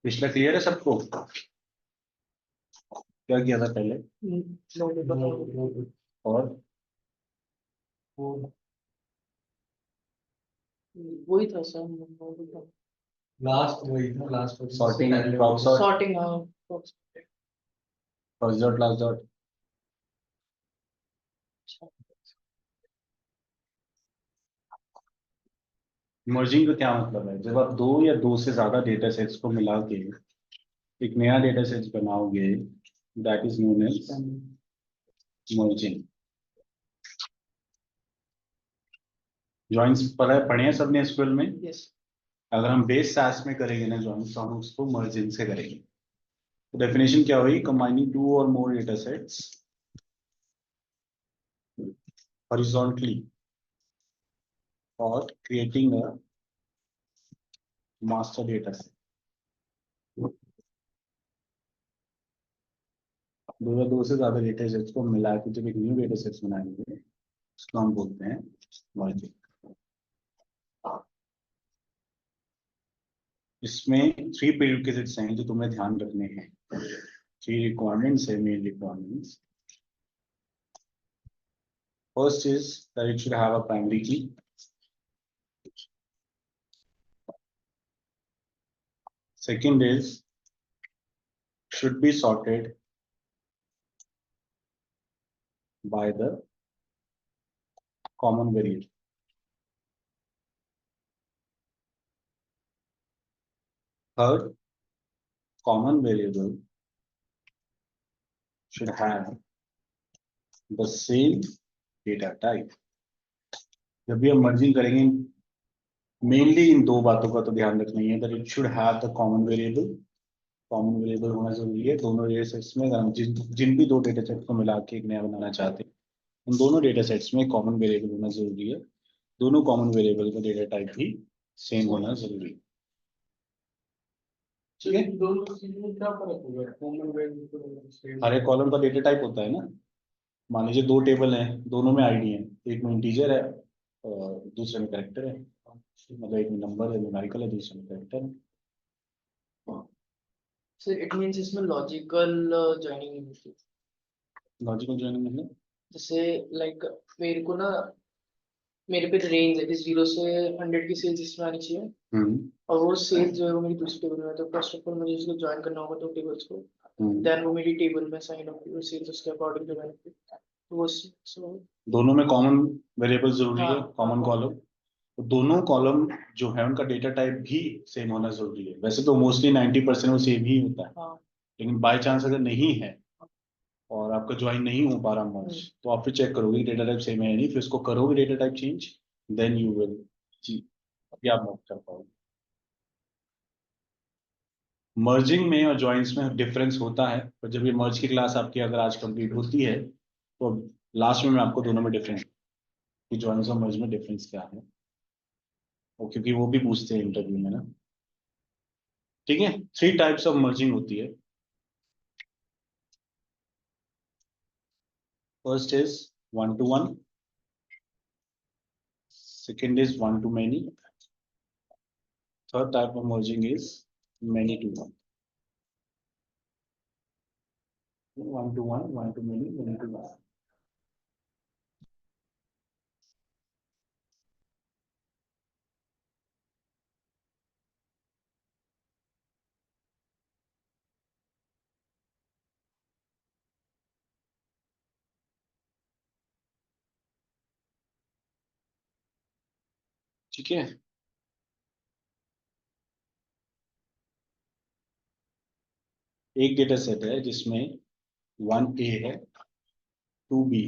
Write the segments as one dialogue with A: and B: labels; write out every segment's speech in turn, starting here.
A: पिछला क्लियर है सबको? क्या किया था पहले? और
B: वही था सर,
C: लास्ट वही था, last
A: sorting drop sort
B: sorting.
A: First dot last dot. Merging का क्या मतलब है? जब आप दो या दो से ज्यादा डेटा सेट्स को मिला के एक नया डेटा सेट बनाओगे, that is known as merging. Joins पढ़े हैं सबने स्कूल में?
B: यस।
A: अगर हम बेस सास में करेंगे ना जॉइंस, तो हम उसको मर्जिंग से करेंगे। तो डेफिनेशन क्या हुई? कंबाइनिंग टू और more data sets horizontally or creating a master data set। दो या दो से ज्यादा डेटा सेट्स को मिला के जब एक न्यू डेटा सेट्स बनाएंगे, उसको हम बोलते हैं मर्जिंग। इसमें थ्री प्रीरिक्विजिट्स हैं जो तुम्हें ध्यान रखने हैं। थ्री रिक्वायरमेंट्स है, main requirements. First is that it should have a primary की। Second is should be sorted by the common variable. Third, common variable should have the same data type. जब भी हम मर्जिंग करेंगे, mainly इन दो बातों का तो ध्यान रखना ही है, that it should have the common variable। Common variable होना जरूरी है दोनों डेटा सेट्स में। अगर हम जिन भी दो डेटा सेट को मिला के एक नया बनाना चाहते हैं, उन दोनों डेटा सेट्स में कॉमन वेरिएबल होना जरूरी है। दोनों कॉमन वेरिएबल का डेटा टाइप भी सेम होना जरूरी है। ठीक है?
C: दोनों चीजों में क्या फर्क होगा? कॉमन वेरिएबल
A: हर एक कॉलम का डेटा टाइप होता है ना। मान लीजिए दो टेबल हैं, दोनों में आईडी है, एक में इंटीजर है और दूसरे में कैरेक्टर है। मतलब एक में नंबर है, न्यूमेरिकल है, दूसरे में कैरेक्टर है।
B: सो इट मींस इसमें लॉजिकल जॉइनिंग होती है।
A: लॉजिकल जॉइनिंग मतलब
B: जैसे लाइक मेरे को ना, मेरे पे रेंज है कि 0 से 100 की सेल्स इसमें आनी चाहिए, और वो सेल्स जो है वो मेरी दूसरी टेबल में है। तो फर्स्ट ऑफ ऑल मुझे उसको ज्वाइन करना होगा दो टेबल्स को, देन वो मेरी टेबल में साइन ऑफ वो सेल्स उसके अकॉर्डिंग जो है तो वो सो
A: दोनों में कॉमन वेरिएबल जरूरी है,
B: हाँ,
A: कॉमन कॉलम। तो दोनों कॉलम जो है उनका डेटा टाइप भी सेम होना जरूरी है। वैसे तो मोस्टली 90% वो सेम ही होता है,
B: हाँ।
A: लेकिन बाय चांस अगर नहीं है और आपका ज्वाइन नहीं हो पा रहा मर्ज, तो आप फिर चेक करोगे डेटा टाइप सेम है या नहीं, फिर उसको करोगे data type change, then you will जी अभी आप मर्ज कर पाओगे। मर्जिंग में और ज्वाइंस में डिफरेंस होता है, पर जब ये मर्ज की क्लास आपकी अगर आज कंप्लीट होती है, तो लास्ट में मैं आपको दोनों में डिफरेंस कि ज्वाइंस और मर्ज में डिफरेंस क्या है, और क्योंकि वो भी पूछते हैं इंटरव्यू में ना। ठीक है? थ्री टाइप्स ऑफ मर्जिंग होती है। First is one to one, second is one to many, third type of merging is many to one. One to one, one to many, many to one. ठीक है? एक data set है जिसमें one ए है, to be.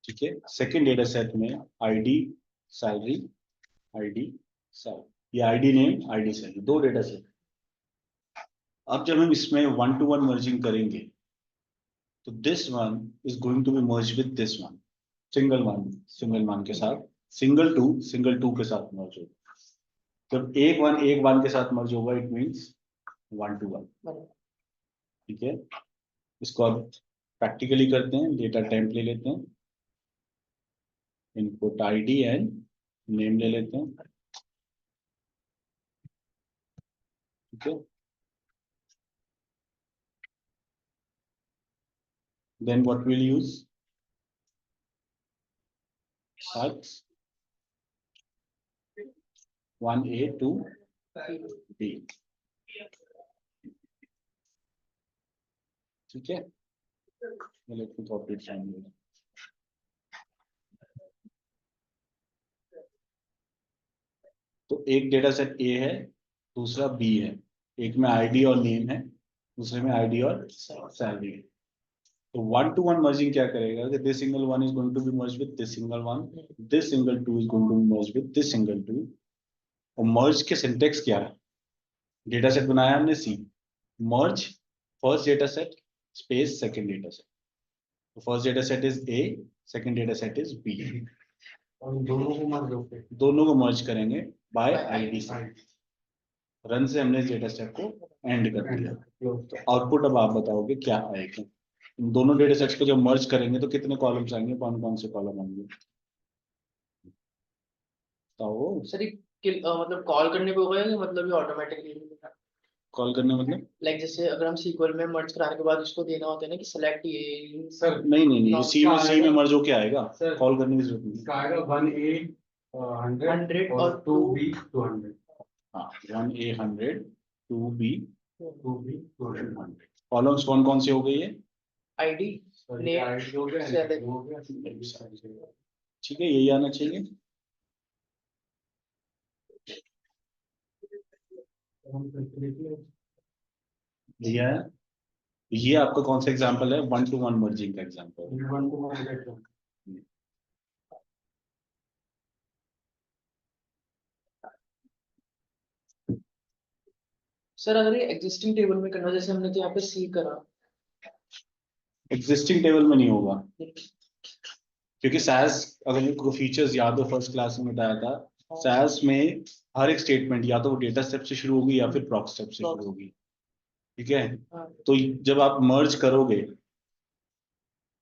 A: ठीक है? Second data set में ID salary, ID salary, ये आईडी नेम, आईडी सैलरी, दो डेटा सेट। अब जब हम इसमें वन टू वन मर्जिंग करेंगे, तो this one is going to be merge with this one. Single one के साथ, सिंगल टू के साथ मर्ज होगा। जब एक वन के साथ मर्ज होगा, it means one to one. ठीक है? इसको अब प्रैक्टिकली करते हैं। डेटा टाइप ले लेते हैं, इनपुट आईडी एंड नेम ले लेते हैं। ठीक है, then what we'll use X 1A to B, ठीक है, let me copy it from here. तो एक डेटा सेट ए है, दूसरा बी है, एक में आईडी और नेम है, दूसरे में आईडी और सैलरी है। तो 1-to-1 मर्जिंग क्या करेगा कि this single one is going to be merge with this single one, this single two is going to be merge with this single two. और मर्ज के सिंटेक्स क्या है, डेटा सेट बनाया हमने see, merge first data set space second data set, तो first data set is A, second data set is B,
C: और दोनों को मर्ज होके
A: दोनों को मर्ज करेंगे बाय आईडी से। रन से हमने डेटा सेट को एंड कर दिया। तो आउटपुट अब आप बताओगे क्या आएगा। इन दोनों डेटा सेट्स को जब मर्ज करेंगे तो कितने कॉलम्स आएंगे, कौन कौन से कॉलम आएंगे बताओ।
B: सर मतलब कॉल करने पे होगा या मतलब ये ऑटोमेटिकली?
A: कॉल करने मतलब
B: लाइक जैसे अगर हम सीक्वल में मर्ज कराने के बाद उसको देना होता है ना कि सिलेक्ट ये
C: सर
A: नहीं, सी में मर्ज होके आएगा,
C: सर,
A: कॉल करने की जरूरत नहीं।
C: इसका आएगा 1A 100 और 2B 200।
A: हाँ 1A 100 2B
C: 2B 200।
A: कॉलम्स कौन कौन से हो गई है,
B: आईडी
C: सॉरी आईडी हो गया,
B: salary।
C: name हो गया,
A: ठीक है, यही आना चाहिए।
C: हम completely
A: दिया है, ये आपका कौन सा एग्जांपल है, 1-to-1 मर्जिंग का एग्जांपल।
C: 1 to 1 करते हैं।
B: सर अगर ये एग्जिस्टिंग टेबल में करना, जैसे हमने तो यहाँ पे सी करा,
A: एग्जिस्टिंग टेबल में नहीं होगा, क्योंकि सैस अगर आपको फीचर्स याद हो फर्स्ट क्लास में बताया था, सैस में हर एक स्टेटमेंट या तो वो डेटा स्टेप से शुरू होगी या फिर प्रॉक स्टेप से शुरू होगी, ठीक है।
B: हाँ।
A: तो जब आप मर्ज करोगे,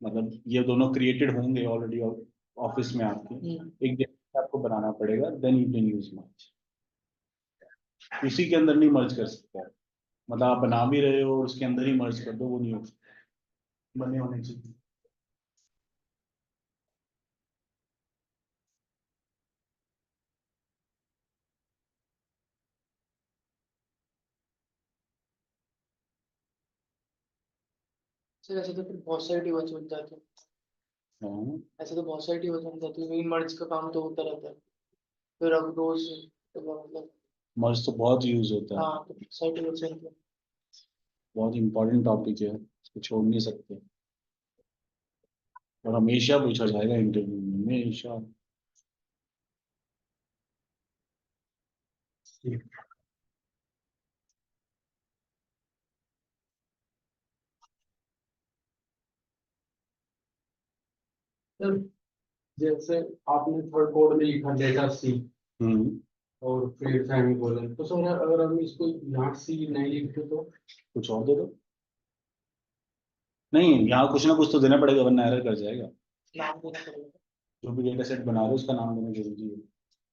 A: मतलब ये दोनों क्रिएटेड होंगे ऑलरेडी ऑफिस में आपके, एक डेटा आपको बनाना पड़ेगा, देन यू कैन यूज मर्ज। उसी के अंदर नहीं मर्ज कर सकते आप, मतलब आप बना भी रहे हो और उसके अंदर ही मर्ज कर दो, वो नहीं हो सकता, बने होने चाहिए।
B: सर ऐसे तो फिर बहुत सारी टेबल्स बन जाती है,
A: हाँ,
B: ऐसे तो बहुत सारी टेबल्स बन जाती है, वही मर्ज का काम तो होता रहता है, फिर अब रोज तो मतलब
A: मर्ज तो बहुत यूज होता है,
B: हाँ तो बहुत सारी टेबल्स बनती है।
A: बहुत इंपॉर्टेंट टॉपिक है, इसको छोड़ नहीं सकते, और हमेशा पूछा जाएगा इंटरव्यू में, हमेशा।
C: सर जैसे आपने थर्ड कोड में लिखा डेटा सी
A: हम्म,
C: और फिर सेमीकोलन, तो सर अगर हम इसको यहाँ सी नहीं लिखते तो
A: कुछ और दे दो। नहीं, यहाँ कुछ ना कुछ तो देना पड़ेगा वरना एरर कर जाएगा।
B: नाम देना पड़ेगा।
A: जो भी डेटा सेट बना रहे हो उसका नाम देना जरूरी है,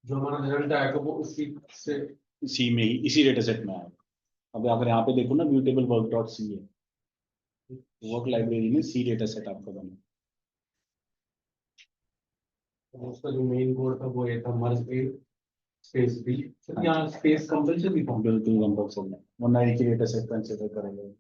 C: जो हमारा रिजल्ट आएगा वो उसी से।
A: सी में ही, इसी डेटा सेट में आएगा। अब अगर यहाँ पे देखो ना, म्यूटेबल वर्क डॉट सी है, वर्क लाइब्रेरी में सी डेटा सेट आपका बना।
C: उसका जो मेन कोड था वो ये था मर्ज ए स्पेस बी। यहाँ स्पेस कंपलसरी था।
A: बिल्कुल कंपल्सरी है, वरना एक ही डेटा सेट कंसिडर करेंगे।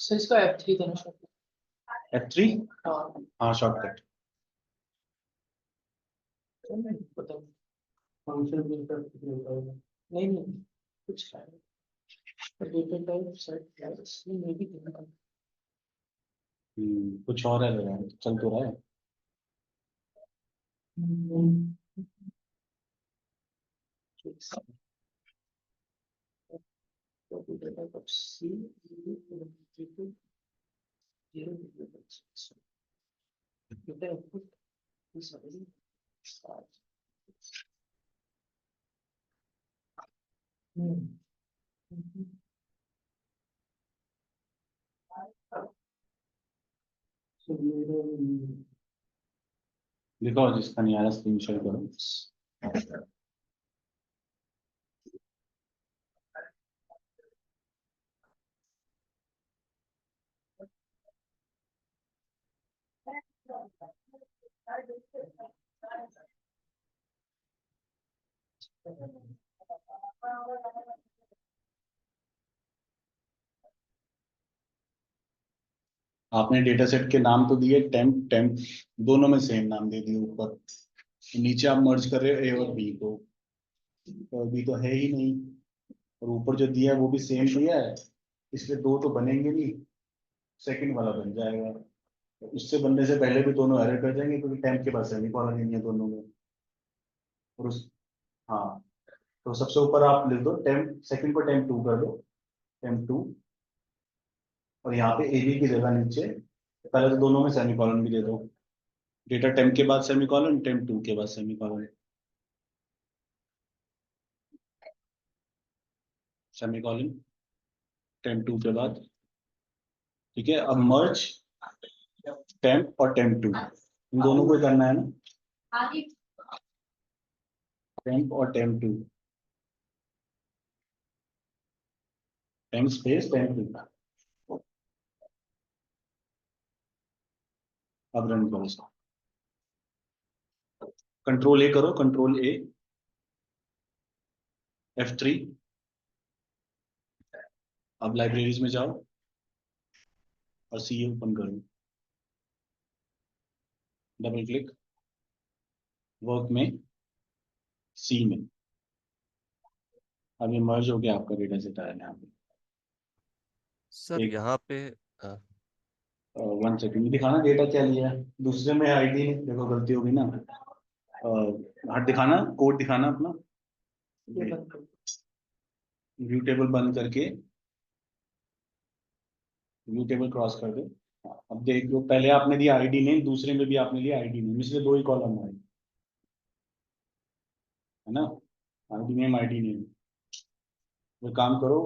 B: सर इसका F3 था ना शायद।
A: F3,
B: हाँ
A: हाँ शॉर्टकट।
B: नहीं पता
C: फंक्शन भी करते होता है।
B: नहीं नहीं कुछ है डेटा टाइप सेट क्लास में भी देखा
A: कुछ और है लग रहा है, चल तो रहा है।
B: Data type C data input is already start.
C: So मेरा
A: देखो जिसका नहीं आ रहा स्क्रीन शेयर करो। आपने डेटा सेट के नाम तो दिए, टेम्प टेम्प दोनों में सेम नाम दे दिए ऊपर, नीचे आप मर्ज कर रहे हो ए और बी को, तो बी तो है ही नहीं, और ऊपर जो दिया है वो भी सेम दिया है, इसलिए दो तो बनेंगे नहीं, सेकंड वाला बन जाएगा। तो उससे बनने से पहले भी दोनों एरर कर जाएंगे क्योंकि टेम्प के पास सेमीकोलन नहीं है दोनों में। और उस हाँ, तो सबसे ऊपर आप लिख दो टेम्प, सेकंड को टेम्प टू कर दो, टेम्प टू, और यहाँ पे ए बी की जगह नीचे पहले तो दोनों में सेमीकोलन भी दे दो, डेटा टेम्प के बाद सेमीकोलन, टेम्प टू के बाद सेमीकोलन, सेमीकोलन टेम्प टू के बाद। ठीक है, अब मर्ज टेम्प और टेम्प टू इन दोनों को ही करना है ना, टेम्प और temp two, temp space temp two. अब रन करो इसको, कंट्रोल ए करो, कंट्रोल ए, F3। अब लाइब्रेरीज में जाओ और सी ओपन करो, डबल क्लिक, वर्क में सी में, अब ये मर्ज हो गया आपका डेटा सेट आया यहाँ पे।
D: सर
A: एक
D: यहाँ पे अ,
A: 1 सेकंड दिखाना डेटा क्या लिया है, दूसरे में आईडी देखो गलती होगी ना, हट दिखाना, कोड दिखाना अपना,
B: ये बंद कर
A: व्यू टेबल बंद करके व्यू टेबल क्रॉस कर दो। अब देख लो, पहले आपने दिया आईडी नेम, दूसरे में भी आपने लिया आईडी नेम, इसलिए दो ही कॉलम है ना, आईडी नेम आईडी नेम। वो काम करो,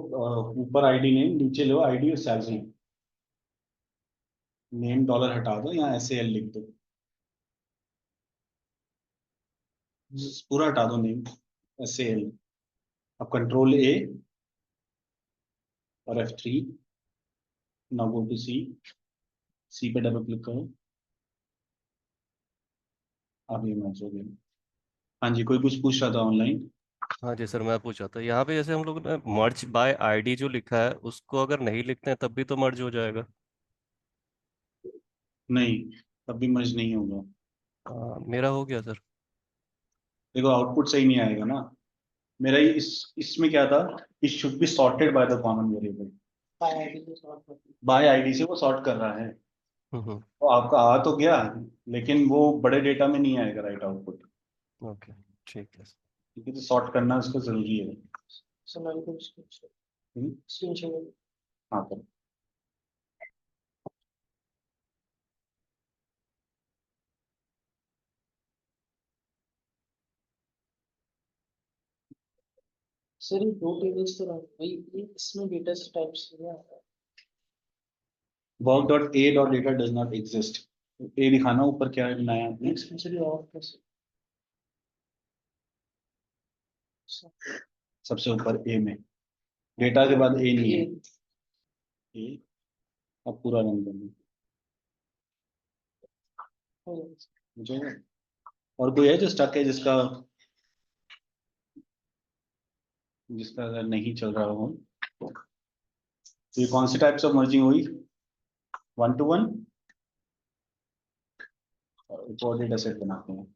A: ऊपर आईडी नेम, नीचे लो आईडी और सैलरी, नेम डॉलर हटा दो, यहाँ SAL लिख दो, पूरा हटा दो नेम, SAL। अब कंट्रोल ए और F3, नाउ गो टू सी पे डबल क्लिक करो, अब ये मैच हो गया। हाँ जी, कोई कुछ पूछ रहा था ऑनलाइन।
D: हाँ जी सर, मैं पूछा था यहाँ पे जैसे हम लोग ने मर्ज बाय आईडी जो लिखा है उसको अगर नहीं लिखते हैं तब भी तो मर्ज हो जाएगा।
A: नहीं, तब भी मर्ज नहीं होगा।
D: मेरा हो गया सर।
A: देखो आउटपुट सही नहीं आएगा ना, मेरा ये इसमें क्या था, it should be sorted by the common variable,
B: पाया आईडी को सॉर्ट कर
A: बाय आईडी से वो सॉर्ट कर रहा है,
D: हम्म।
A: तो आपका आ तो गया, लेकिन वो बड़े डेटा में नहीं आएगा राइट आउटपुट,
D: ओके ठीक है सर।
A: क्योंकि तो सॉर्ट करना उसको जरूरी है।
B: समझ को
A: हम्म,
B: स्क्रीन शेयर
A: हाँ तो
B: सर ये दो टेबल्स तो रहा भाई ये इसमें डेटा टाइप्स है
A: work dot A dot data does not exist, ए दिखाना ऊपर क्या है बनाया आपने,
B: एक्सपेंसिव ऑफ कैसे
A: सबसे ऊपर ए में, डेटा के बाद ए नहीं
B: ये
A: है, ए। अब पूरा रन करना
B: हो जाएगा।
A: मुझे, और कोई है जो स्टक है, जिसका जिसका अगर नहीं चल रहा हो, तो ये कौन सी टाइप्स ऑफ मर्जिंग हुई, 1 to 1, और डेटा सेट बनाते हैं।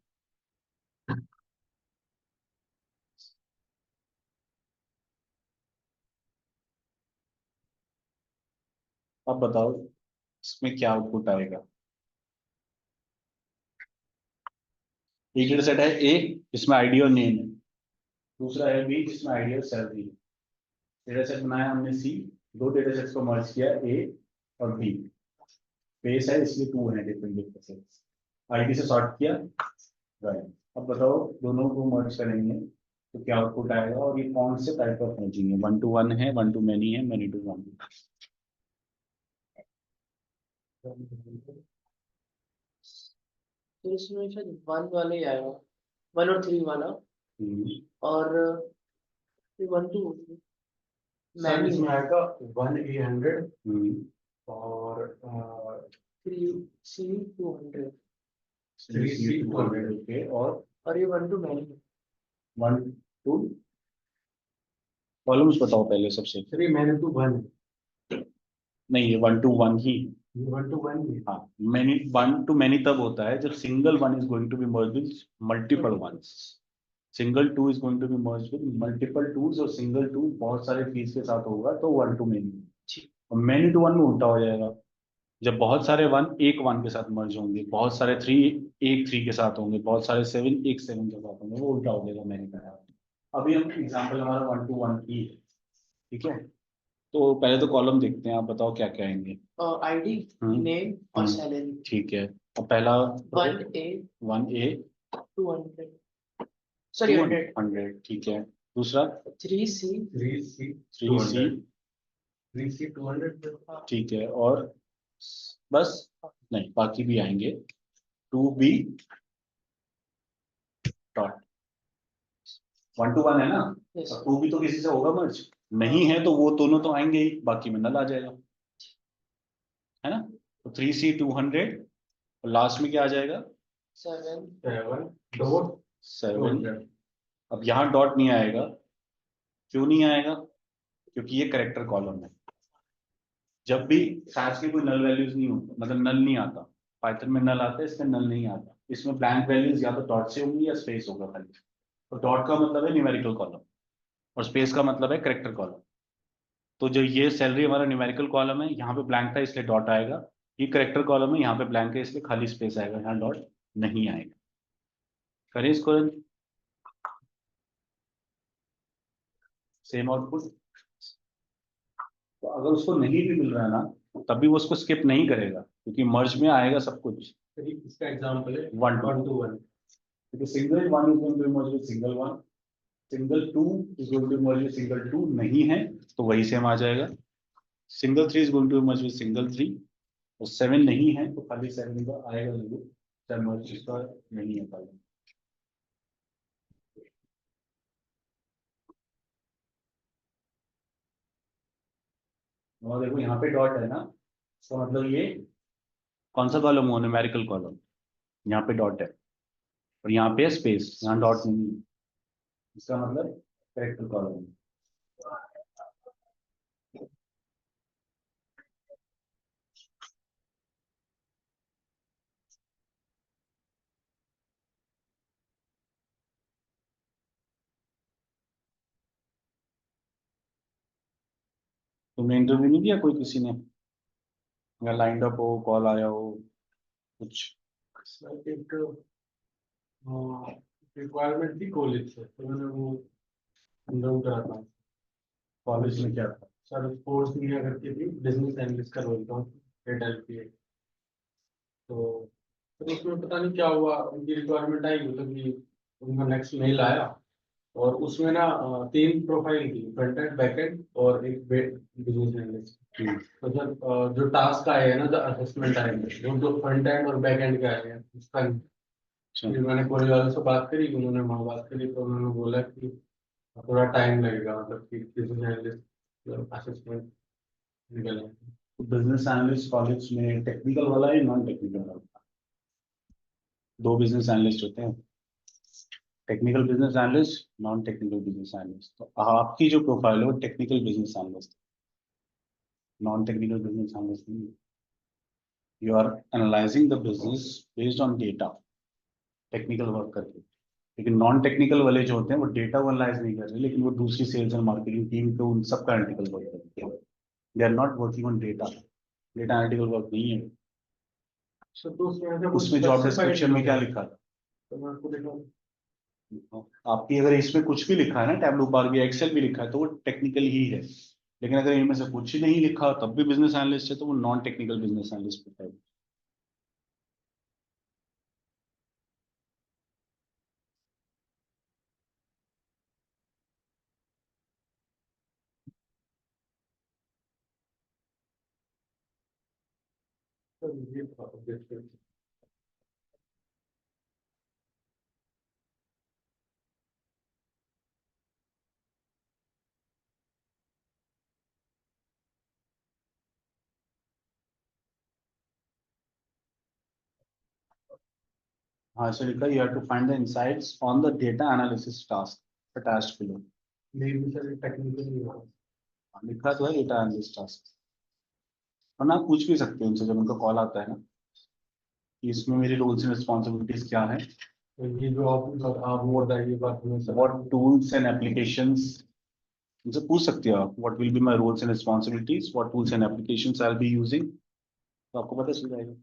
A: अब बताओ इसमें क्या आउटपुट आएगा। एक डेटा सेट है ए, इसमें आईडी और नेम है। दूसरा है बी, जिसमें आईडी और सैलरी है। डेटा सेट बनाया हमने सी, दो डेटा सेट्स को मर्ज किया ए और बी। बेस है इसलिए टू है डिफरेंट डेटा सेट्स। आईडी से सॉर्ट किया, राइट। अब बताओ दोनों को मर्ज करेंगे तो क्या आउटपुट आएगा, और ये कौन से टाइप ऑफ मर्जिंग है, 1 to 1 है, 1 to many है, many to 1।
B: तो इसमें शायद 1 वाले ही आएगा, 1 और 3 वाला, और 1 2
C: सर इसमें आएगा 1A100 और
B: 3C200,
C: 3C200
A: ओके। और
B: ये 1 to many
A: 1 to कॉलम्स बताओ पहले सबसे।
C: 3 many to 1,
A: नहीं, ये 1 to 1 ही।
C: 1 to 1 ही।
A: हाँ, many 1 to many तब होता है जब single one is going to be merge with multiple ones. Single two is going to be merge with multiple twos, और सिंगल टू बहुत सारे थ्रीज के साथ होगा तो 1 to many। और many to 1 में उल्टा हो जाएगा, जब बहुत सारे वन एक वन के साथ मर्ज होंगे, बहुत सारे थ्री एक थ्री के साथ होंगे, बहुत सारे सेवन एक सेवन के साथ होंगे, वो उल्टा हो जाएगा मैंने कहा। अभी हम एग्जांपल हमारा 1 to 1 ही है, ठीक है। तो पहले तो कॉलम देखते हैं, आप बताओ क्या क्या आएंगे।
B: आईडी, नेम और सैलरी।
A: ठीक है, अब पहला
B: 1A
A: 1A
B: 200, सॉरी 100,
A: 100, ठीक है। दूसरा
B: 3C
A: 3C
C: 3C200,
A: ठीक है, और बस नहीं, बाकी भी आएंगे। 2B डॉट 1 to 1 है ना,
B: yes,
A: 2B तो किसी से होगा मर्ज, नहीं है तो वो दोनों तो आएंगे ही, बाकी में नल आ जाएगा, है ना। तो 3C200 और लास्ट में क्या आ जाएगा
B: 7
C: डॉट
A: 7। अब यहाँ डॉट नहीं आएगा, क्यों नहीं आएगा, क्योंकि ये करेक्टर कॉलम है। जब भी साथ के कोई नल वैल्यूज नहीं होता, मतलब नल नहीं आता, पाइथन में नल आता है, इसमें नल नहीं आता। इसमें ब्लैंक वैल्यूज या तो डॉट से होंगी या स्पेस होगा खाली। तो डॉट का मतलब है न्यूमेरिकल कॉलम, और स्पेस का मतलब है करेक्टर कॉलम। तो जो ये सैलरी हमारा न्यूमेरिकल कॉलम है, यहाँ पे ब्लैंक था इसलिए डॉट आएगा। ये करेक्टर कॉलम है, यहाँ पे ब्लैंक है इसलिए खाली स्पेस आएगा, यहाँ डॉट नहीं आएगा। करें इसको, सेम आउटपुट। तो अगर उसको नहीं भी मिल रहा है ना, तभी वो उसको स्किप नहीं करेगा, क्योंकि मर्ज में आएगा सब कुछ।
C: इसका एग्जांपल है
A: 1
C: to 1,
A: क्योंकि single one is going to merge with single one, single two is going to merge with single two, नहीं है तो वही सेम आ जाएगा। Single three is going to merge with single three, और 7 नहीं है तो खाली 7 का आएगा जरूर, चाहे मर्ज इसका नहीं है खाली। और देखो यहाँ पे डॉट है ना, इसका मतलब ये कौन सा कॉलम हुआ, न्यूमेरिकल कॉलम। यहाँ पे डॉट है और यहाँ पे स्पेस, यहाँ डॉट नहीं है, इसका मतलब करेक्टर कॉलम है। तुमने इंटरव्यू नहीं दिया कोई किसी ने, या लाइंड अप हो, कॉल आया हो कुछ।
C: एक रिक्वायरमेंट थी कॉलेज से, तो मैंने वो अंडर करा था।
A: कॉलेज में क्या था।
C: सर कोर्स लिया करके थी, बिजनेस एनालिस्ट का रोल था, डेल पे। तो फिर उसमें पता नहीं क्या हुआ, उनकी रिक्वायरमेंट आई, मतलब कि उनका नेक्स्ट मेल आया, और उसमें ना 3 प्रोफाइल थी, फ्रंट एंड बैक एंड और एक बिजनेस एनालिस्ट। तो सर जो टास्क आए हैं ना, जो असेसमेंट आए हैं, वो जो फ्रंट एंड और बैक एंड के आए हैं उसका फिर मैंने कॉलेज वालों से बात करी, उन्होंने वहाँ बात करी, तो उन्होंने बोला कि थोड़ा टाइम लगेगा, मतलब कि बिजनेस एनालिस्ट असेसमेंट निकल आए।
A: बिजनेस एनालिस्ट कॉलेज में टेक्निकल वाला है, नॉन टेक्निकल वाला। दो बिजनेस एनालिस्ट होते हैं, technical business analyst, non technical business analyst. तो आपकी जो प्रोफाइल है वो technical business analyst, non technical business analyst नहीं। You are analysing the business based on data, technical work करके। लेकिन नॉन टेक्निकल वाले जो होते हैं वो डेटा को एनालाइज नहीं कर रहे, लेकिन वो दूसरी सेल्स एंड मार्केटिंग टीम पे उन सब का एनालिटिकल वर्क करते हैं। They are not working on data, data analytical work नहीं है।
C: सर तो उसमें ऐसा कुछ
A: उसमें जॉब
C: specified
A: डिस्क्रिप्शन में
C: नहीं
A: क्या
C: है।
A: लिखा था?
C: तो मैं आपको दिखाऊं?
A: आपकी अगर इसमें कुछ भी लिखा है ना, टैबलू बार भी एक्सेल भी लिखा है, तो वो टेक्निकल ही है। लेकिन अगर इनमें से कुछ ही नहीं लिखा तब भी बिजनेस एनालिस्ट है, तो वो नॉन टेक्निकल बिजनेस एनालिस्ट होता है।
C: सर ये था, देखिए।
A: हाँ, सो लिखा you have to find the insights on the data analysis task attached below.
C: मे भी सर टेक्निकल नहीं हो।
A: लिखा तो है डेटा एनालिसिस टास्क, और ना पूछ भी सकते हैं उनसे जब उनका कॉल आता है ना, कि इसमें मेरी रोल्स एंड रिस्पॉन्सिबिलिटीज क्या है,
C: तो ये जो आप वो बताइए बात में sir.
A: What tools and applications, उनसे पूछ सकते हो आप, what will be my roles and responsibilities, what tools and applications I will be using, तो आपको पता चल जाएगा।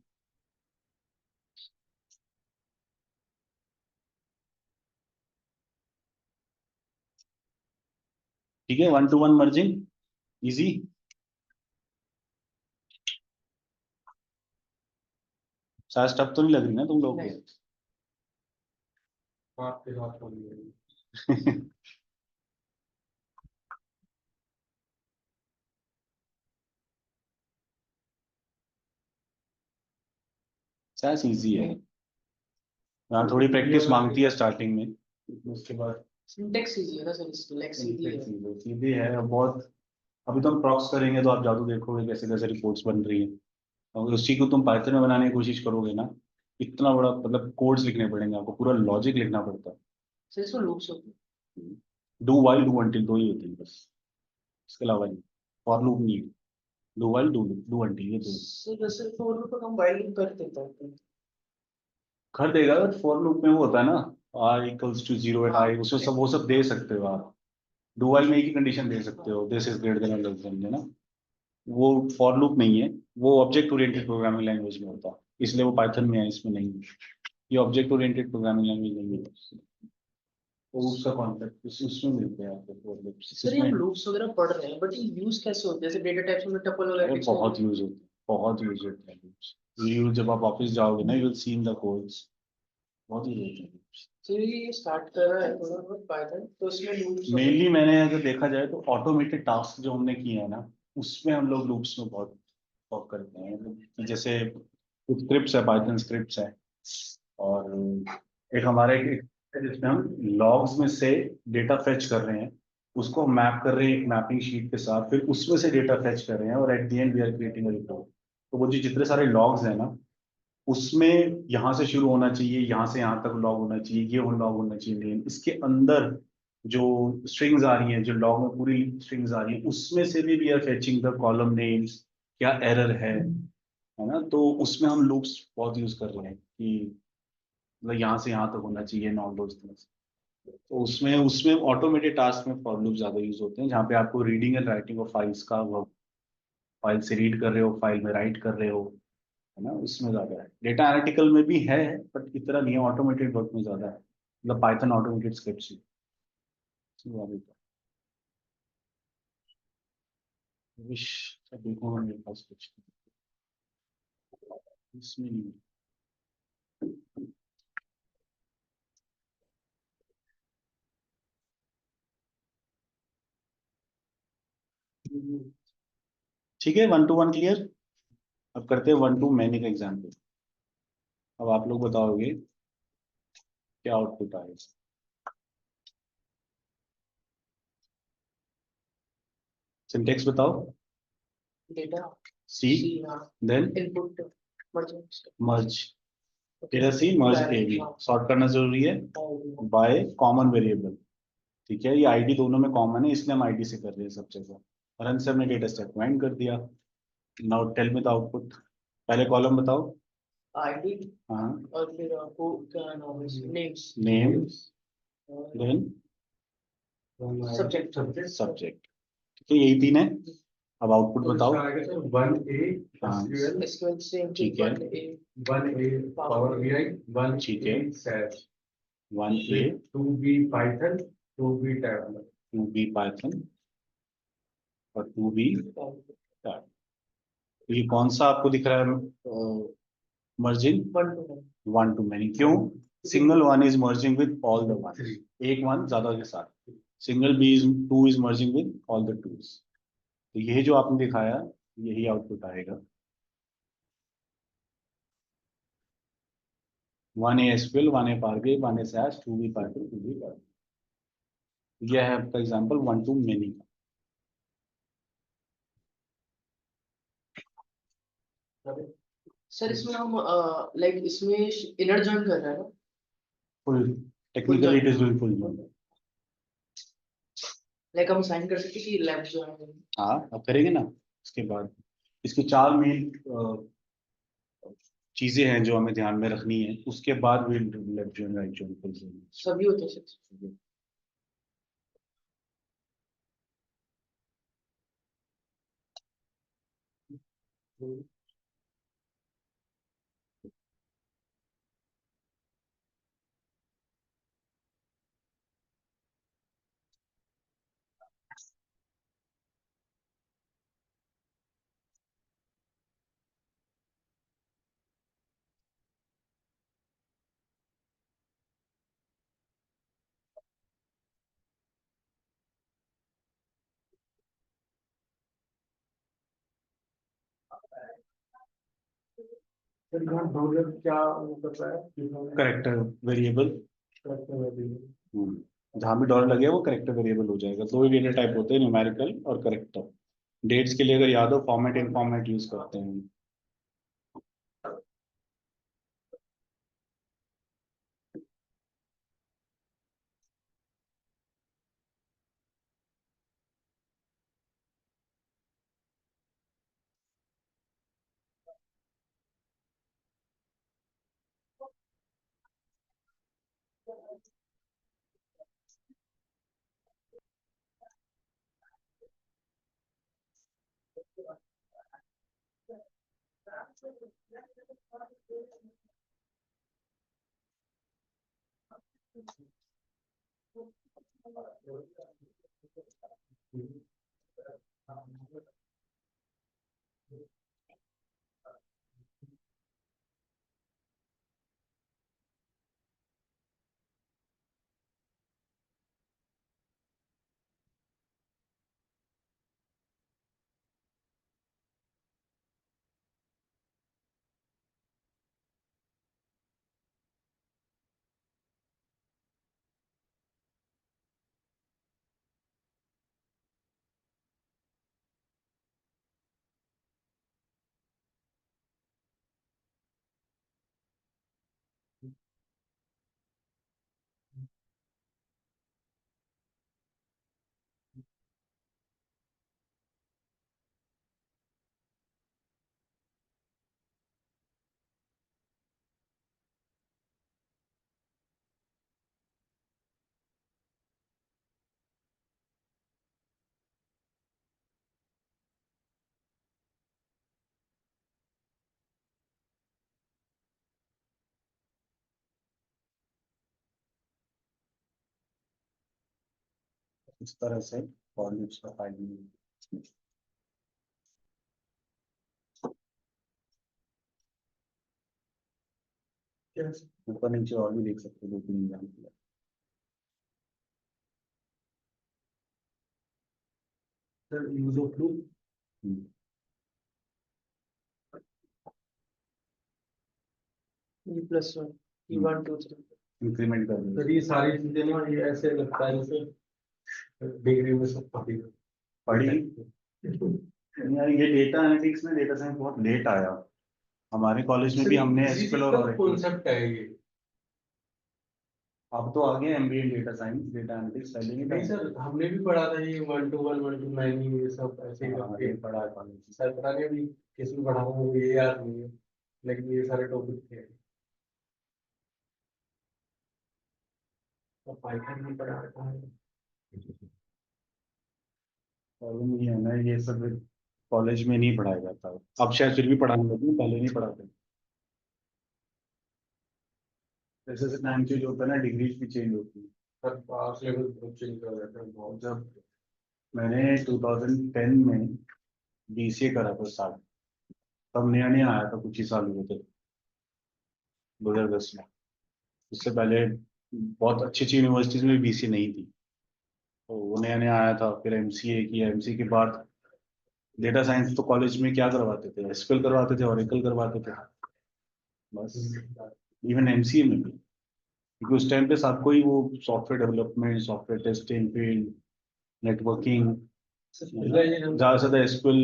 A: ठीक है, 1 to 1 मर्जिंग इजी। शायद टफ तो नहीं लग रही ना तुम लोग
B: नहीं।
C: आपके बात हो रही है।
A: को? शायद इजी है, यहाँ थोड़ी प्रैक्टिस मांगती है स्टार्टिंग में, उसके बाद
B: सिंटेक्स इजी है ना सर, सिंटेक्स इजी है।
A: सीधे है और बहुत। अभी तो हम प्रॉक्स करेंगे तो आप जादू देखोगे कैसे कैसे रिपोर्ट्स बन रही है, और उसी को तुम पाइथन में बनाने की कोशिश करोगे ना, इतना बड़ा मतलब कोड्स लिखने पड़ेंगे आपको, पूरा लॉजिक लिखना पड़ता है।
B: सर इसमें लूप्स होते हैं।
A: डू वाइल डू अनटिल दो ही होती है बस, इसके अलावा नहीं। फॉर लूप नहीं, डू वाइल डू अनटिल ये दो।
B: सर वैसे फॉर लूप का हम while लूप कर देता है।
A: कर देगा, फॉर लूप में वो होता है ना, r = 0 एट
B: हाँ।
A: आई, उसमें सब वो सब दे सकते हो आप। डू वाइल में एक ही कंडीशन दे सकते हो, this is greater than less than, है ना। वो फॉर लूप नहीं है, वो ऑब्जेक्ट ओरिएंटेड प्रोग्रामिंग लैंग्वेज में होता है, इसलिए वो पाइथन में है, इसमें नहीं है। ये ऑब्जेक्ट ओरिएंटेड प्रोग्रामिंग लैंग्वेज नहीं है, तो उसका कॉन्सेप्ट उसमें मिलते हैं आपको for loops।
B: सर ये हम
A: इसमें
B: लूप्स वगैरह पढ़ रहे हैं, बट ये यूज कैसे होते हैं? जैसे डेटा टाइप्स में टपल वगैरह
A: अरे
B: डिक्शनरी।
A: बहुत यूज होते हैं, बहुत यूज होते हैं loops। You जब आप ऑफिस जाओगे ना, you will see in the codes, बहुत यूज होते हैं loops।
B: सर ये स्टार्ट कर रहा है थोड़ा बहुत पाइथन, तो इसमें लूप्स
A: मेनली मैंने अगर देखा जाए तो ऑटोमेटेड टास्क जो हमने किए हैं ना, उसमें हम लोग लूप्स में बहुत वर्क करते हैं, कि जैसे कुछ स्क्रिप्ट्स है, पाइथन स्क्रिप्ट्स है, और एक हमारे एक है जिसमें हम लॉग्स में से डेटा फेच कर रहे हैं, उसको मैप कर रहे हैं एक मैपिंग शीट के साथ, फिर उसमें से डेटा फेच कर रहे हैं, और at the end we are creating a report. तो वो जो जितने सारे लॉग्स हैं ना, उसमें यहाँ से शुरू होना चाहिए, यहाँ से यहाँ तक लॉग होना चाहिए, ये लॉग होना चाहिए नेम, इसके अंदर जो स्ट्रिंग्स आ रही हैं, जो लॉग में पूरी स्ट्रिंग्स आ रही हैं, उसमें से भी we are fetching the column names, क्या एरर है ना। तो उसमें हम लूप्स बहुत यूज कर रहे हैं, कि मतलब यहाँ से यहाँ तक होना चाहिए, नॉन दो तरह से। तो उसमें उसमें ऑटोमेटेड टास्क में फॉर लूप ज्यादा यूज होते हैं, जहाँ पे आपको reading and writing of files का, फाइल से रीड कर रहे हो, फाइल में राइट कर रहे हो, है ना, उसमें ज्यादा है। डेटा एनालिटिकल में भी है, बट इतना नहीं है, ऑटोमेटेड वर्क में ज्यादा है, मतलब पाइथन ऑटोमेटेड स्क्रिप्ट्स विश देखो मेरे पास कुछ इसमें नहीं है। ठीक है, 1 to 1 क्लियर। अब करते हैं 1 to मैनी का एग्जाम्पल। अब आप लोग बताओगे क्या आउटपुट आएगा। सिंटेक्स बताओ।
B: Data
A: C,
B: C. हाँ।
A: Then
B: input
A: merge, data C merge A B, sort करना जरूरी है बाय कॉमन वेरिएबल। ठीक है, ये आईडी दोनों में कॉमन है, इसलिए हम आईडी से कर रहे हैं सब जगह, और हम सब ने डेटा सेट फाइंड कर दिया। Now tell me the output. पहले कॉलम बताओ।
B: आईडी
A: हाँ,
B: और फिर आपको क्या नाम है, names
A: name, then
B: subject.
A: Subject. ठीक है, यही तीन है। अब आउटपुट
C: तो
A: बताओ।
C: इसका आएगा सर 1A
A: हाँ।
C: SQL,
B: इसके बाद से
A: ठीक है।
C: 1A Power BI,
A: ठीक है।
C: 1A SAS,
A: 1A
C: 2B Python, 2B Tableau।
A: 2B Python और 2B। तो ये कौन सा आपको दिख रहा है मर्जिंग? 1 to many। क्यों? Single one is merging with all the one, एक वन ज्यादा के साथ। Single B is two is merging with all the twos. तो ये जो आपने दिखाया यही आउटपुट आएगा। 1A SQL, 1A Power BI, 1A SAS, 2B Python, 2B Tableau। यह है आपका एग्जाम्पल 1 to many का।
B: सर इसमें हम लाइक इसमें इनर जॉइन कर रहे हैं ना?
A: Full technically it is doing full join.
B: Like हम साइन कर सकते हैं कि लेफ्ट जॉइन।
A: हाँ अब करेंगे ना। इसके बाद इसकी चार मेन चीजें हैं जो हमें ध्यान में रखनी है, उसके बाद भी left join, right join, full join.
B: सभी होते हैं सर।
C: फिर यहाँ डॉलर क्या वो कर रहा है?
A: Character variable.
C: Character variable।
A: जहाँ भी डॉलर लगे वो करेक्टर वेरिएबल हो जाएगा। दो ही डेटा टाइप होते हैं, न्यूमेरिकल और करेक्टर। डेट्स के लिए अगर याद हो फॉर्मेट इन फॉर्मेट यूज करते हैं। इस तरह से फॉर लूप्स का फाइल ऊपर नीचे और भी देख सकते हो, दो तीन example.
C: Sir use of loop.
B: E+1 E1 2 3।
A: Increment कर
C: सर
A: दो।
C: ये सारी चीजें ना ये ऐसे लगता है जैसे डिग्री में सब पढ़ी
A: पढ़ी यार, ये डेटा एनालिटिक्स में डेटा साइंस बहुत लेट आया। हमारे कॉलेज में भी हमने एसक्यूएल और Oracle।
C: कॉन्सेप्ट है ये।
A: अब तो आ गया MBA data science, data analytics पहले नहीं था।
C: नहीं सर हमने भी पढ़ा था ये 1 to 1 1 to 9 ये सब ऐसे ही
A: हाँ,
C: करके
A: ये पढ़ा है कॉलेज।
C: सर पता नहीं अभी किसमें पढ़ा हूँ मुझे ये याद नहीं है, लेकिन ये सारे टॉपिक थे। तो पाइथन भी पढ़ा रखा है।
A: प्रॉब्लम ये है ना, ये सब कॉलेज में नहीं पढ़ाया जाता है। अब शायद फिर भी पढ़ाने लगे, पहले नहीं पढ़ाते। जैसे जैसे टाइम चेंज होता है ना, डिग्रीज भी चेंज होती है।
C: सर सिलेबस बहुत चेंज कर देते हैं बहुत।
A: जब मैंने 2010 में बीसीए करा था स्टार्ट, तब नया नया आया था, कुछ ही साल हुए थे, 2010 में। इससे पहले बहुत अच्छी अच्छी यूनिवर्सिटीज में बीसीए नहीं थी, तो वो नया नया आया था। फिर एमसीए किया, एमसीए के बाद डेटा साइंस तो कॉलेज में क्या करवाते थे, एसक्यूएल करवाते थे, ओरेकल करवाते थे, बस। इवन एमसीए में भी, क्योंकि उस टाइम पे सबको ही वो software development, software testing, field networking,
C: specialization
A: ज़्यादा से ज़्यादा एसक्यूएल,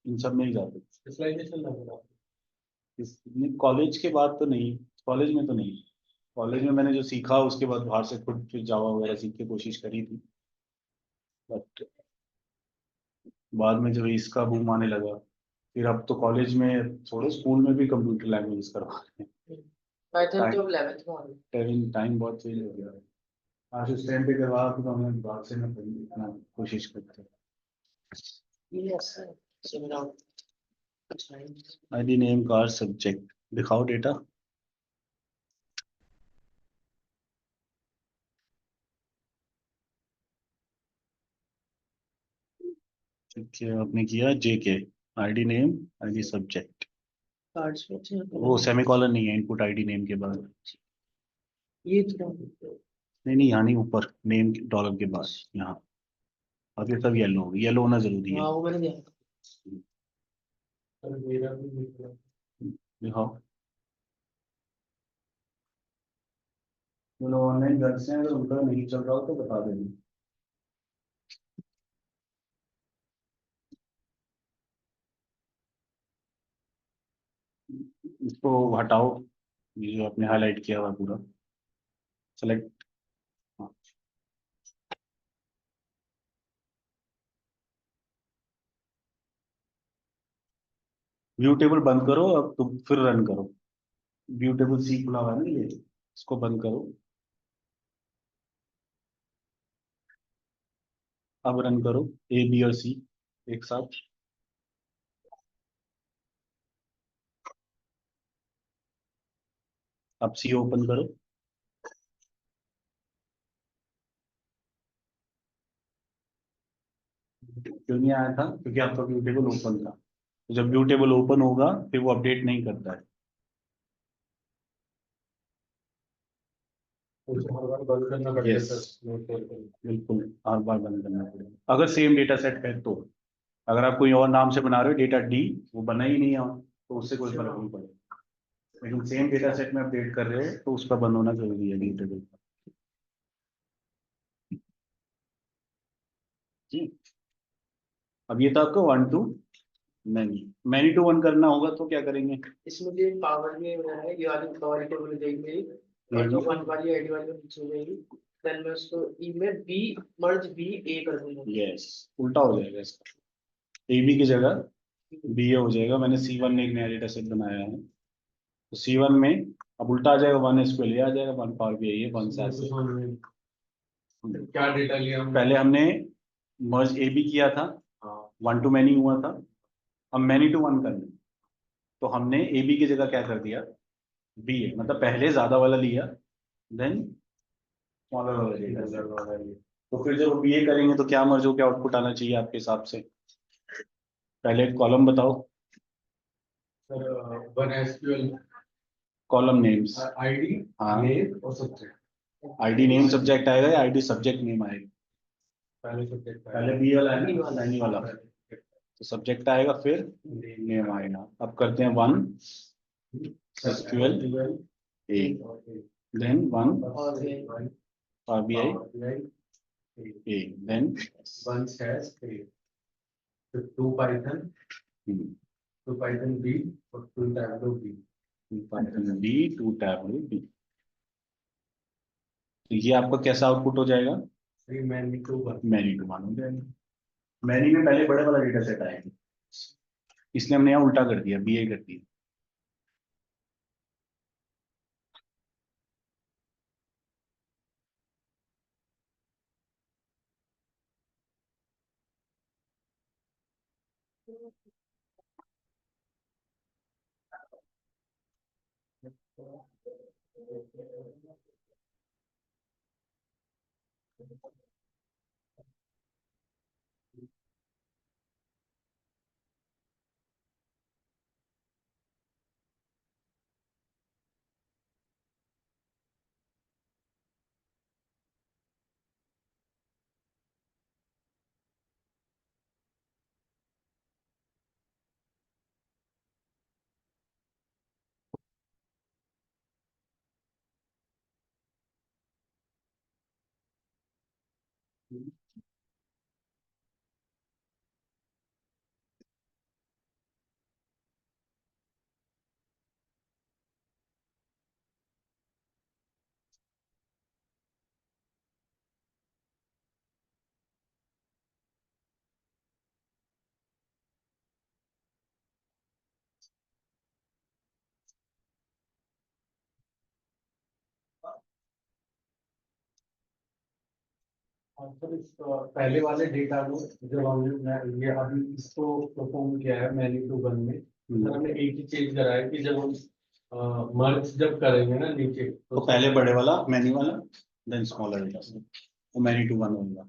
A: इन सब में ही जाते थे।
C: स्पेशलाइजेशन लग रहा
A: कॉलेज के बाद तो नहीं, कॉलेज में तो नहीं। कॉलेज में मैंने जो सीखा उसके बाद बाहर से खुद फिर जावा वगैरह सीख के कोशिश करी थी, बट बाद में जब इसका बूम आने लगा, फिर अब तो कॉलेज में थोड़े, स्कूल में भी कंप्यूटर लैंग्वेज करवा रहे हैं।
B: पाइथन तो 11th में होगा।
A: टाइम टाइम बहुत चेंज हो गया है। आज उस टाइम पे करवा तो हमें बात से ना पड़ी, इतना कोशिश करते हैं।
B: Yes, sir. Similar. Fine.
A: ID name car subject दिखाओ डेटा। ठीक है, आपने किया जेके, ID name, ID subject.
B: Cards में चाहिए
A: वो सेमीकॉलन नहीं है इनपुट आईडी नेम के बाद।
B: ये तो
A: नहीं नहीं, यहाँ नहीं, ऊपर नेम डॉलर के बाद यहाँ। अब ये सब येलो, येलो होना जरूरी है।
B: हाँ वो मैंने देखा।
C: है। मेरा भी निकला।
A: दिखाओ। जो लोग ऑनलाइन घर से हैं, अगर उनका नहीं चल रहा हो तो बता देना। इसको हटाओ, ये जो आपने हाईलाइट किया हुआ पूरा सेलेक्ट। व्यू टेबल बंद करो, अब तुम फिर रन करो। व्यू टेबल सी खुला हुआ है ना, ये इसको बंद करो, अब रन करो। ए बी और सी एक साथ। अब सी ओपन करो। क्यों नहीं आया था? क्योंकि आपका व्यू टेबल ओपन था। तो जब व्यू टेबल ओपन होगा फिर वो अपडेट नहीं करता है।
C: उसको हर बार बंद करना पड़ेगा
A: Yes.
C: सर नोट करके।
A: बिल्कुल, हर बार बंद करना पड़ेगा अगर सेम डेटा सेट है तो। अगर आप कोई और नाम से बना रहे हो डेटा डी, वो बना ही नहीं है तो उससे कोई फर्क नहीं पड़ेगा। लेकिन सेम डेटा सेट में अपडेट कर रहे हो तो उसका बंद होना जरूरी है व्यू टेबल। जी। अब ये था आपका 1 to मैनी। मैनी टू 1 करना होगा तो क्या करेंगे?
B: इसमें जो पावर में है ये वाली पावर टेबल में देख मेरी, और जो वन वाली आईडी वाली नीचे हो जाएगी। देन मैं उसको ई में बी मर्ज बी ए कर दूंगा।
A: यस, उल्टा हो जाएगा इसका। ए बी की जगह बी ए हो जाएगा। मैंने C1 में एक नया डेटा सेट बनाया है, तो C1 में अब उल्टा आ जाएगा, 1 SQL आ जाएगा, 1 पावर बी आई है, 1
C: तो
A: से।
C: क्या डेटा लिया हमने?
A: पहले हमने मर्ज ए बी किया था,
C: हाँ
A: 1 to मैनी हुआ था। अब मैनी टू 1 करना है, तो हमने ए बी की जगह क्या कर दिया, बी ए, मतलब पहले ज्यादा वाला लिया, देन स्मॉलर वाला डेटा। तो फिर जब बी ए करेंगे तो क्या मर्ज हो, क्या आउटपुट आना चाहिए आपके हिसाब से? पहले कॉलम बताओ,
C: sir one SQL
A: column names.
C: ID
A: हाँ,
C: नेम और सब्जेक्ट।
A: आईडी नेम सब्जेक्ट आएगा या आईडी सब्जेक्ट नेम आएगा?
C: पहले सब्जेक्ट
A: पहले बी वाला है ना, मैनी वाला, तो सब्जेक्ट आएगा फिर नेम आएगा। अब करते हैं 1 SQL A, then 1 Power BI A, then
C: one slash A, फिर टू पाइथन बी और two Tableau B.
A: Python B, 2 Tableau B। तो ये आपका कैसा आउटपुट हो जाएगा?
C: Three many to one.
A: Many to 1 हो जाएगा। मैनी में पहले बड़े वाला डेटा सेट आएगा, इसलिए हमने यहाँ उल्टा कर दिया, बी ए कर दिया।
C: और सर इस पहले वाले डेटा को जब हमने ये अभी इसको परफॉर्म किया है मैन्यू टू वन में, सर हमने एक ही चीज करा है कि जब हम मर्ज जब करेंगे ना नीचे
A: तो पहले बड़े वाला मैन्यू वाला देन स्मॉलर डेटा सेट, वो मैनी टू वन होगा।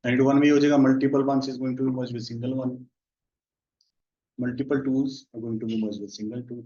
A: मैनी टू वन में हो जाएगा multiple ones is going to be merge with single one, multiple tools are going to be merge with single two.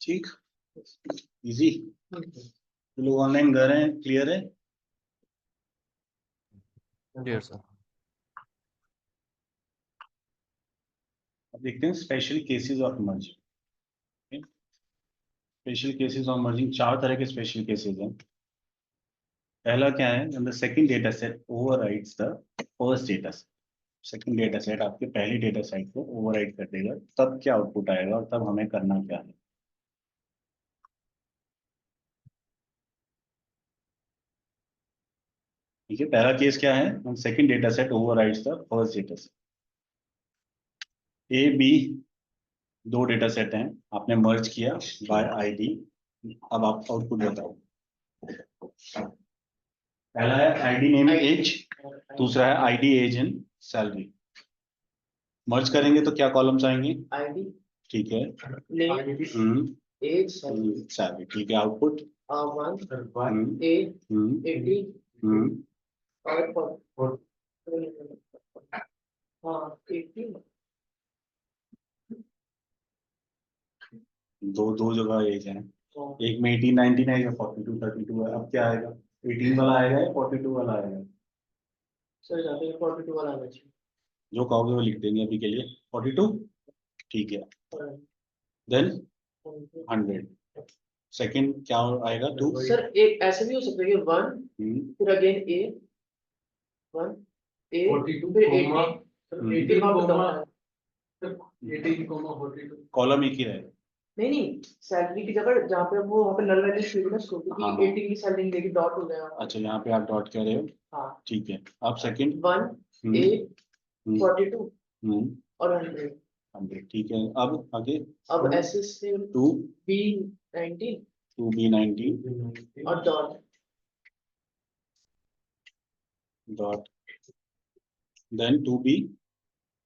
A: ठीक, easy. लोग online कर रहे हैं, क्लियर है?
D: Clear sir.
A: अब देखते हैं special cases of merging. Special cases of merging, चार तरह के स्पेशल केसेस हैं। पहला क्या है, when the second data set overrides the first data set। Second data set आपके पहले डेटा सेट को ओवरराइड कर देगा, तब क्या आउटपुट आएगा और तब हमें करना क्या है। ठीक है, पहला केस क्या है, second data set overrides the first data set. A B दो डेटा सेट हैं, आपने मर्ज किया बाय आईडी। अब आप आउटपुट बताओ। पहला है आईडी नेम एज, दूसरा है ID age and salary. Merge करेंगे तो क्या कॉलम्स आएंगे?
B: आईडी,
A: ठीक है,
B: नेम, एज,
A: सैलरी। ठीक है, आउटपुट
B: वन, ए, 80 और हाँ 80।
A: दो जगह एज है, एक में 18 19 है या 42 32 है। अब क्या आएगा, 18 वाला आएगा या 42 वाला आएगा?
B: सर जाते हैं 42 वाला आना चाहिए।
A: जो कहोगे वो लिख देंगे अभी के लिए 42। ठीक है, देन 100। सेकंड क्या आएगा, 2।
B: सर एक ऐसे भी हो सकता है कि 1 फिर अगेन ए, 1 ए
C: 42
B: फिर
C: कोमा
B: 80 फिर वहाँ पे
C: कोमा
B: down है।
C: 18 कोमा 42।
A: कॉलम एक ही रहेगा।
B: नहीं सैलरी की जगह जहाँ पे वो वहाँ पे नल वैल्यू शुरू ना शो
A: हाँ,
B: क्योंकि
A: हाँ।
B: 80 की सैलरी नहीं देगी, डॉट हो जाएगा।
A: अच्छा, यहाँ पे आप डॉट कह रहे हो।
B: हाँ
A: ठीक है, अब सेकंड
B: 1 ए 42 और 100।
A: 100। ठीक है, अब आगे
B: अब ऐसे से
A: 2
B: बी 19
A: 2b 19
B: और डॉट।
A: Dot then 2b।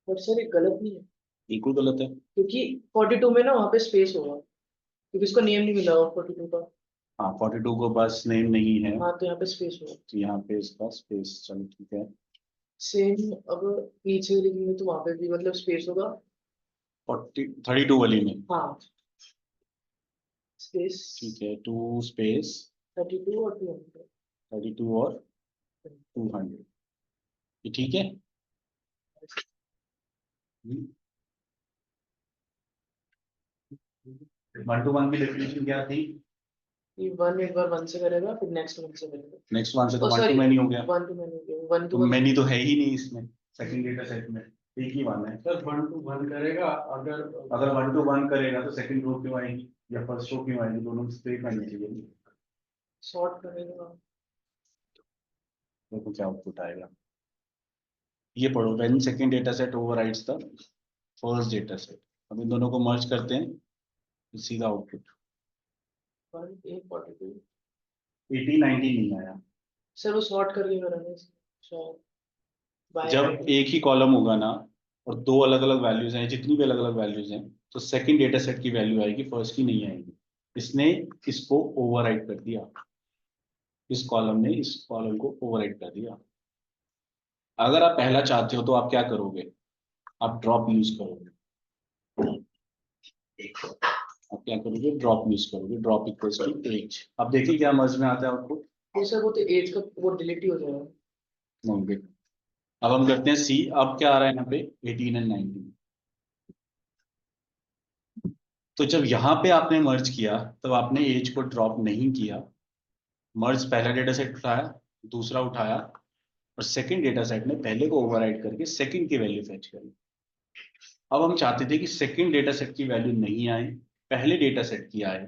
B: पर सर ये गलत नहीं है
A: बिल्कुल गलत है।
B: क्योंकि 42 में ना वहाँ पे स्पेस होगा क्योंकि इसको नेम नहीं मिला होगा 42 का।
A: हाँ, 42 को बस नेम नहीं है,
B: हाँ तो यहाँ पे स्पेस होगा।
A: तो यहाँ पे इसका स्पेस। चलो ठीक है,
B: सेम अब नीचे लिखेंगे तो वहाँ पे भी मतलब स्पेस होगा।
A: 32 वाली में
B: हाँ स्पेस
A: ठीक है, 2 स्पेस
B: 32 और 200।
A: 32 और 200, ये ठीक है। 1 to 1 की डेफिनेशन क्या थी?
B: ये 1 एक बार 1 से करेगा, फिर नेक्स्ट 1 से करेगा।
A: नेक्स्ट 1 से तो
B: ओ
A: 1
B: सॉरी,
A: to many हो गया,
B: 1 to many हो गया, 1
A: तो
B: to 1।
A: many तो है ही नहीं इसमें, सेकंड डेटा सेट में एक ही 1 है।
C: सर 1 to 1 करेगा, अगर
A: अगर 1 to 1 करेगा तो सेकंड रो क्यों आएगी या फर्स्ट रो क्यों आएगी, दोनों स्प्लिट करनी चाहिए।
B: सॉर्ट करेगा।
A: देखो क्या आउटपुट आएगा, ये पढ़ो, when second data set overrides the first data set. अब इन दोनों को मर्ज करते हैं तो सीधा आउटपुट
B: 1 A 42।
A: 80 90 नहीं आया।
B: सर वो सॉर्ट करके करेंगे शायद, बाय
A: जब एक ही कॉलम होगा ना और दो अलग अलग वैल्यूज हैं, जितनी भी अलग अलग वैल्यूज हैं, तो सेकंड डेटा सेट की वैल्यू आएगी, फर्स्ट की नहीं आएगी। इसने इसको ओवरराइड कर दिया, इस कॉलम ने इस कॉलम को ओवरराइड कर दिया। अगर आप पहला चाहते हो तो आप क्या करोगे, आप ड्रॉप यूज करोगे। आप क्या करोगे, ड्रॉप यूज करोगे, ड्रॉप इक्वल्स टू एज। अब देखिए क्या मर्ज में आता है आउटपुट।
B: तो सर वो तो एज का वो डिलीट ही हो जाएगा।
A: नहीं देखो, अब हम करते हैं सी। अब क्या आ रहा है यहाँ पे, 18 और 19। तो जब यहाँ पे आपने मर्ज किया तब आपने एज को ड्रॉप नहीं किया। मर्ज पहला डेटा सेट उठाया, दूसरा उठाया, और सेकंड डेटा सेट ने पहले को ओवरराइड करके सेकंड की वैल्यू फेच करी। अब हम चाहते थे कि सेकंड डेटा सेट की वैल्यू नहीं आए, पहले डेटा सेट की आए।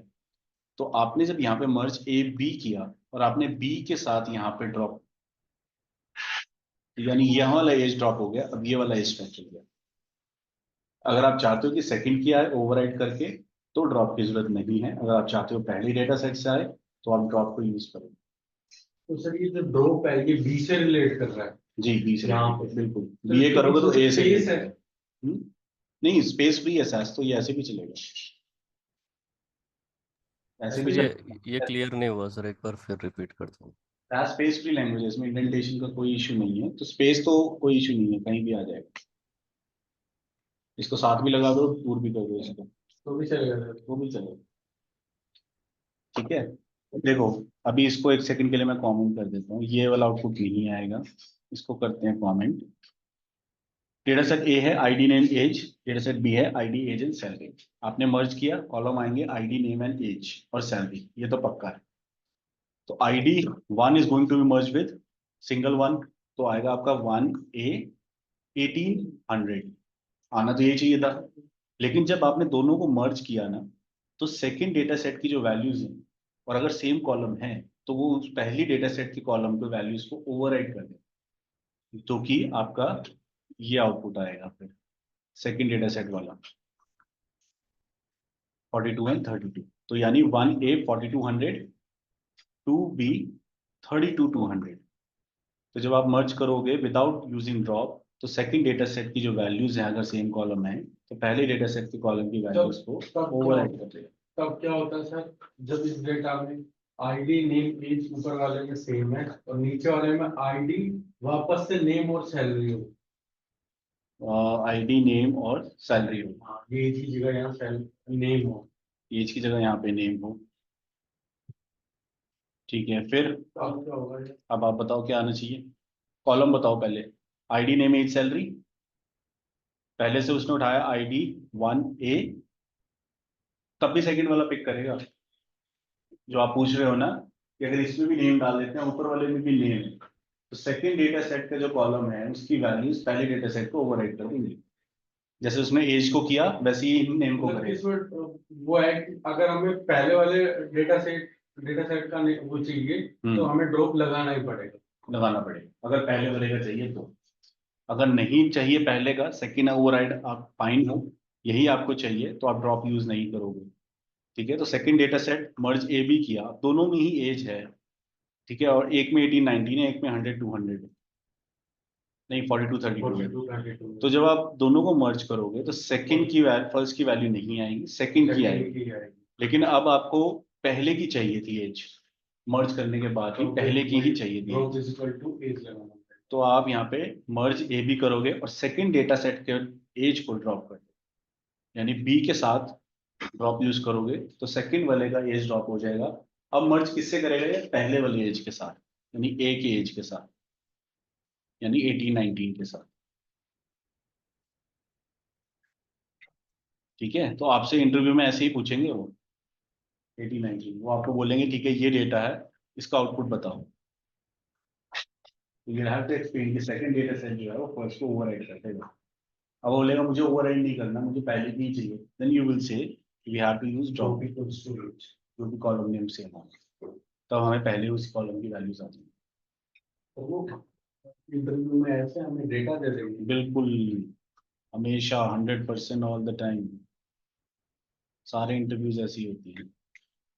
A: तो आपने जब यहाँ पे मर्ज ए बी किया और आपने बी के साथ यहाँ पे ड्रॉप, यानी यह वाला एज ड्रॉप हो गया, अब ये वाला एज फेच हो गया। अगर आप चाहते हो कि सेकंड की आए ओवरराइड करके तो ड्रॉप की जरूरत नहीं है। अगर आप चाहते हो पहले डेटा सेट से आए तो आप ड्रॉप को यूज करो।
C: तो सर ये जो ड्रॉप है ये बी से रिलेट कर रहा है।
A: जी बी से
C: यहाँ
A: related,
C: पे।
A: बिल्कुल
C: तो
A: बी ए करोगे तो ए से
C: स्पेस है।
A: हम्म? नहीं स्पेस फ्री है सैस, तो ये ऐसे भी चलेगा, ऐसे भी चलेगा।
D: ये क्लियर नहीं हुआ सर, एक बार फिर रिपीट कर दो।
A: सैस स्पेस फ्री लैंग्वेज है, इसमें इंडेंटेशन का कोई इशू नहीं है, तो स्पेस तो कोई इशू नहीं है, कहीं भी आ जाएगा। इसको साथ भी लगा दो, दूर भी कर दो इसको,
C: तो भी चलेगा सर।
A: वो भी चलेगा। ठीक है, देखो अभी इसको एक सेकंड के लिए मैं कमेंट कर देता हूँ, ये वाला आउटपुट नहीं आएगा, इसको करते हैं कमेंट। डेटा सेट ए है ID name age, data set B है आईडी एज एंड सैलरी। आपने मर्ज किया, कॉलम आएंगे आईडी नेम एंड एज और सैलरी, ये तो पक्का है। तो ID 1 is going to be merge with single 1, तो आएगा आपका 1A 1800। आना तो ये चाहिए था, लेकिन जब आपने दोनों को मर्ज किया ना, तो सेकंड डेटा सेट की जो वैल्यूज हैं, और अगर सेम कॉलम है तो वो उस पहली डेटा सेट की कॉलम के वैल्यूज को ओवरराइड कर दे, तो कि आपका ये आउटपुट आएगा फिर सेकंड डेटा सेट वाला 42 एंड 32। तो यानी 1A 4200, 2B 32,200। तो जब आप मर्ज करोगे विदाउट यूजिंग ड्रॉप, तो सेकंड डेटा सेट की जो वैल्यूज हैं अगर सेम कॉलम है तो पहले डेटा सेट की कॉलम की वैल्यूज को ओवरराइड कर देगा।
C: तब क्या होता है सर, जब इस डेटा में आईडी नेम एज ऊपर वाले में सेम है और नीचे वाले में आईडी वापस से नेम और सैलरी हो।
A: आईडी नेम और सैलरी हो,
C: हाँ, ये एक ही जगह यहाँ नेम हो।
A: एज की जगह यहाँ पे नेम हो। ठीक है, फिर
C: तो अब क्या होगा ये?
A: अब आप बताओ क्या आना चाहिए, कॉलम बताओ पहले। आईडी नेम एज सैलरी, पहले से उसने उठाया आईडी 1A, तब भी सेकंड वाला पिक करेगा जो आप पूछ रहे हो ना, कि अगर इसमें भी नेम डाल देते हैं, ऊपर वाले में भी नेम है, तो सेकंड डेटा सेट का जो कॉलम है उसकी वैल्यूज पहले डेटा सेट को ओवरराइड कर देंगे। जैसे उसने एज को किया वैसे ही नेम को
C: मतलब
A: करेगा।
C: इसमें वो है कि अगर हमें पहले वाले डेटा सेट का वो चाहिए तो हमें ड्रॉप लगाना ही पड़ेगा।
A: लगाना पड़ेगा अगर पहले वाले का चाहिए तो। अगर नहीं चाहिए पहले का, सेकंड ओवरराइड आप फाइन हो, यही आपको चाहिए, तो आप ड्रॉप यूज नहीं करोगे। ठीक है, तो second data set merge A B किया, दोनों में ही एज है। ठीक है, और एक में 18 19 है, एक में 100 200 है, नहीं 42 32 है।
C: 42
A: तो जब आप दोनों को मर्ज करोगे तो सेकंड की फर्स्ट की वैल्यू नहीं आएगी, सेकंड की आएगी। लेकिन अब आपको पहले की चाहिए थी एज, मर्ज करने के बाद ही पहले की ही चाहिए थी
C: drop
A: age।
C: Is equal to age लगाना पड़ेगा।
A: तो आप यहाँ पे मर्ज ए बी करोगे और सेकंड डेटा सेट के एज को ड्रॉप कर दो, यानी बी के साथ ड्रॉप यूज करोगे तो सेकंड वाले का एज ड्रॉप हो जाएगा। अब मर्ज किससे करेगा ये, पहले वाले एज के साथ, यानी ए के एज के साथ, यानी 18-19 के साथ। ठीक है, तो आपसे इंटरव्यू में ऐसे ही पूछेंगे वो 18-19, वो आपको बोलेंगे ठीक है ये डेटा है, इसका आउटपुट बताओ। तो यू हैव टू एक्सप्लेन कि सेकंड डेटा सेट जो है वो फर्स्ट को ओवरराइड कर देगा। अब वो बोलेगा मुझे ओवरराइड नहीं करना, मुझे पहले की ही चाहिए, then you will say we have to use drop equals to age, जो भी कॉलम नेम सेम हो, तब हमें पहले उस कॉलम की वैल्यूज आ जाएंगी।
C: तो वो इंटरव्यू में ऐसे हमें डेटा दे देंगे।
A: बिल्कुल, हमेशा 100% ऑल द टाइम सारे इंटरव्यूज ऐसी होती हैं।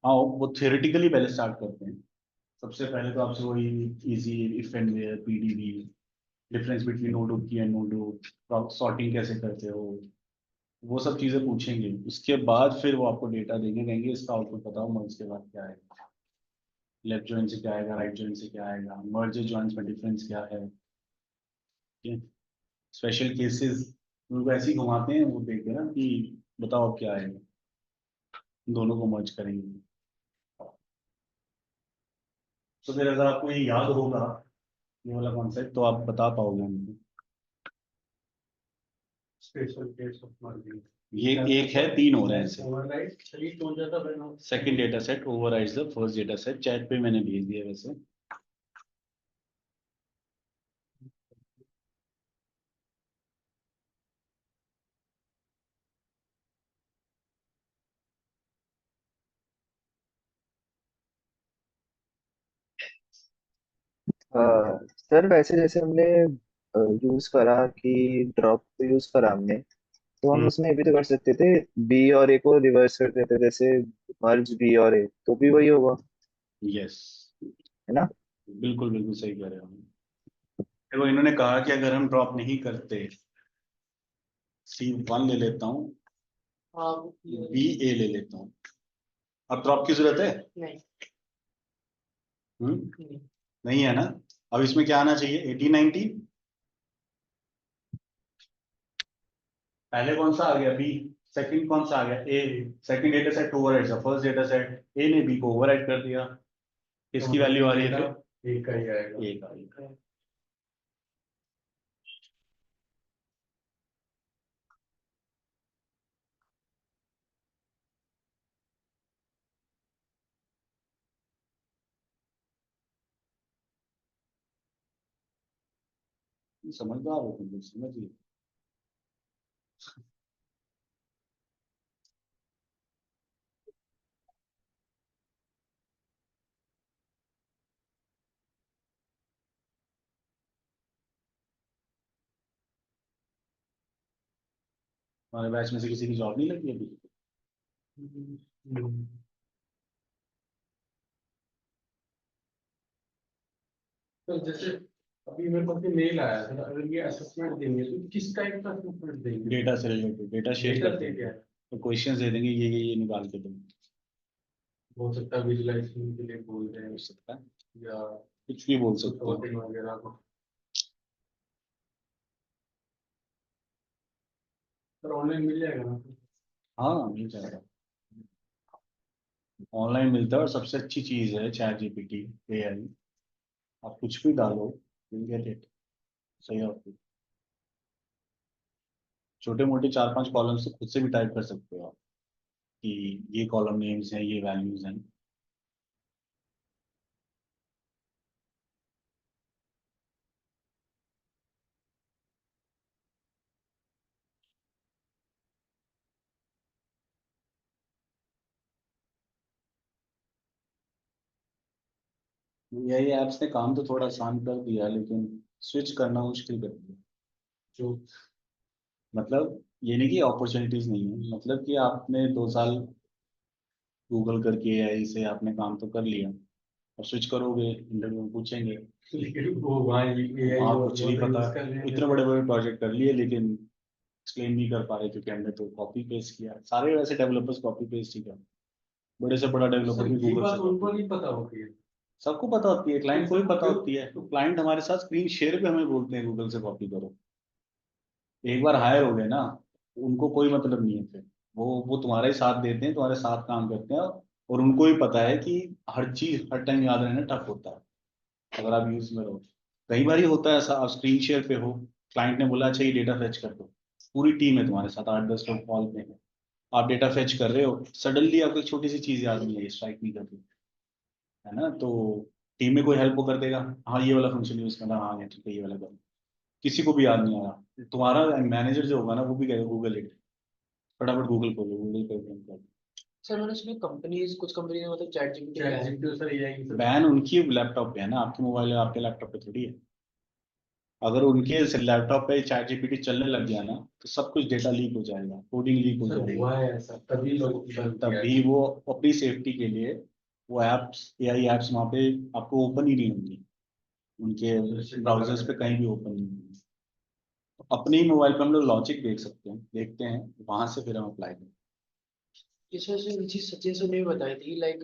A: हाँ, वो थियोरेटिकली पहले स्टार्ट करते हैं। सबसे पहले तो आपसे वही easy if and where, PDB, difference between node key and node, sorting कैसे करते हो, वो सब चीजें पूछेंगे। उसके बाद फिर वो आपको डेटा देंगे, कहेंगे इसका आउटपुट बताओ, मर्ज के बाद क्या आएगा, लेफ्ट जॉइन से क्या आएगा, राइट जॉइन से क्या आएगा, मर्ज जॉइंस में डिफरेंस क्या है। स्पेशल केसेस उनको ऐसे ही घुमाते हैं, वो देखते हैं ना कि बताओ अब क्या आएगा, दोनों को मर्ज करेंगे। तो फिर अगर आपको ये याद होगा ये वाला कॉन्सेप्ट, तो आप बता पाओगे हमको।
C: Special case of merging.
A: ये एक है, तीन हो रहे हैं ऐसे।
C: ओवरराइट चलिए कौन जाता है।
A: Second data set overrides the first data set, chat पे मैंने भेज दिया वैसे।
E: सर वैसे जैसे हमने यूज करा कि ड्रॉप यूज करा हमने, तो हम उसमें ये भी तो कर सकते थे, बी और ए को रिवर्स कर देते, जैसे मर्ज बी और ए, तो भी वही होगा,
A: यस,
E: है ना?
A: बिल्कुल बिल्कुल सही कह रहे हो। देखो इन्होंने कहा कि अगर हम ड्रॉप नहीं करते, C1 ले लेता हूँ,
B: हाँ
A: बी ए ले लेता हूँ, अब ड्रॉप की जरूरत है?
B: नहीं
A: हम्म,
B: नहीं
A: नहीं है ना। अब इसमें क्या आना चाहिए, 18-19, पहले कौन सा आ गया, बी, सेकंड कौन सा आ गया, A, second data set override the first data set, A ने बी को ओवरराइड कर दिया, किसकी वैल्यू आ रही है फिर,
C: एक का ही आएगा।
A: ए का। समझदार हो तुम, समझिए। हमारे बैच में से किसी की जॉब नहीं लगी अभी?
C: तो जैसे अभी मेरे पास मेल आया था, अगर ये असेसमेंट देंगे तो किस टाइप का असेसमेंट देंगे?
A: डेटा से रिलेटेड, डेटा शेयर
C: डेटा
A: करते
C: से
A: हैं
C: क्या?
A: तो क्वेश्चंस दे देंगे, ये निकाल के दो।
C: हो सकता है विजुअलाइजेशन के लिए बोल रहे हैं
A: हो सकता है,
C: या
A: कुछ भी बोल
C: कुछ
A: सकते हो।
C: वोटिंग वगैरह को। पर ऑनलाइन मिल जाएगा ना?
A: हाँ मिल जाएगा, ऑनलाइन मिलता है, और सबसे अच्छी चीज है चैट जीपीटी, एआई, आप कुछ भी डालो, यू गेट इट, सही आपको। छोटे मोटे 4-5 कॉलम्स तो खुद से भी टाइप कर सकते हो आप, कि ये कॉलम नेम्स हैं, ये वैल्यूज हैं। यही ऐप्स ने काम तो थोड़ा आसान कर दिया, लेकिन स्विच करना मुश्किल कर दिया।
C: जो
A: मतलब ये नहीं कि अपॉर्चुनिटीज नहीं है, मतलब कि आपने 2 साल गूगल करके एआई से आपने काम तो कर लिया, अब स्विच करोगे इंटरव्यू में पूछेंगे,
C: लेकिन वो वहाँ ये
A: वहाँ
C: जो
A: कुछ नहीं पता,
C: यूज कर रहे हैं
A: इतने बड़े बड़े प्रोजेक्ट कर लिए लेकिन एक्सप्लेन नहीं कर पा रहे, क्योंकि हमने तो कॉपी पेस्ट किया। सारे वैसे डेवलपर्स कॉपी पेस्ट ही कर, बड़े से बड़ा डेवलपर
C: सर
A: भी
C: ये
A: गूगल
C: बात
A: से
C: उनको
A: copy।
C: नहीं पता होती है।
A: सबको पता होती है, क्लाइंट को भी पता होती है, तो क्लाइंट हमारे साथ स्क्रीन शेयर पे हमें बोलते हैं गूगल से कॉपी करो। एक बार हायर हो गए ना, उनको कोई मतलब नहीं है फिर, वो तुम्हारा ही साथ देते हैं, तुम्हारे साथ काम करते हैं, और उनको भी पता है कि हर चीज हर टाइम याद रहना टफ होता है अगर आप यूज में रहो। कई बार ही होता है ऐसा, आप स्क्रीन शेयर पे हो, क्लाइंट ने बोला अच्छा ये डेटा फेच कर दो, पूरी टीम है तुम्हारे साथ, 8-10 लोग कॉल पे हैं, आप डेटा फेच कर रहे हो, सडनली आपको एक छोटी सी चीज याद नहीं है, स्ट्राइक नहीं कर रही है ना, तो टीम में कोई हेल्प को कर देगा, हाँ ये वाला फंक्शन यूज करना, हाँ ये ठीक है ये वाला कर, किसी को भी याद नहीं आ रहा, तुम्हारा मैनेजर जो होगा ना वो भी कहेगा गूगल इट, फटाफट गूगल खोलो, गूगल पे open करो।
B: सर मैंने सुना कंपनीज, कुछ कंपनी ने मतलब chat GPT
C: chat GPT sir AI की सर।
A: बैन उनकी लैपटॉप पे है ना, आपके मोबाइल है, आपके लैपटॉप पे थोड़ी है। अगर उनके लैपटॉप पे चैट जीपीटी चलने लग गया ना, तो सब कुछ डेटा लीक हो जाएगा, कोडिंग लीक हो
C: सर
A: जाएगी,
C: हुआ है ऐसा, तभी लोग बंद किया है।
A: तभी वो अपनी सेफ्टी के लिए वो एप्स, एआई एप्स वहाँ पे आपको ओपन ही नहीं होंगी, उनके ब्राउजर्स पे कहीं भी ओपन नहीं होंगी। तो अपने ही मोबाइल पे हम लोग लॉजिक देख सकते हैं, देखते हैं वहां से फिर हम अप्लाई करें।
B: इसमें से चीज सचिन से ने बताई थी लाइक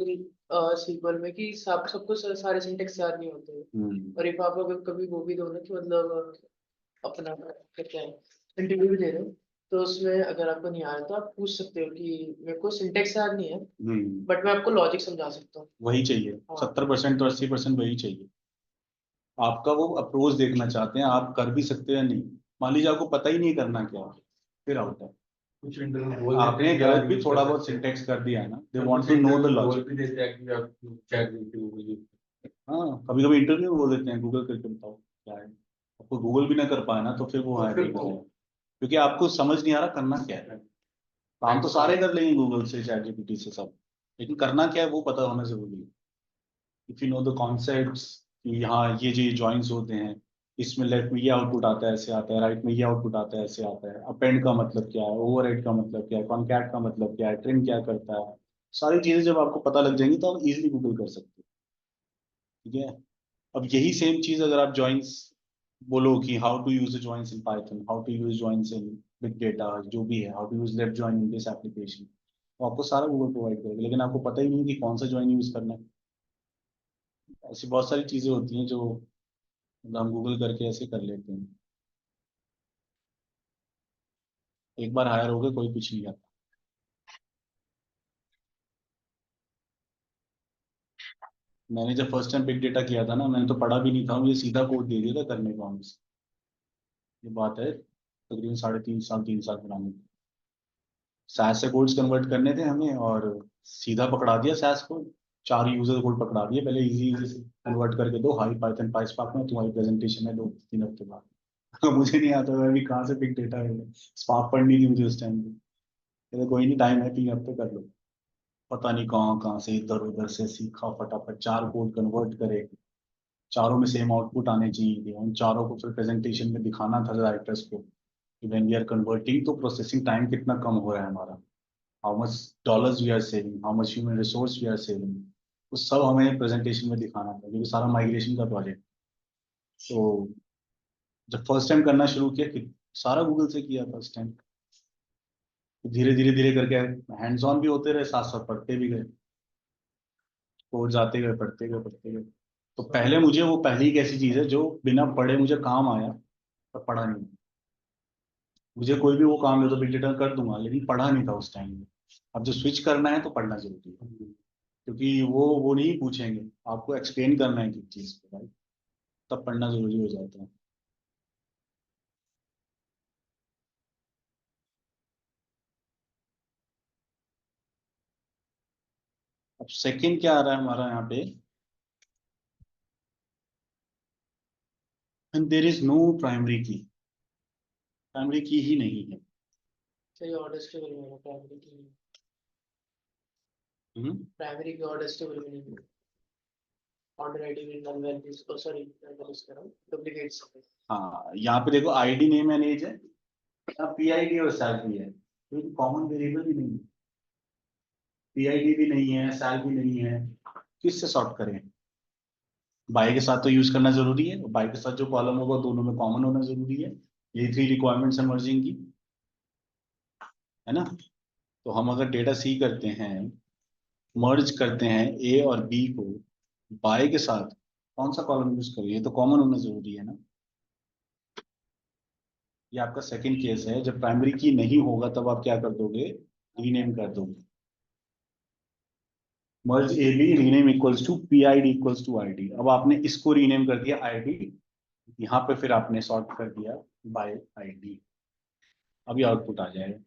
B: सीक्वल में कि सब सबको सारे सिंटेक्स याद नहीं होते, और एक आप अगर कभी वो भी दो ना कि मतलब अपना क्या है इंटरव्यू भी दे रहे हो, तो उसमें अगर आपको नहीं आ रहा तो आप पूछ सकते हो कि मेरे को सिंटेक्स याद नहीं है बट मैं आपको लॉजिक समझा सकता हूँ।
A: वही चाहिए,
B: हाँ।
A: 70% तो 80% वही चाहिए। आपका वो अप्रोच देखना चाहते हैं, आप कर भी सकते हैं या नहीं। मान लीजिए आपको पता ही नहीं करना क्या है, फिर आउट है।
C: कुछ इंटरव्यू बोल देते
A: आपने
C: हैं कि
A: गलत
C: आप
A: भी
C: use
A: थोड़ा
C: कर
A: बहुत
C: सकते हैं।
A: सिंटेक्स कर दिया है ना, दे
C: सर,
A: वांट
C: कुछ
A: टू नो द
C: इंटरव्यू बोल
A: लॉजिक।
C: भी देते हैं कि आप चैट जीपीटी गूगल यूज।
A: हाँ, कभी कभी इंटरव्यू में बोल देते हैं गूगल करके बताओ क्या है, आपको गूगल भी ना कर पाए ना तो फिर वो
C: तो
A: हायर
C: फिर
A: नहीं
C: वो
A: करेगा, क्योंकि आपको समझ नहीं आ रहा करना क्या है। काम तो सारे कर लेंगे गूगल से, चैट जीपीटी से सब, लेकिन करना क्या है वो पता होना जरूरी है। If you know the concepts कि हाँ ये जॉइंस होते हैं, इसमें लेफ्ट में ये आउटपुट आता है ऐसे आता है, राइट में ये आउटपुट आता है ऐसे आता है, अपेंड का मतलब क्या है, ओवरराइड का मतलब क्या है, कॉन्कैट का मतलब क्या है, ट्रिम क्या करता है, सारी चीजें जब आपको पता लग जाएंगी तो आप इजीली गूगल कर सकते हो। ठीक है। अब यही सेम चीज अगर आप जॉइंस बोलो कि how to use joins in Python, how to use joins in big data, जो भी है, how to use left join in this application, तो आपको सारा गूगल प्रोवाइड करेगा, लेकिन आपको पता ही नहीं है कि कौन सा जॉइन यूज करना है। ऐसी बहुत सारी चीजें होती हैं जो मतलब हम गूगल करके ऐसे कर लेते हैं, एक बार हायर हो गए कोई कुछ नहीं आता। मैंने जब फर्स्ट टाइम बिग डेटा किया था ना, मैंने तो पढ़ा भी नहीं था, मुझे सीधा कोड दे दिया था करने को हमसे। ये बात है तकरीबन 3.5 साल 3 साल पुरानी। सैस से कोड्स कन्वर्ट करने थे हमें, और सीधा पकड़ा दिया सैस कोड, 4 यूजर कोड पकड़ा दिए, पहले इजी इजी से कन्वर्ट करके दो, हाई पाइथन पाइस्पार्क में तुम्हारी प्रेजेंटेशन है 2-3 हफ्ते बाद। मुझे नहीं आता मैं भी कहाँ से बिग डेटा है, स्पार्क पढ़नी थी मुझे उस टाइम पे, कहते कोई नहीं टाइम है 3 हफ्ते कर लो। पता नहीं कहाँ कहाँ से इधर उधर से सीखा, फटाफट 4 कोड कन्वर्ट करे, चारों में सेम आउटपुट आने चाहिए थे, उन चारों को फिर प्रेजेंटेशन में दिखाना था डायरेक्टर्स को कि व्हेन वी आर कन्वर्टिंग तो प्रोसेसिंग टाइम कितना कम हो रहा है हमारा, how much dollars we are saving, how much human resource we are saving, वो सब हमें प्रेजेंटेशन में दिखाना था क्योंकि सारा माइग्रेशन का प्रोजेक्ट। तो जब फर्स्ट टाइम करना शुरू किया कि सारा गूगल से किया फर्स्ट टाइम, धीरे धीरे धीरे करके हैंड्स ऑन भी होते रहे, साथ साथ पढ़ते भी गए, कोड जाते गए, पढ़ते गए पढ़ते गए। तो पहले मुझे वो पहली एक ऐसी चीज है जो बिना पढ़े मुझे काम आया, पर पढ़ा नहीं। मुझे कोई भी वो काम दे दो बिग डेटा कर दूंगा, लेकिन पढ़ा नहीं था उस टाइम में। अब जो स्विच करना है तो पढ़ना जरूरी है, क्योंकि वो नहीं पूछेंगे, आपको एक्सप्लेन करना है किस चीज को भाई, तब पढ़ना जरूरी हो जाता है। अब सेकंड क्या आ रहा है हमारा यहाँ पे, and there is no primary की, प्राइमरी की ही नहीं है।
B: सही ऑर्डर स्टेबल में प्राइमरी की,
A: हम्म।
B: प्राइमरी की ऑर्डर स्टेबल में नहीं, ऑर्डर आईडी में नल वैल्यूज, ओ सॉरी मैं गलत कर रहा हूँ, डुप्लीकेट्स।
A: हाँ, यहाँ पे देखो आईडी नेम एंड एज है, पीआईडी और सैलरी है, तो कॉमन वेरिएबल ही नहीं है, पीआईडी भी नहीं है, सैलरी नहीं है, किससे सॉर्ट करें। बाई के साथ तो यूज करना जरूरी है, बाई के साथ जो कॉलम होगा दोनों में कॉमन होना जरूरी है, ये 3 रिक्वायरमेंट्स है मर्जिंग की, है ना। तो हम अगर डेटा सी करते हैं, मर्ज करते हैं ए और बी को, बाय के साथ कौन सा कॉलम यूज करें, ये तो कॉमन होना जरूरी है ना। ये आपका सेकंड केस है, जब प्राइमरी की नहीं होगा तब आप क्या कर दोगे, रीनेम कर दो, merge A B rename equals to P I D equals to I D. अब आपने इसको रीनेम कर दिया आई डी, यहाँ पे फिर आपने सॉर्ट कर दिया बाय आई डी। अभी आउटपुट आ जाएगा।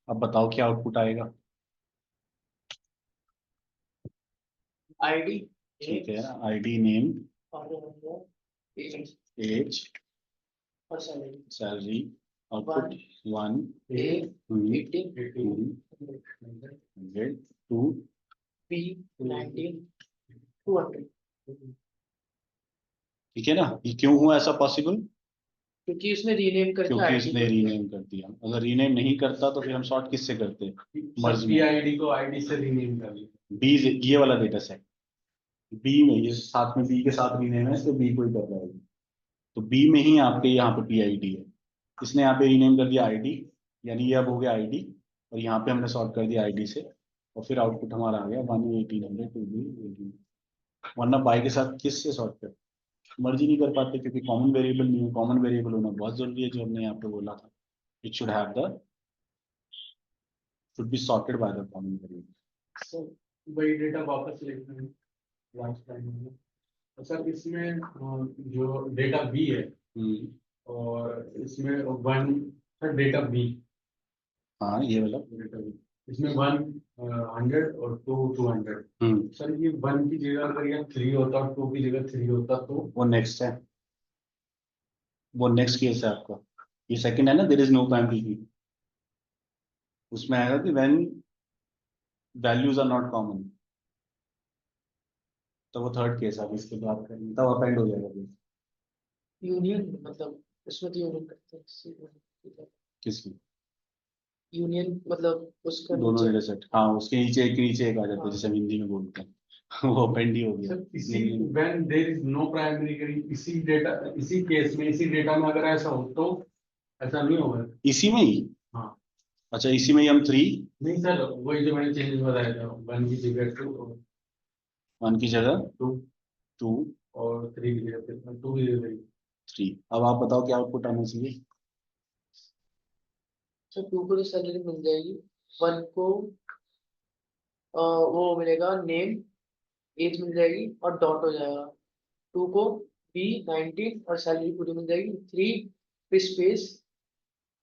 A: अब बताओ क्या आउटपुट आएगा।
B: आईडी
A: ठीक है, आई डी नेम
B: और एज
A: एज
B: और सैलरी
A: सैलरी आउटपुट 1
B: ए
C: 80
A: 100 2
B: बी 19 200
A: ठीक है ना। ये क्यों हुआ ऐसा पॉसिबल?
B: क्योंकि उसने रीनेम करके
A: क्योंकि
B: आईडी
A: इसने रीनेम कर दिया। अगर रीनेम नहीं करता तो फिर हम सॉर्ट किससे करते? मर्ज में।
C: पीआईडी को आईडी से रीनेम कर लिया।
A: बी, ये वाला डेटा सेट बी में, ये साथ में बी के साथ रीनेम है तो बी को ही कर रहा है। तो बी में ही आपके यहाँ पे पी आई डी है, इसने यहाँ पे रीनेम कर दिया आईडी, यानी ये अब हो गया आईडी, और यहाँ पे हमने सॉर्ट कर दिया आईडी से, और फिर आउटपुट हमारा आ गया 1 1800 2 बी 18। वरना बाई के साथ किससे सॉर्ट कर, मर्जी नहीं कर पाते क्योंकि कॉमन वेरिएबल नहीं है। कॉमन वेरिएबल होना बहुत जरूरी है, जो हमने यहाँ पे बोला था, it should have the should be sorted by the common variable.
C: तो वही डेटा वापस लेते हैं लास्ट टाइम में। तो सर इसमें जो डेटा बी है और इसमें वन, सर डेटा बी,
A: हाँ ये वाला।
C: डेटा बी इसमें 100 और 200। सर ये 1 की जगह अगर ये 3 होता और 2 की जगह 3 होता तो
A: वो नेक्स्ट है, वो नेक्स्ट केस है आपका। ये सेकंड है ना, देयर इज नो प्राइमरी की, उसमें आएगा कि when values are not common, तो वो थर्ड केस है। अब इसके बाद करेंगे तब अपेंड हो जाएगा फिर।
B: यूनियन मतलब उसमें तो यूनियन करते हैं
A: किसकी?
B: यूनियन मतलब उसका
A: दोनों
B: नीचे
A: डेटा सेट, हाँ उसके नीचे एक आ जाता है, जैसे हम हिंदी में बोलते हैं वो अपेंड ही हो गया।
C: सर इसी when there is no primary key, इसी डेटा, इसी केस में, इसी डेटा में अगर ऐसा हो तो ऐसा नहीं होगा।
A: इसी में ही?
C: हाँ।
A: अच्छा, इसी में ही हम 3
C: नहीं सर, वही जो मैंने चेंजेस बताया था, 1 की जगह 2
A: 1 की जगह
C: 2
A: 2
C: और 3 की जगह 2 की जगह
A: 3। अब आप बताओ क्या आउटपुट आना चाहिए।
B: तो 2 को तो सैलरी मिल जाएगी, 1 को वो मिलेगा नेम एज मिल जाएगी और डॉट हो जाएगा, 2 को बी 19 और सैलरी पूरी मिल जाएगी, 3 फिर स्पेस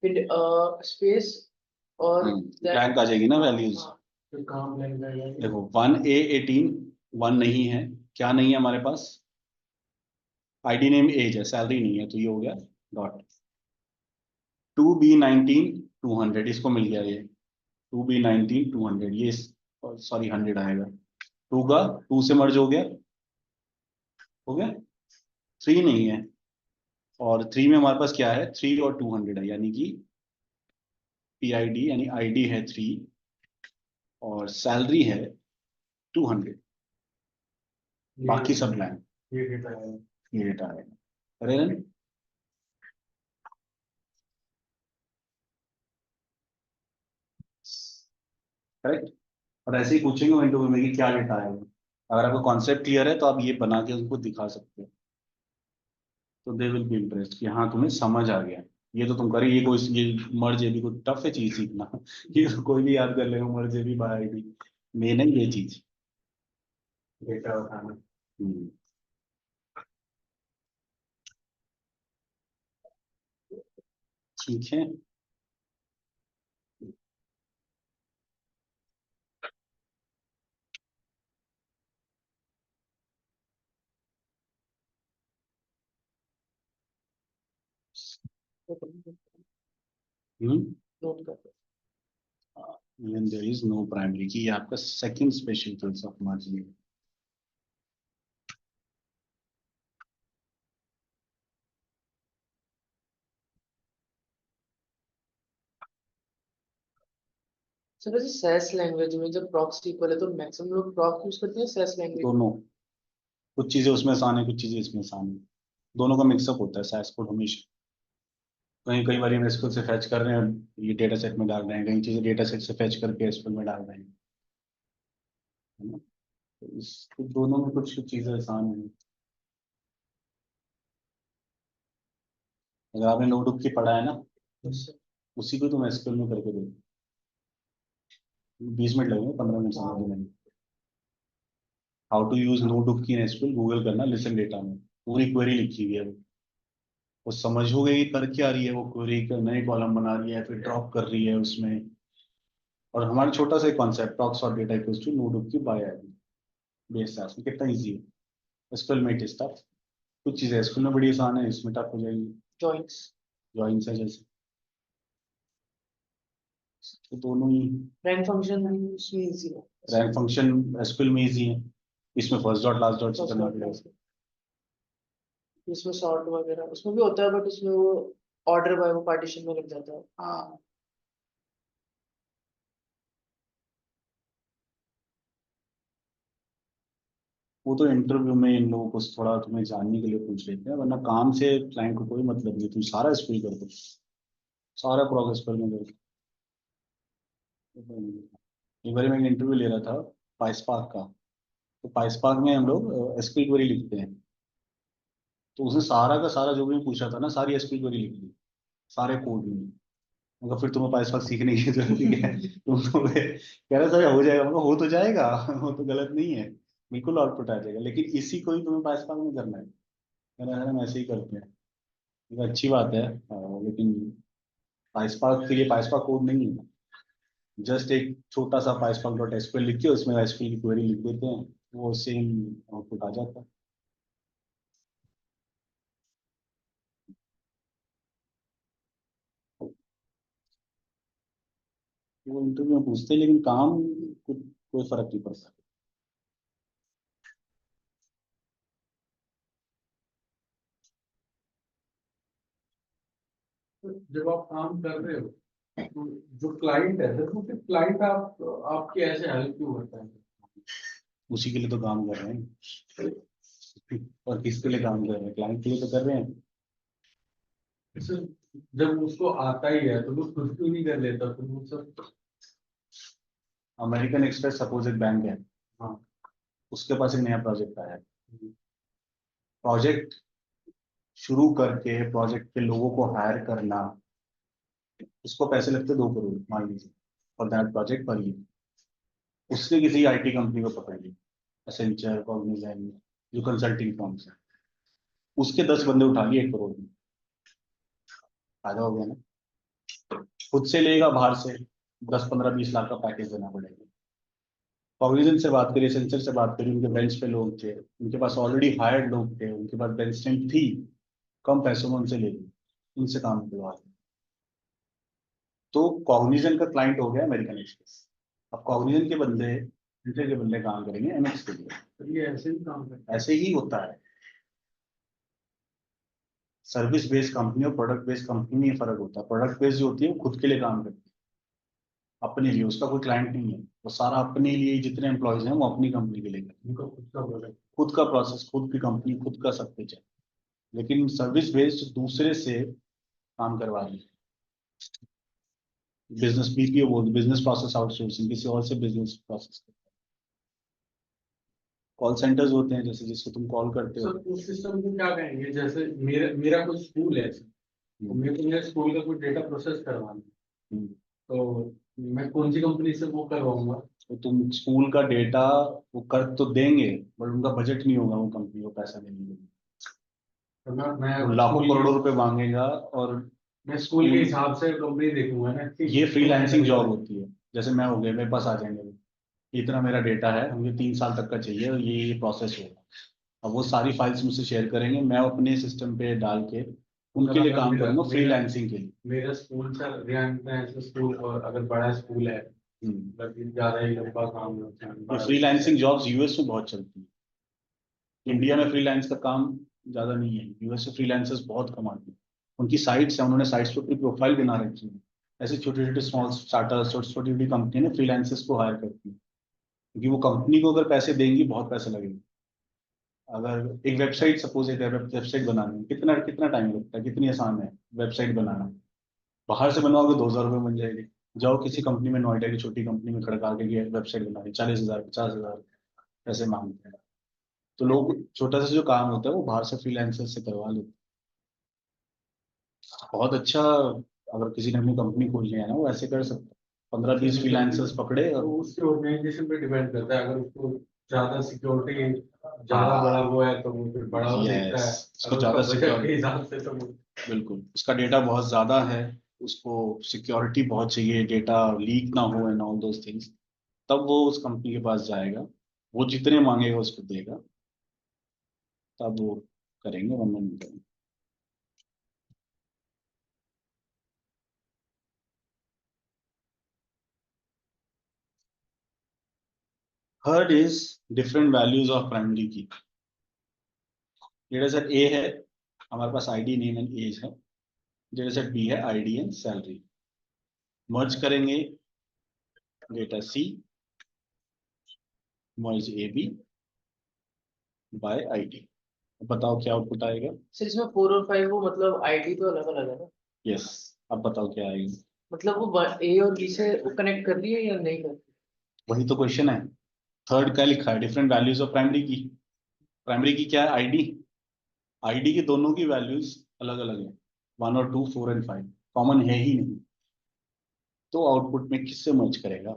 B: फिर स्पेस और
A: ब्लैंक आ जाएगी ना वैल्यूज।
B: हाँ,
C: फिर काम लग जाएगा।
A: देखो 1A18 1 नहीं है, क्या नहीं है हमारे पास? आईडी नेम एज है, सैलरी नहीं है, तो ये हो गया डॉट। 2B19 200, इसको मिल गया ये 2B19 200, ये सॉरी 100 आएगा। 2 का 2 से मर्ज हो गया 3 नहीं है, और 3 में हमारे पास क्या है? 3 और 200 है, यानी कि पी आई डी यानी आईडी है 3 और सैलरी है 200, बाकी सब ब्लैंक।
C: ये डेटा है।
A: ये डेटा आएगा, करेगा नहीं? करेक्ट। और ऐसे ही पूछेंगे इंटरव्यू में कि क्या डेटा आएगा। अगर आपको कॉन्सेप्ट क्लियर है तो आप ये बना के उनको दिखा सकते हो, तो दे विल बी इम्प्रेस्ड कि हाँ तुम्हें समझ आ गया। ये तो तुम करी, ये कोई ये मर्ज ये भी कोई टफ है चीज सीखना ये तो कोई भी याद कर लेगा, मर्ज ये भी बाय आईडी मेन है ये चीज।
C: डेटा उठाना।
A: हम्म, ठीक है। हम्म,
B: नोट कर
A: when there is no primary की, ये आपका second special case of merging.
B: Sir वैसे सैस लैंग्वेज में जब प्रॉक्स इक्वल है तो मैक्सिमम लोग प्रॉक्स यूज करते हैं सैस लैंग्वेज।
A: दोनों, कुछ चीजें उसमें आसान है, कुछ चीजें इसमें आसान है, दोनों का मिक्सअप होता है सैस कोड हमेशा। कहीं कई बार हम एसक्यूएल से फैच कर रहे हैं, ये डेटा सेट में डाल रहे हैं, कई चीजें डेटा सेट से फैच करके एसक्यूएल में डाल रहे हैं, है ना। तो इस दोनों में कुछ कुछ चीजें आसान है। अगर आपने नोटबुक की पढ़ा है ना, उसी को तुम एसक्यूएल में करके देखो। 20 मिनट लगेंगे, 15 मिनट समझने में। हाउ टू यूज नोटबुक की एसक्यूएल गूगल करना, लिसन डेटा में पूरी क्वेरी लिखी हुई है वो समझोगे कि कर क्या रही है वो क्वेरी, नए कॉलम बना रही है फिर ड्रॉप कर रही है उसमें। और हमारा छोटा सा कॉन्सेप्ट टॉक्स और डेटा इक्वल्स टू नोटबुक की बाय आईडी बेस है, उसमें कितना इजी है। एसक्यूएल में इट इज टफ, कुछ चीजें एसक्यूएल में बड़ी आसान है, इसमें टफ हो जाएगी।
B: जॉइंट्स,
A: जॉइंस है जैसे, तो दोनों ही।
B: रैंक फंक्शन उसमें इजी है।
A: रैंक फंक्शन एसक्यूएल में इजी है, इसमें फर्स्ट डॉट लास्ट डॉट से करना पड़ेगा।
B: इसमें सॉर्ट वगैरह उसमें भी होता है, बट उसमें वो ऑर्डर बाय वो पार्टीशन में लग जाता है।
A: हाँ, वो तो इंटरव्यू में इन लोगों को थोड़ा तुम्हें जानने के लिए पूछ लेते हैं, वरना काम से क्लाइंट को कोई मतलब नहीं, तुम सारा स्कूल कर दो, सारा प्रोग्रेस पर में कर दो। एक बार मैं इंटरव्यू ले रहा था पाइसपार्क का, तो पाइसपार्क में हम लोग एसक्यूएल क्वेरी लिखते हैं, तो उसने सारा का सारा जो भी पूछा था ना, सारी एसक्यूएल क्वेरी लिख दी, सारे कोड में। मगर फिर तुम्हें पाइसपार्क सीखने की जरूरत नहीं है, तुम तो कह रहे सर हो जाएगा, मगर हो तो जाएगा वो तो गलत नहीं है, बिल्कुल आउटपुट आ जाएगा, लेकिन इसी को ही तुम्हें पाइसपार्क में करना है। कह रहे हैं, हम ऐसे ही करते हैं। ये अच्छी बात है, लेकिन पाइसपार्क के लिए पाइसपार्क कोड नहीं है, जस्ट एक छोटा सा पाइसपार्क डॉट एसक्यूएल लिख के उसमें एसक्यूएल की क्वेरी लिख देते हैं, वो सेम आउटपुट आ जाता है। वो इंटरव्यू में पूछते हैं, लेकिन काम कोई फर्क नहीं पड़ता।
C: जब आप काम कर रहे हो तो जो क्लाइंट है तो फिर क्लाइंट आपकी ऐसे हेल्प क्यों करता है?
A: उसी के लिए तो काम कर रहे हैं, और किसके लिए काम कर रहे हैं, क्लाइंट के लिए तो कर रहे हैं।
C: जैसे जब उसको आता ही है तो वो खुद क्यों नहीं कर लेता फिर वो सब?
A: अमेरिकन एक्सप्रेस सपोज एक बैंक है,
C: हाँ।
A: उसके पास एक नया प्रोजेक्ट आया है, प्रोजेक्ट शुरू करके प्रोजेक्ट के लोगों को हायर करना, उसको पैसे लगते 2 करोड़ मान लीजिए for that project per year. उसने किसी आईटी कंपनी को पकड़ लिया, एसेंचर, कॉग्निजेंट, जो कंसल्टिंग फर्म्स है, उसके 10 बंदे उठा लिए 1 करोड़ में, फायदा हो गया ना। खुद से लेगा बाहर से 10 15 20 लाख का पैकेज देना पड़ेगा। कॉग्निजेंट से बात करिए, एसेंचर से बात करिए, उनके बेंच पे लोग थे, उनके पास ऑलरेडी हायर्ड लोग थे, उनके पास बेंच स्ट्रेंथ थी, कम पैसों में उनसे ले ली, उनसे काम करवा दिया। तो कॉग्निजेंट का क्लाइंट हो गया अमेरिकन एक्सप्रेस। अब कॉग्निजेंट के बंदे, इंटर के बंदे काम करेंगे एमएक्स के लिए।
C: तो ये ऐसे ही काम करता
A: ऐसे ही होता है, सर्विस बेस्ड कंपनी और प्रोडक्ट बेस्ड कंपनी में ये फर्क होता है। प्रोडक्ट बेस्ड जो होती है वो खुद के लिए काम करती है, अपने लिए, उसका कोई क्लाइंट नहीं है, वो सारा अपने लिए ही, जितने एम्प्लॉयज हैं वो अपनी कंपनी के लिए करते हैं।
C: है, उनका खुद का प्रोडक्ट।
A: खुद का प्रोसेस, खुद की कंपनी, खुद का सब कुछ है। लेकिन सर्विस बेस्ड दूसरे से काम करवा रही है, बिजनेस बीपीओ बोल, बिजनेस प्रोसेस आउटसोर्सिंग, किसी और से बिजनेस प्रोसेस। कॉल सेंटर्स होते हैं जैसे, जिसको तुम कॉल करते हो।
C: सर उस सिस्टम को क्या कहेंगे? जैसे मेरा मेरा कोई स्कूल है, तो मेरे को मेरे स्कूल का कोई डेटा प्रोसेस करवाना है,
A: हम्म।
C: तो मैं कौन सी कंपनी से वो करवाऊंगा?
A: तो तुम स्कूल का डेटा वो कर तो देंगे, बट उनका बजट नहीं होगा वो कंपनी को पैसा देने के लिए।
C: तो मैं
A: वो लाखों
C: स्कूल
A: करोड़ों रुपए मांगेगा, और
C: मैं स्कूल के हिसाब से कंपनी देखूंगा ना कि
A: ये फ्रीलांसिंग जॉब होती है। जैसे मैं हो गया, मेरे पास आ जाएंगे इतना मेरा डेटा है, मुझे 3 साल तक का चाहिए, और ये प्रोसेस होगा। अब वो सारी फाइल्स मुझसे शेयर करेंगे, मैं अपने सिस्टम पे डाल के उनके लिए
C: अगर
A: काम
C: मेरा
A: करूंगा
C: मेरा
A: फ्रीलांसिंग के लिए।
C: मेरा स्कूल सर ध्यान में ऐसा स्कूल, और अगर बड़ा स्कूल है
A: हम्म।
C: मतलब ज्यादा ही लंबा काम होता है,
A: ये
C: बड़ा
A: फ्रीलांसिंग जॉब्स यूएस में बहुत चलती है, इंडिया में फ्रीलांस का काम ज्यादा नहीं है, यूएस से फ्रीलांसर्स बहुत कमाते हैं। उनकी साइट्स है, उन्होंने साइट्स पे अपनी प्रोफाइल बना रखी है, ऐसे छोटे छोटे स्मॉल स्टार्टअप, छोटी छोटी कंपनी ने फ्रीलांसर्स को हायर करती है, क्योंकि वो कंपनी को अगर पैसे देंगी बहुत पैसे लगेंगे। अगर एक वेबसाइट, सपोज एक वेबसाइट बनाने में कितना कितना टाइम लगता है, कितनी आसान है वेबसाइट बनाना, बाहर से बनवाओगे 2,000 रुपये बन जाएगी। जाओ किसी कंपनी में, नोएडा की छोटी कंपनी में खड़का के वेबसाइट बना दी, 40,000 50,000 ऐसे मांगते हैं। तो लोग छोटा सा जो काम होता है वो बाहर से फ्रीलांसर से करवा लेते हैं। बहुत अच्छा, अगर किसी ने अपनी कंपनी खोलनी है ना, वो ऐसे कर सकता है। 15-20 फ्रीलांसर्स पकड़े
C: तो
A: और
C: उसके ऑर्गेनाइजेशन पे डिपेंड करता है, अगर उसको ज्यादा सिक्योरिटी, ज्यादा
A: हाँ
C: बड़ा वो है तो वो फिर बड़ा वो देखता है,
A: यस, उसको
C: अगर उसका
A: ज्यादा
C: बजट के
A: सिक्योरिटी,
C: हिसाब से तो वो
A: बिल्कुल उसका डेटा बहुत ज्यादा है, उसको सिक्योरिटी बहुत चाहिए, डेटा लीक ना हो एंड ऑल दोस थिंग्स, तब वो उस कंपनी के पास जाएगा, वो जितने मांगेगा उसको देगा, तब वो करेंगे, वरना नहीं करेंगे। Third is different values of primary key. Data set A है, हमारे पास आईडी नेम एंड एज है। डेटा सेट बी है आईडी एंड सैलरी। मर्ज करेंगे data C, merge A B by ID. बताओ क्या आउटपुट आएगा।
B: सर इसमें 4 और 5 वो मतलब आईडी तो अलग अलग है ना?
A: यस, अब बताओ क्या आएगा।
B: मतलब वो ए और बी से वो कनेक्ट कर रही है या नहीं कर रही?
A: वही तो क्वेश्चन है। थर्ड क्या लिखा है, डिफरेंट वैल्यूज ऑफ प्राइमरी की। प्राइमरी की क्या है, आईडी। आईडी की दोनों की वैल्यूज अलग अलग है, 1 और 2, 4 एंड 5, कॉमन है ही नहीं, तो आउटपुट में किससे मर्ज करेगा।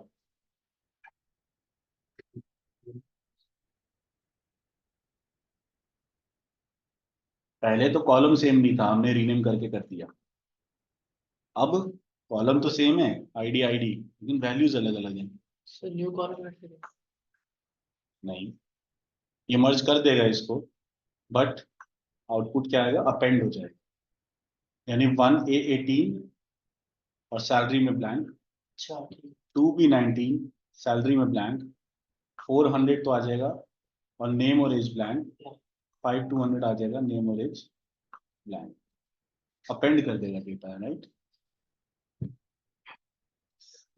A: पहले तो कॉलम सेम नहीं था, हमने रीनेम करके कर दिया। अब कॉलम तो सेम है, आईडी आईडी, लेकिन वैल्यूज अलग अलग हैं।
B: सर न्यू कॉलम ऐड करें?
A: नहीं, ये मर्ज कर देगा इसको, बट आउटपुट क्या आएगा, अपेंड हो जाएगा। यानी 1A18 और सैलरी में ब्लैंक,
B: अच्छा ठीक।
A: 2B19 सैलरी में ब्लैंक, 400 तो आ जाएगा और नेम और एज ब्लैंक, 5200 आ जाएगा नेम और एज ब्लैंक। अपेंड कर देगा डेटा, राइट।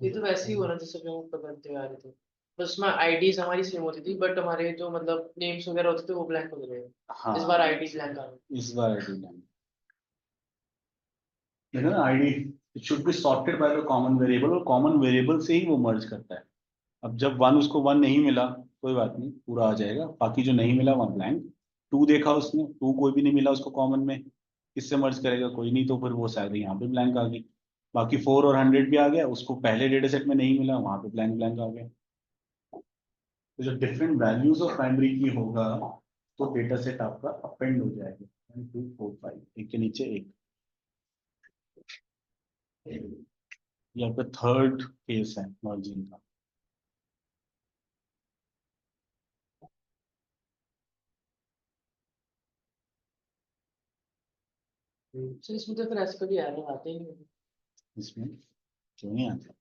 B: ये तो वैसे ही हुआ ना जैसे कि हम बदलते आ रहे थे, बस उसमें आईडीज हमारी सेम होती थी बट हमारे जो मतलब नेम्स वगैरह होते थे वो ब्लैंक हो गए।
A: हाँ,
B: इस बार आईडी ब्लैंक आ गई।
A: इस बार आईडी ब्लैंक। देखो ना, ID it should be sorted by the common variable, और कॉमन वेरिएबल से ही वो मर्ज करता है। अब जब 1 उसको 1 नहीं मिला, कोई बात नहीं, पूरा आ जाएगा, बाकी जो नहीं मिला वहाँ ब्लैंक। 2 देखा उसने, 2 कोई भी नहीं मिला उसको कॉमन में, किससे मर्ज करेगा, कोई नहीं, तो फिर वो सैलरी यहाँ पे ब्लैंक आ गई। बाकी 4 और 100 भी आ गया, उसको पहले डेटा सेट में नहीं मिला, वहाँ पे ब्लैंक ब्लैंक आ गया। तो जब डिफरेंट वैल्यूज ऑफ प्राइमरी की होगा, तो डेटा सेट आपका अपेंड हो जाएगा, 1 2 4 5, एक के नीचे एक। यहाँ पे थर्ड केस है मर्जिंग का।
B: सर इसमें तो फिर ऐसे कभी एरर आते ही नहीं,
A: इसमें क्यों नहीं आता।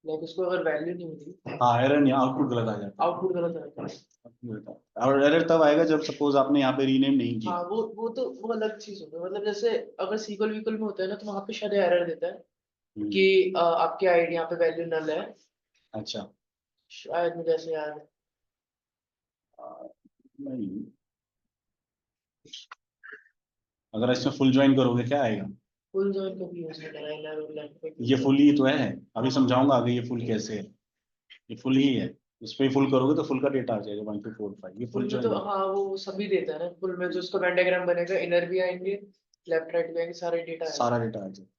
B: लाइक उसको अगर वैल्यू नहीं मिली,
A: हाँ, एरर नहीं, आउटपुट गलत आ जाता है।
B: आउटपुट गलत आता है।
A: और एरर तब आएगा जब सपोज आपने यहाँ पे रीनेम नहीं किया।
B: हाँ वो तो वो अलग चीज होगी, मतलब जैसे अगर सीक्वल वीक्वल में होता है ना तो वहाँ पे शायद एरर देता है
A: हम्म,
B: कि आपके आईडी यहाँ पे वैल्यू नल है,
A: अच्छा।
B: शायद मुझे ऐसे याद है।
A: आ, नहीं, अगर इसमें फुल ज्वाइन करोगे क्या आएगा।
B: फुल जॉइन का भी यूज नहीं करा है, लेवल लेवल पे
A: ये फुल ही तो है, अभी
B: हाँ
A: समझाऊंगा आगे ये फुल कैसे है। ये फुल ही है, इस पे फुल करोगे तो फुल का डेटा आ जाएगा 1 2 4 5, ये
B: फुल
A: फुल
B: में तो
A: ज्वाइन।
B: हाँ वो सभी देता है ना, फुल में जो उसका वेन डायग्राम बनेगा इनर भी आएंगे, लेफ्ट राइट भी आएंगे, सारे डेटा आएगा।
A: सारा डेटा आ जाएगा।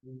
B: सर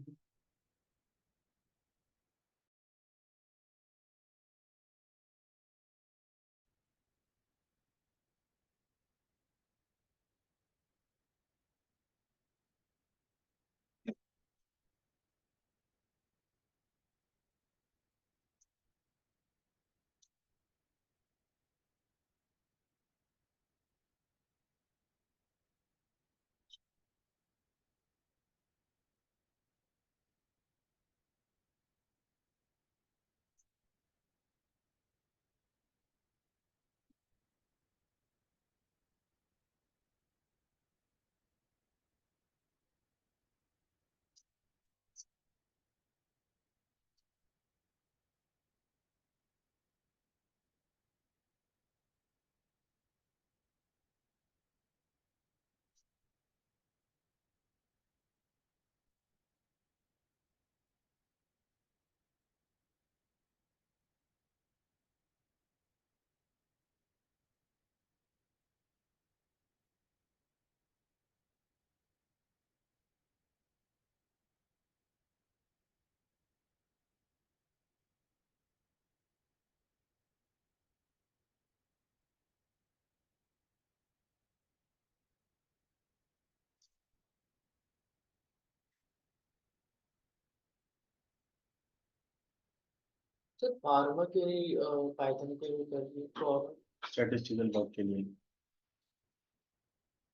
B: फार्मा के लिए पाइथन के लिए कर दिए तो और
A: स्टैटिस्टिकल वर्क के लिए,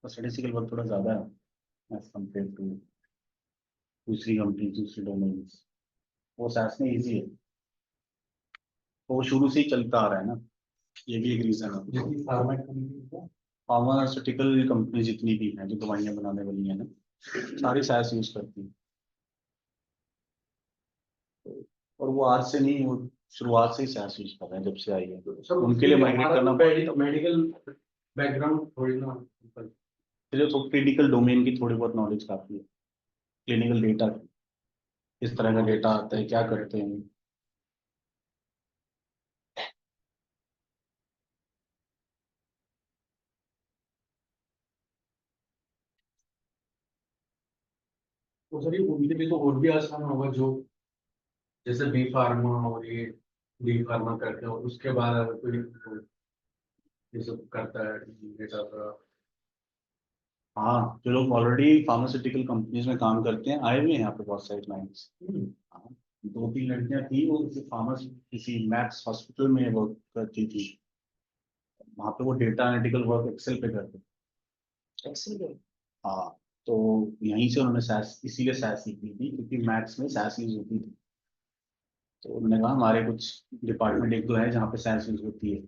A: तो स्टैटिस्टिकल वर्क थोड़ा ज़्यादा है एज कम्पेयर टू दूसरी कंपनी, दूसरी डोमेन्स। वो सास में ईजी है, वो शुरू से ही चलता आ रहा है ना, ये भी एक रीज़न है।
C: जितनी फार्मा कंपनी को
A: फार्मास्यूटिकल कंपनी जितनी भी हैं जो दवाइयाँ बनाने वाली हैं ना, सारी सास यूज करती हैं। और वो आज से नहीं, वो शुरुआत से ही सास यूज कर रहे हैं जब से आई है,
C: सब
A: उनके लिए माइग्रेट करना
C: मेडिकल बैकग्राउंड थोड़ी ना।
A: इसलिए तो क्लिनिकल डोमेन की थोड़ी बहुत नॉलेज काफी है, क्लिनिकल डेटा की, किस तरह का डेटा आता है, क्या करते हैं।
C: तो सर ये उनके लिए तो और भी आसान होगा, जो जैसे बी फार्मा और ये डी फार्मा करते हैं, और उसके बाद अगर कोई ये सब करता है डेटा का।
A: हाँ, जो लोग ऑलरेडी फार्मास्यूटिकल कंपनीज में काम करते हैं आए हुए हैं यहाँ पे बहुत सारे क्लाइंट्स। हाँ, 2-3 लड़कियां थी, वो फार्मासी किसी मैक्स हॉस्पिटल में वर्क करती थी, वहाँ पे वो डेटा एनालिटिकल वर्क एक्सेल पे करते थे।
B: एक्सेल में।
A: हाँ, तो यहीं से उन्होंने सैस, इसीलिए सैस सीखी थी क्योंकि मैथ्स में सैस यूज होती थी। तो उन्होंने कहा हमारे कुछ डिपार्टमेंट एक दो है जहाँ पे सैस यूज होती है,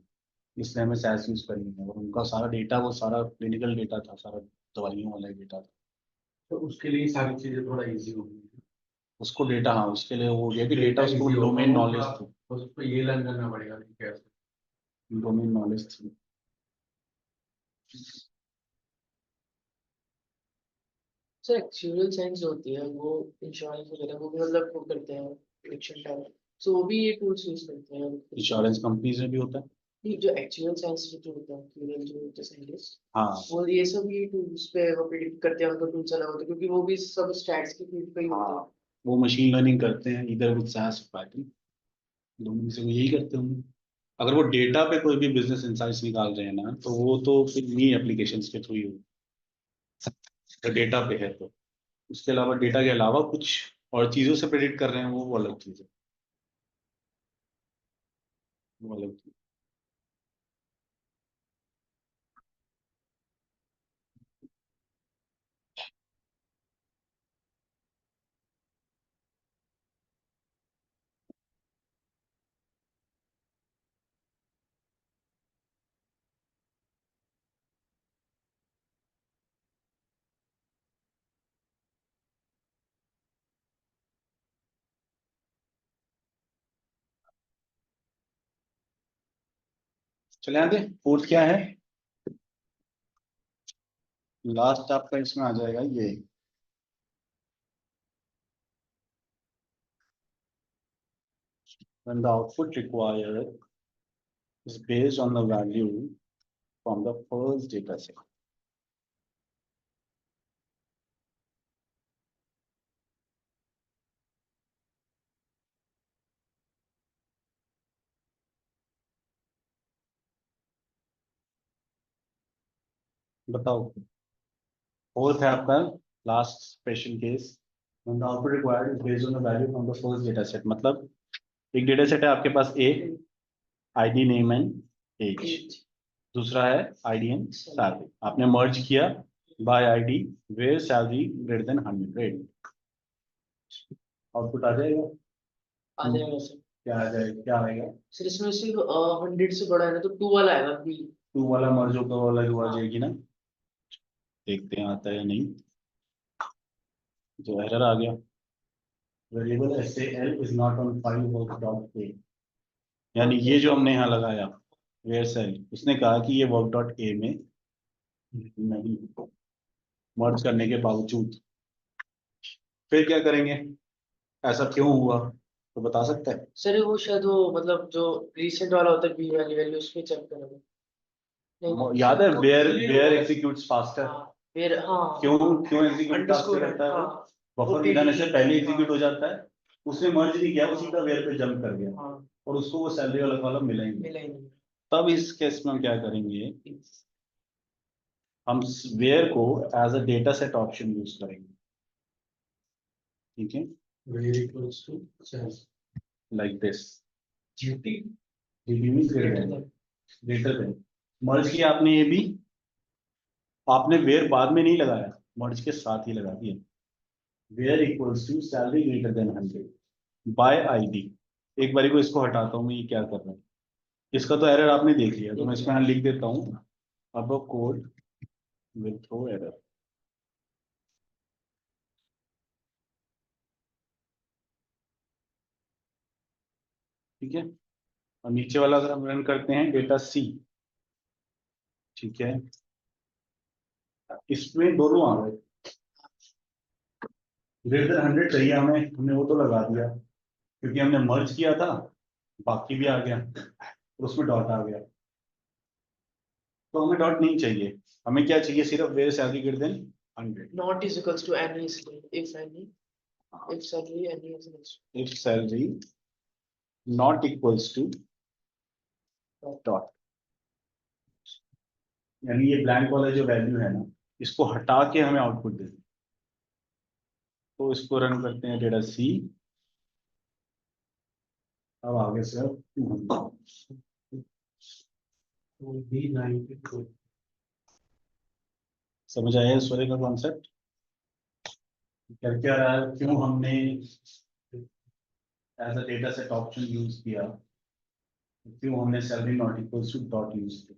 A: इसलिए हमें सैस यूज करनी है। और उनका सारा डेटा, वो सारा क्लिनिकल डेटा था, सारा दवाइयों वाला डेटा था।
C: तो उसके लिए सारी चीजें थोड़ा इजी होगी।
A: उसको डेटा, हाँ उसके लिए वो ये कि डेटा
C: डेटा
A: उसको
C: इजी होगा,
A: डोमेन
C: वो
A: नॉलेज
C: थोड़ा
A: थी,
C: बस उसको ये लर्न करना पड़ेगा कि कैसे।
A: डोमेन नॉलेज थी।
B: सर एक्चुअल साइंस होती है वो इंश्योरेंस वगैरह वो भी मतलब वो करते हैं प्रिडिक्शन टाइप, सो वो भी ये टूल्स यूज करते हैं।
A: इंश्योरेंस कंपनीज में भी होता है।
B: नहीं, जो एक्चुअल साइंस जो होता है एक्चुअल जो होता है साइंटिस्ट,
A: हाँ,
B: वो ये सब ये टूल्स पे वो प्रिडिक्ट करते हैं, उनका टूल चला होता है क्योंकि वो भी सब स्टैट्स की फील्ड पे ही होते
A: हाँ,
B: हैं।
A: वो मशीन लर्निंग करते हैं इधर विद सास पाइथन, दोनों में से वो यही करते होंगे। अगर वो डेटा पे कोई भी बिजनेस इंसाइट्स निकाल रहे हैं ना, तो वो तो फिर नहीं एप्लीकेशंस के थ्रू ही हो, तो डेटा पे है तो। उसके अलावा डेटा के अलावा कुछ और चीजों से प्रेडिक्ट कर रहे हैं, वो अलग चीज है, वो अलग चीज। चले आते, फोर्थ क्या है, लास्ट आपका इसमें आ जाएगा ये, when the output required is based on the value from the first data set. बताओ। फोर्थ है आपका last special case, when the output required is based on the value from the first data set। मतलब एक data set है आपके पास A, ID name and age, दूसरा है आईडी एंड सैलरी, आपने मर्ज किया by ID where salary greater than 100, output आ जाएगा।
B: आ जाएगा सर।
A: क्या आ जाएगा, क्या आएगा?
B: सर इसमें से 100 से बड़ा है ना, तो 2 वाला आएगा बी।
A: 2 वाला मर्ज होकर वाला जो आ जाएगी ना, देखते हैं आता है या नहीं। जो एरर आ गया, variable SAL is not on file work dot ए, यानी ये जो हमने यहाँ लगाया वेयर सेल, उसने कहा कि ये वर्क डॉट ए में नहीं, मर्ज करने के बावजूद। फिर क्या करेंगे, ऐसा क्यों हुआ तो बता सकता है?
B: सर वो शायद वो मतलब जो रिसेंट वाला होता है बी वाली वैल्यू उसमें चेक करेंगे। नहीं,
A: याद है वेयर वेयर एग्जीक्यूट्स फास्टर,
B: हाँ फिर हाँ
A: क्यों क्यों एग्जीक्यूट
B: अंडरस्कोर
A: करता है वो?
B: हाँ
A: बफर में जाने से पहले एग्जीक्यूट हो जाता है, उसने मर्ज नहीं किया, वो सीधा वेयर पे जंप कर गया
B: हाँ
A: और उसको वो सैलरी वाला कॉलम मिला ही नहीं।
B: मिला ही नहीं।
A: तब इस केस में हम क्या करेंगे, हम वेयर को as a data set option use करेंगे। ठीक है,
C: Where equals to sales.
A: Like this,
C: GT
A: greater than, merge किया आपने ये भी, आपने वेयर बाद में नहीं लगाया, मर्ज के साथ ही लगा दिया, where equals to salary greater than 100 by ID. एक बारी को इसको हटाता हूँ मैं, ये क्या कर रहा है, इसका तो एरर आपने देख लिया, तो मैं इसमें यहाँ लिख देता हूँ अब कोड विल थ्रो एरर। ठीक है, और नीचे वाला अगर हम रन करते हैं डेटा सी, ठीक है, इसमें दोनों आ गए, ग्रेटर देन 100 चाहिए हमें, हमने वो तो लगा दिया क्योंकि हमने मर्ज किया था, बाकी भी आ गया और उसमें डॉट आ गया। तो हमें डॉट नहीं चाहिए, हमें क्या चाहिए, सिर्फ where salary greater than 100।
B: Not is equals to any is if any, if salary any is equals
A: if salary not equals to dot, यानी ये ब्लैंक वाला जो वैल्यू है ना, इसको हटा के हमें आउटपुट दे दें। तो इसको रन करते हैं डेटा सी, अब आगे से
C: B92
A: समझ आया इस वाले का कॉन्सेप्ट कर क्या रहा है, क्यों हमने as a data set option use किया, क्यों हमने salary not equals to dot use किया।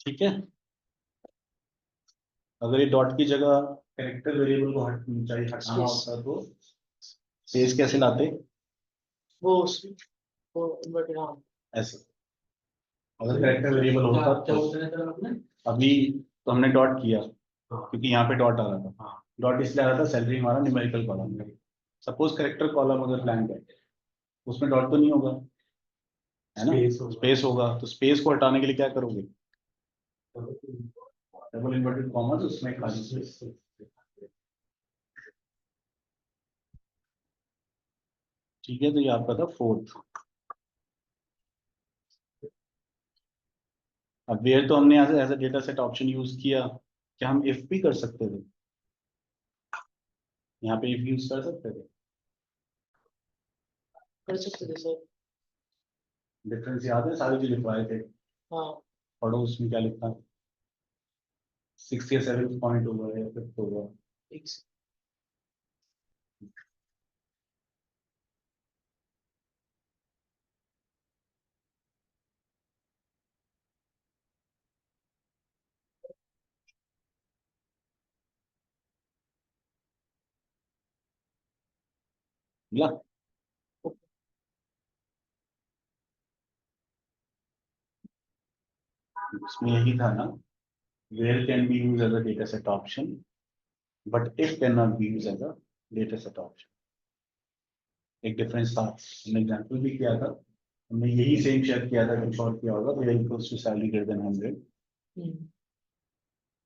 A: ठीक है, अगर ये डॉट की जगह कैरेक्टर वेरिएबल को हटाना होता तो स्पेस कैसे लाते,
B: वो वो इन्वर्टेड हाँ
A: ऐसे, अगर कैरेक्टर वेरिएबल होता
C: क्या
A: तो।
C: होता है सर आपने?
A: अभी तो हमने डॉट किया
C: हाँ
A: क्योंकि यहाँ पे डॉट आ रहा था,
C: हाँ
A: डॉट इसलिए आ रहा था सैलरी हमारा न्यूमेरिकल कॉलम है, सपोज कैरेक्टर कॉलम अगर ब्लैंक है उसमें डॉट तो नहीं होगा, है ना,
C: Space होगा।
A: स्पेस होगा, तो स्पेस को हटाने के लिए क्या करोगे, डबल इन्वर्टेड कॉमा, तो उसमें खाली स्पेस। ठीक है, तो ये आपका था फोर्थ। अब वेयर तो हमने as a data set option use किया, क्या हम इफ भी कर सकते थे, यहाँ पे इफ यूज कर सकते थे,
B: कर सकते थे सर।
A: डिफरेंस याद है, सारे जो लिखवाए थे,
B: हाँ
A: पढ़ो उसमें क्या लिखा है, 6 या 7 पॉइंट होगा या 5th होगा।
B: एक
A: मिला, इसमें यही था ना, where can be use as a data set option but if can not be use as a data set option. एक डिफरेंस था, हमने एग्जाम्पल भी किया था, हमने यही सेम शेयर किया था, कुछ और किया होगा, where equals to salary greater than 100,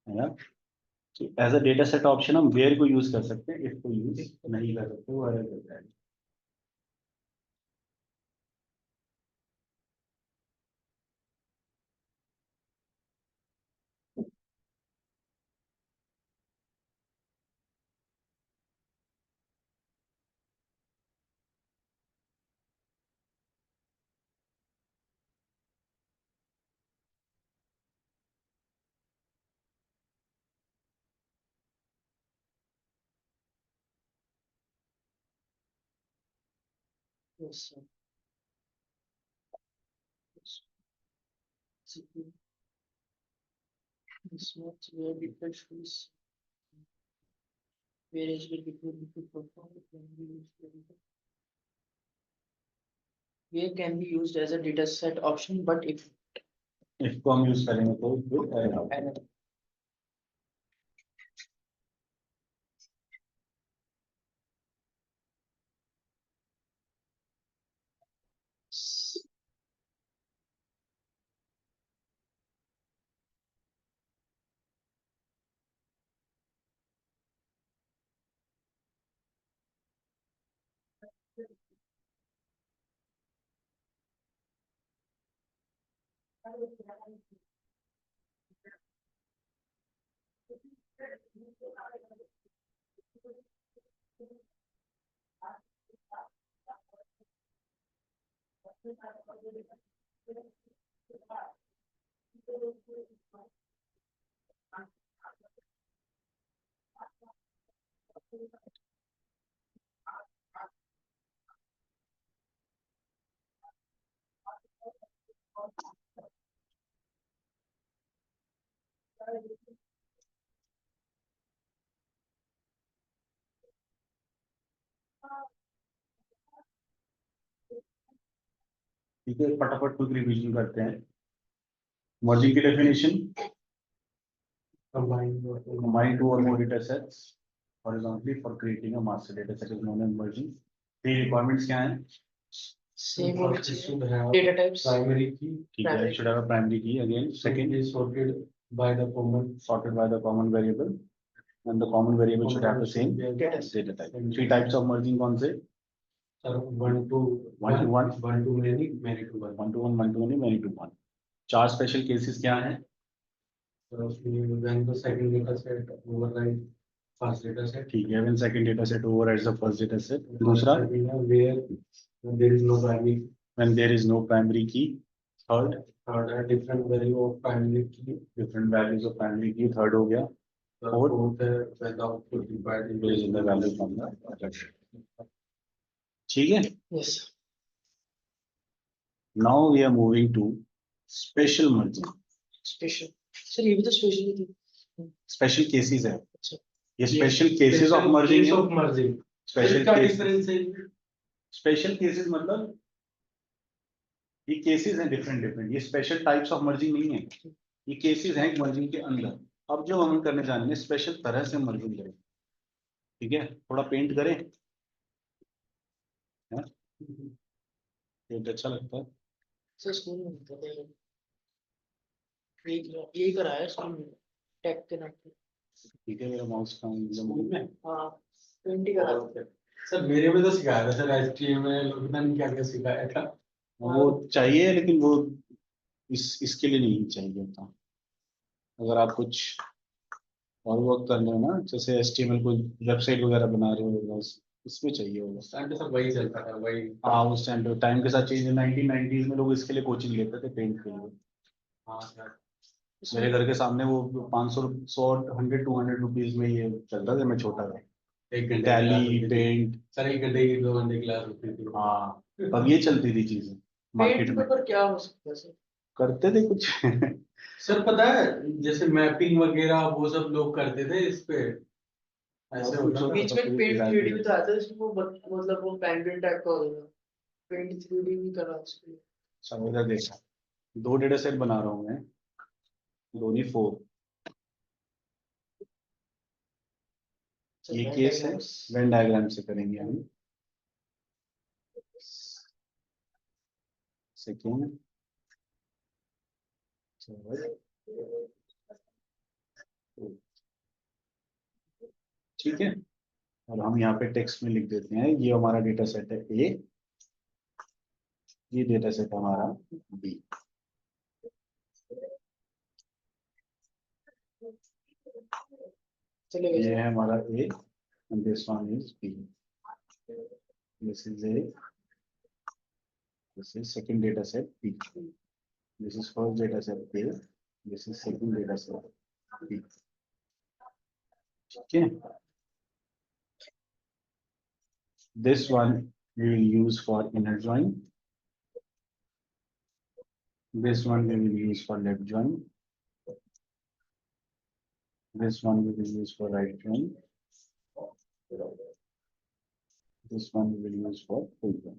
A: है ना। As a data set option हम वेयर को यूज कर सकते हैं, इफ को यूज नहीं कर सकते, वो error करता है।
B: Yes, sir. This much where different shoes. Where is will between perform can be used. Where can be used as a data set option, but
A: if को हम यूज करेंगे तो फिर error आएगा।
B: error.
A: ठीक है, फटाफट क्विक रिवीजन करते हैं। मर्जिंग की definition, combine two or more data sets horizontally for creating a master data set is known as merging। three requirements क्या हैं?
B: Same
C: First,
B: option.
C: it should have
B: Data types.
C: primary key.
A: ठीक है, it should have a primary key again।
C: Second
A: second
C: is sorted by the common.
A: sorted by the common variable, and the common variable should have the same
B: Data.
A: data type। three types of merging कौन से?
C: Sir, one to
A: One to one.
C: one to many, many to one.
A: one to one, one to many, many to one। चार special cases क्या हैं?
C: So when the second data set override first data set.
A: ठीक है, when second data set overrides the first data set। दूसरा,
C: Where there is no primary.
A: when there is no primary key। third,
C: Third, a different value of primary key.
A: different values of primary key। third हो गया।
C: The
A: Fourth,
C: fourth, when the output divided into
A: based on the value from the other। ठीक है,
B: Yes.
A: now we are moving to special merging।
B: Special. Sir, ये भी तो special ही थी.
A: Special cases है,
B: अच्छा.
A: ये special cases of merging
C: Case
A: है।
C: of merging.
A: स्पेशल
C: इसका
A: केस,
C: difference है.
A: स्पेशल केसेस मतलब ये केसेस हैं डिफरेंट डिफरेंट, ये स्पेशल टाइप्स ऑफ मर्जिंग नहीं है, ये केसेस हैं मर्जिंग के अंदर। अब जो हम करने जा रहे हैं स्पेशल तरह से मर्जिंग करें। ठीक है, थोड़ा पेंट करें, पेंट अच्छा लगता है।
B: सर स्कूल में होता था ये. यही कराया है स्कूल में. टेक के नाम पे.
A: ठीक है, मेरा माउस का
C: स्कूल में.
B: हाँ. 20 करा.
C: सर मेरे में तो सिखाया था सर HTML पता नहीं क्या क्या सिखाया था।
A: वो चाहिए लेकिन वो इसके लिए नहीं चाहिए होता। अगर आप कुछ और वर्क कर रहे हो ना, जैसे HTML को वेबसाइट वगैरह बना रहे हो, बस इसमें चाहिए होगा।
C: उस टाइम पे सब वही चलता था वही।
A: हाँ, उस टाइम पे टाइम के साथ चेंज, 1990s में लोग इसके लिए कोचिंग लेते थे, पेंट के लिए।
C: हाँ सर।
A: मेरे घर के सामने वो 500 100 100 200 रुपीज में ये चलता था, मैं छोटा था।
C: एक घंटे
A: टैली, पेंट।
C: सर 1 घंटे की 2 घंटे क्लास होती थी।
A: हाँ, तब ये चलती थी चीजें मार्केट
B: पेंट
A: में।
B: पेपर क्या हो सकता है सर?
A: करते थे कुछ
C: सर पता है जैसे मैपिंग वगैरह वो सब लोग करते थे इस पे ऐसे होता था।
B: बीच में पेंट 3D भी तो आता है इसमें, वो मतलब वो पेंट टाइप का होगा. पेंट 3D भी करा उसके लिए.
A: समझा देखा, दो डेटा सेट बना रहा हूँ मैं, दोनों 4। ये केस है, वेन डायग्राम से करेंगे हम। सेकेंड, ठीक है, और हम यहाँ पे टेक्स्ट में लिख देते हैं ये हमारा डेटा सेट है ए, ये डेटा सेट हमारा बी।
B: चलेगा
A: ये
B: सर।
A: है हमारा ए and this one is B. This is A. This is second data set B. This is first data set A. This is second data set B. Okay. This one we will use for inner join. This one we will use for left join. This one we will use for right join. This one we will use for full join.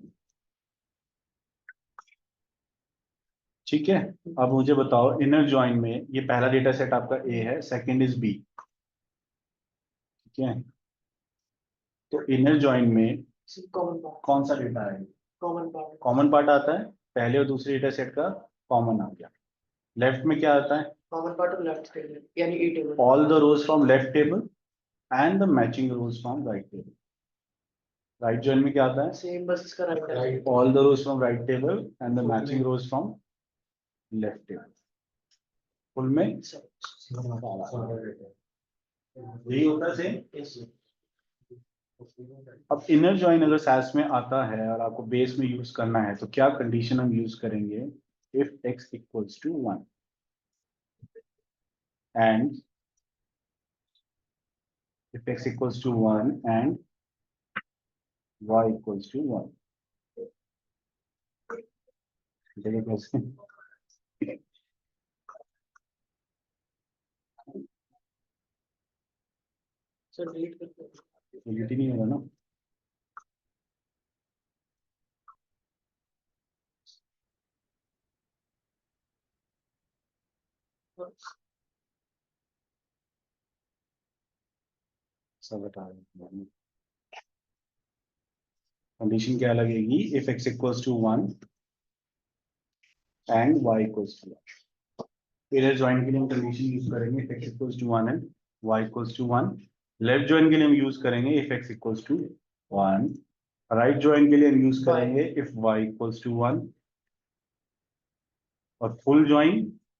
A: ठीक है, अब मुझे बताओ inner join में ये पहला data set आपका ए है, सेकंड इज बी। ठीक है, तो इनर जॉइन में
B: कॉमन पार्ट,
A: कौन सा डेटा है?
B: कॉमन पार्ट,
A: कॉमन पार्ट आता है, पहले और दूसरे डेटा सेट का कॉमन आ गया। लेफ्ट में क्या आता है?
B: कॉमन पार्ट और लेफ्ट टेबल यानी A table.
A: All the rows from left table and the matching rows from right table. Right join में क्या आता है?
B: सेम, बस इसका right
C: Right.
A: All the rows from right table and the matching rows from left table. Full में यही होता है सेम। अब इनर जॉइन अगर सास में आता है और आपको बेस में यूज करना है तो क्या कंडीशन हम यूज करेंगे? If x equals to 1 and if x equals to 1 and y equals to 1. देखिए कैसे
B: सर डिलीट करते हैं।
A: यूनिटी नहीं हो रहा ना। सब बता रहे कंडीशन क्या लगेगी? If x equals to 1 and y equals to 1। Inner join के लिए हम कंडीशन यूज करेंगे if x equals to 1 and y equals to 1। Left join के लिए हम यूज करेंगे if x equals to 1। Right join के लिए हम यूज करेंगे if y इक्वल्स टू 1। और फुल जॉइन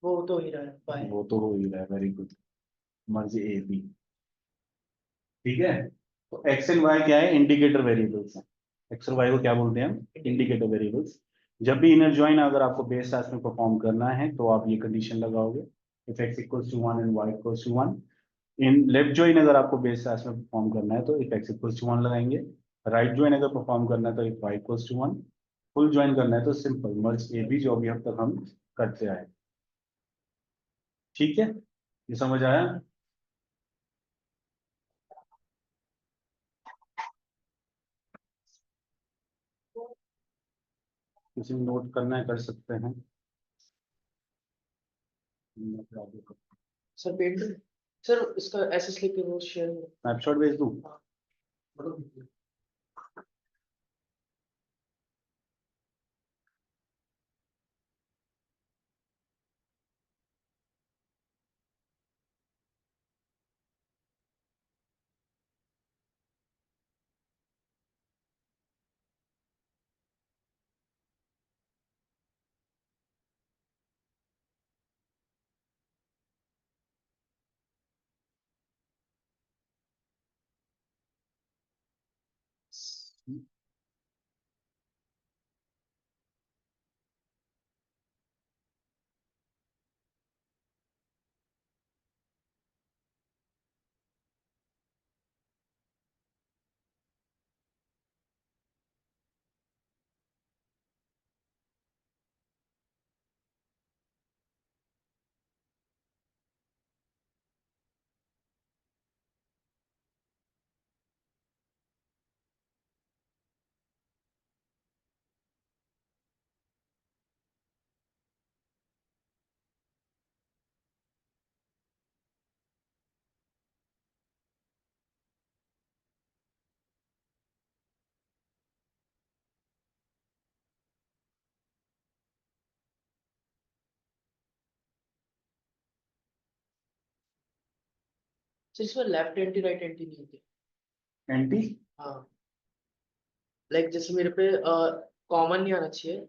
B: वो तो ही रहा है बाय।
A: वो तो हो ही रहा है। वेरी गुड, मर्जी ए बी। ठीक है, तो एक्स एंड वाई क्या है? इंडिकेटर वेरिएबल्स हैं। एक्स और वाई को क्या बोलते हैं हम? Indicator variables. जब भी इनर जॉइन अगर आपको बेस क्लास में परफॉर्म करना है तो आप ये कंडीशन लगाओगे if x equals to 1 and y equals to 1। In left join अगर आपको बेस क्लास में परफॉर्म करना है तो इफ एक्स इक्वल्स टू 1 लगाएंगे। राइट जॉइन अगर परफॉर्म करना है तो if y equals to 1। Full join करना है तो सिंपल मर्ज ए बी, जो अभी अब तक हम करते आए। ठीक है, ये समझ आया? किसी ने नोट करना है कर सकते हैं।
B: सर पेड सर इसका एसएस लिख के वो शेयर में।
A: स्नैपशॉट भेज दूं?
B: सर इसमें लेफ्ट एंटी राइट एंटी नहीं होती।
A: एंटी
B: हाँ, लाइक जैसे मेरे पे कॉमन नहीं आना चाहिए।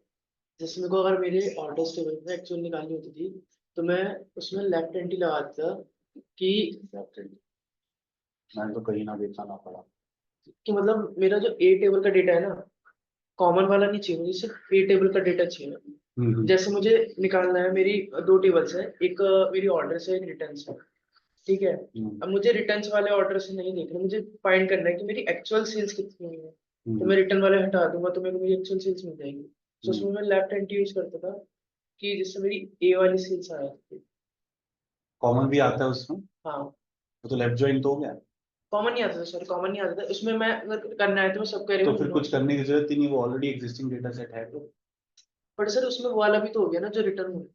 B: जैसे मेरे को अगर मेरे ऑर्डर्स टेबल में एक्चुअल निकालनी होती थी, तो मैं उसमें लेफ्ट एंटी लगा देता कि
A: मैंने तो कहीं ना देखा ना पड़ा।
B: मतलब मेरा जो ए टेबल का डेटा है ना, कॉमन वाला नहीं चाहिए मुझे, सिर्फ ए टेबल का डेटा चाहिए। जैसे मुझे निकालना है, मेरी दो टेबल्स है, एक मेरी ऑर्डर्स है, एक रिटर्न्स है, ठीक है। अब मुझे रिटर्न्स वाले ऑर्डर से नहीं देखना, मुझे फाइंड करना है कि मेरी एक्चुअल सेल्स कितनी है। तो मैं रिटर्न वाले हटा दूंगा तो मेरे को मेरी एक्चुअल सेल्स मिल जाएगी। तो उसमें मैं लेफ्ट एंटी यूज करता था कि जिससे मेरी ए वाली सेल्स आ जाती थी।
A: कॉमन भी आता है उसमें,
B: हाँ,
A: वो तो लेफ्ट ज्वाइन तो हो गया।
B: कॉमन नहीं आता था, सॉरी कॉमन नहीं आता था उसमें। मैं अगर करना है तो मैं सबका
A: तो
B: एलिमेंट
A: फिर
B: ढूंढूंगा।
A: कुछ करने की जरूरत ही नहीं, वो ऑलरेडी एग्जिस्टिंग डेटा सेट है तो।
B: बट सर उसमें वो वाला भी तो हो गया ना जो रिटर्न में,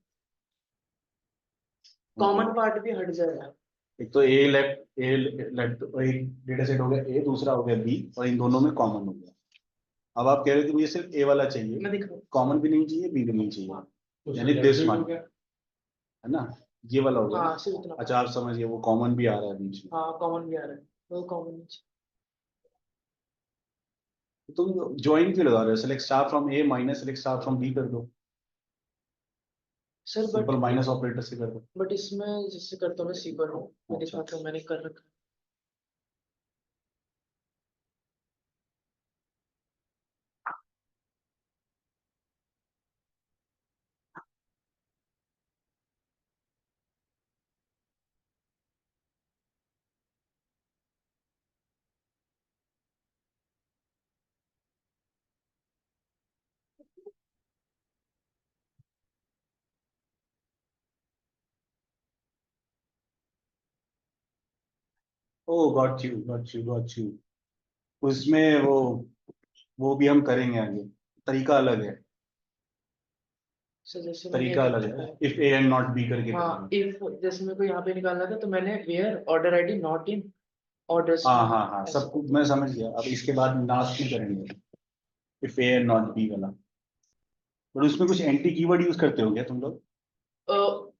B: कॉमन पार्ट भी हट जाएगा।
A: एक तो ए लेफ्ट एक डेटा सेट हो गया, ए दूसरा हो गया बी, और इन दोनों में कॉमन हो गया। अब आप कह रहे हो कि मुझे सिर्फ ए वाला चाहिए,
B: मैं दिख रहा हूँ।
A: कॉमन भी नहीं चाहिए, बी भी नहीं चाहिए,
C: तो
A: यानी
C: left
A: दिस
C: joint
A: वन,
C: हो गया।
A: है ना, ये वाला हो गया
B: हाँ,
A: ना।
B: सिर्फ इतना।
A: अच्छा आप समझिए, वो कॉमन भी आ रहा है बीच में।
B: हाँ, कॉमन भी आ रहा है, वो कॉमन नहीं।
A: तुम ज्वाइन क्यों लगा रहे हो? Select star from A minus select star from B कर दो,
B: सर
A: सिंपल माइनस ऑपरेटर से कर दो।
B: बट इसमें जिससे करता हूँ मैं सीक्वल हूँ, मैं
A: अच्छा।
B: दिखाता हूँ मैंने कर रखा है।
A: ओ गॉट यू। उसमें वो भी हम करेंगे आगे, तरीका अलग है,
B: सर जैसे मैंने ये
A: तरीका
B: कर
A: अलग
B: रखा
A: है,
B: है।
A: If A and not be करके
B: हाँ,
A: करेंगे।
B: इफ जैसे मेरे को यहाँ पे निकालना था तो मैंने where order ID not in orders
A: हाँ
B: में
A: हाँ हाँ,
B: ऐसे
A: सब
B: कर
A: कुछ
B: दिया।
A: मैं समझ गया। अब इसके बाद लास्ट में करेंगे if A and not be वाला। और उसमें कुछ एंटी कीवर्ड यूज करते हो क्या तुम लोग?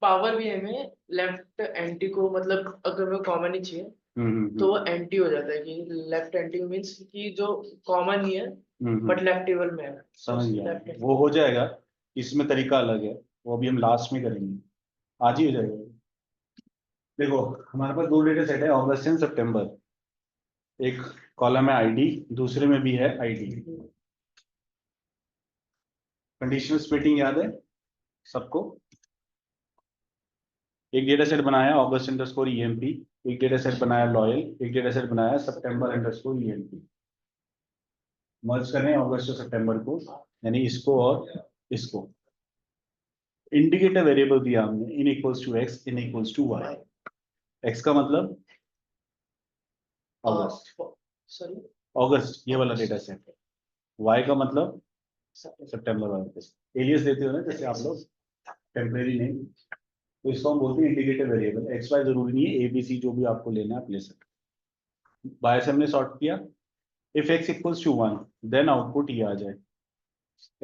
B: पावर भी है में लेफ्ट एंटी को, मतलब अगर वो कॉमन ही चाहिए तो वो
A: हम्म।
B: एंटी हो जाता है कि लेफ्ट एंटी मीन्स कि जो कॉमन ही है
A: हम्म।
B: बट लेफ्ट टेबल में है, तो
A: समझ गया,
B: लेफ्ट एंटी।
A: वो हो जाएगा। इसमें तरीका अलग है, वो अभी हम लास्ट में करेंगे, आज ही हो जाएगा। देखो, हमारे पास दो डेटा सेट है, अगस्त एंड सितंबर। एक कॉलम है आईडी, दूसरे में भी है आईडी। कंडीशनल स्प्लिटिंग याद है सबको? एक डेटा सेट बनाया ऑगस्ट अंडरस्कोर ईएमपी, एक डेटा सेट बनाया लॉयल, एक डेटा सेट बनाया सितंबर अंडरस्कोर ईएमपी। मर्ज कर रहे हैं अगस्त और सितंबर को, यानी इसको और इसको। इंडिकेटर वेरिएबल दिया हमने, in equals to X, in equals to Y. X का मतलब अगस्त,
B: सॉरी,
A: अगस्त ये वाला डेटा सेट है। वाई का मतलब सितंबर वाला डेटा सेट। एलियस देते हो ना जैसे आप लोग, टेम्परेरी नेम, तो इसको हम बोलते हैं इंडिकेटर वेरिएबल। एक्स वाई जरूरी नहीं है, ए बी सी जो भी आपको लेना है आप ले सकते हो। बाय से हमने सॉर्ट किया, if x equals to one then output ये आ जाए।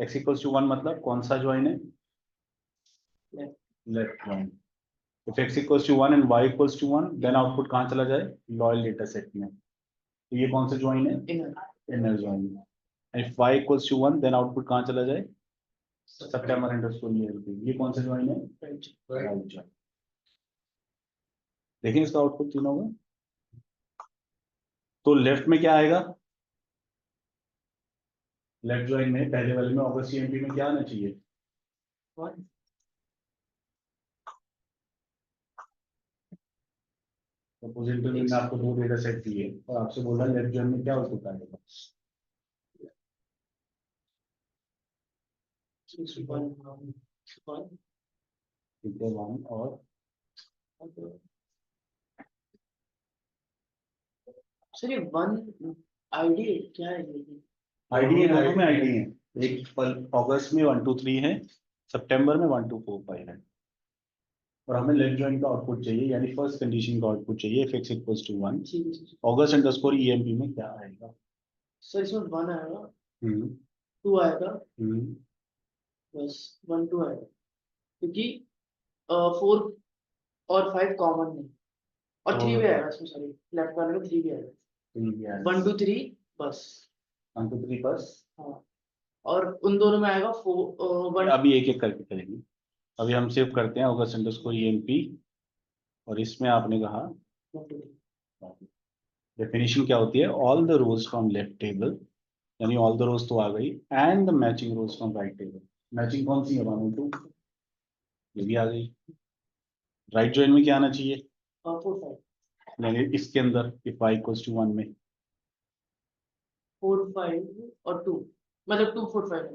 A: एक्स इक्वल्स टू वन मतलब कौन सा ज्वाइन है? Left join. If x equals to one and y equals to one then output कहाँ चला जाए? लॉयल डेटा सेट में। तो ये कौन सा ज्वाइन है? Inner join. If y equals to one then output कहाँ चला जाए? September underscore EMP. ये कौन सा ज्वाइन है? Right join. लेकिन इसका आउटपुट तीनों में, तो लेफ्ट में क्या आएगा? लेफ्ट ज्वाइन में पहले वाले में ऑगस्ट ईएमपी में क्या आना चाहिए? सपोजिटिव में आपको दो डेटा सेट दिए और आपसे बोला लेफ्ट ज्वाइन में क्या आउटपुट आएगा? ठीक है, वन और
B: सर ये वन आईडी क्या है ये?
A: आईडी है, दोनों में आईडी है। एक अगस्त में 1 2 3 है, सितंबर में 1 2 4 5 है। और हमें लेफ्ट ज्वाइन का आउटपुट चाहिए, यानी फर्स्ट कंडीशन का आउटपुट चाहिए, if x equals to one.
B: ठीक है, ठीक है।
A: अगस्त अंडरस्कोर ईएमपी में क्या आएगा?
B: सर इसमें वन आएगा,
A: हम्म।
B: टू आएगा,
A: हम्म।
B: बस वन टू आएगा, क्योंकि फोर और फाइव कॉमन नहीं, और थ्री
A: तो
B: भी आएगा इसमें, सॉरी लेफ्ट वाले में थ्री भी आएगा। 1 2 3 बस।
A: 1 2 3 बस।
B: हाँ, और उन दोनों में आएगा 4 1
A: अभी एक एक करके करेंगे। अभी हम सेव करते हैं ऑगस्ट अंडरस्कोर EMP, और इसमें आपने कहा
B: 1 2 3।
A: डेफिनेशन क्या होती है, all the rows from left table, यानी ऑल द रोज तो आ गई, and the matching rows from right table. Matching कौन सी है, 1 और 2, ये भी आ गई। राइट जॉइन में क्या आना चाहिए,
B: 4 5
A: यानी इसके अंदर इफ i इक्वल्स टू 1 में
B: 4 5 और 2, मतलब 2 4 5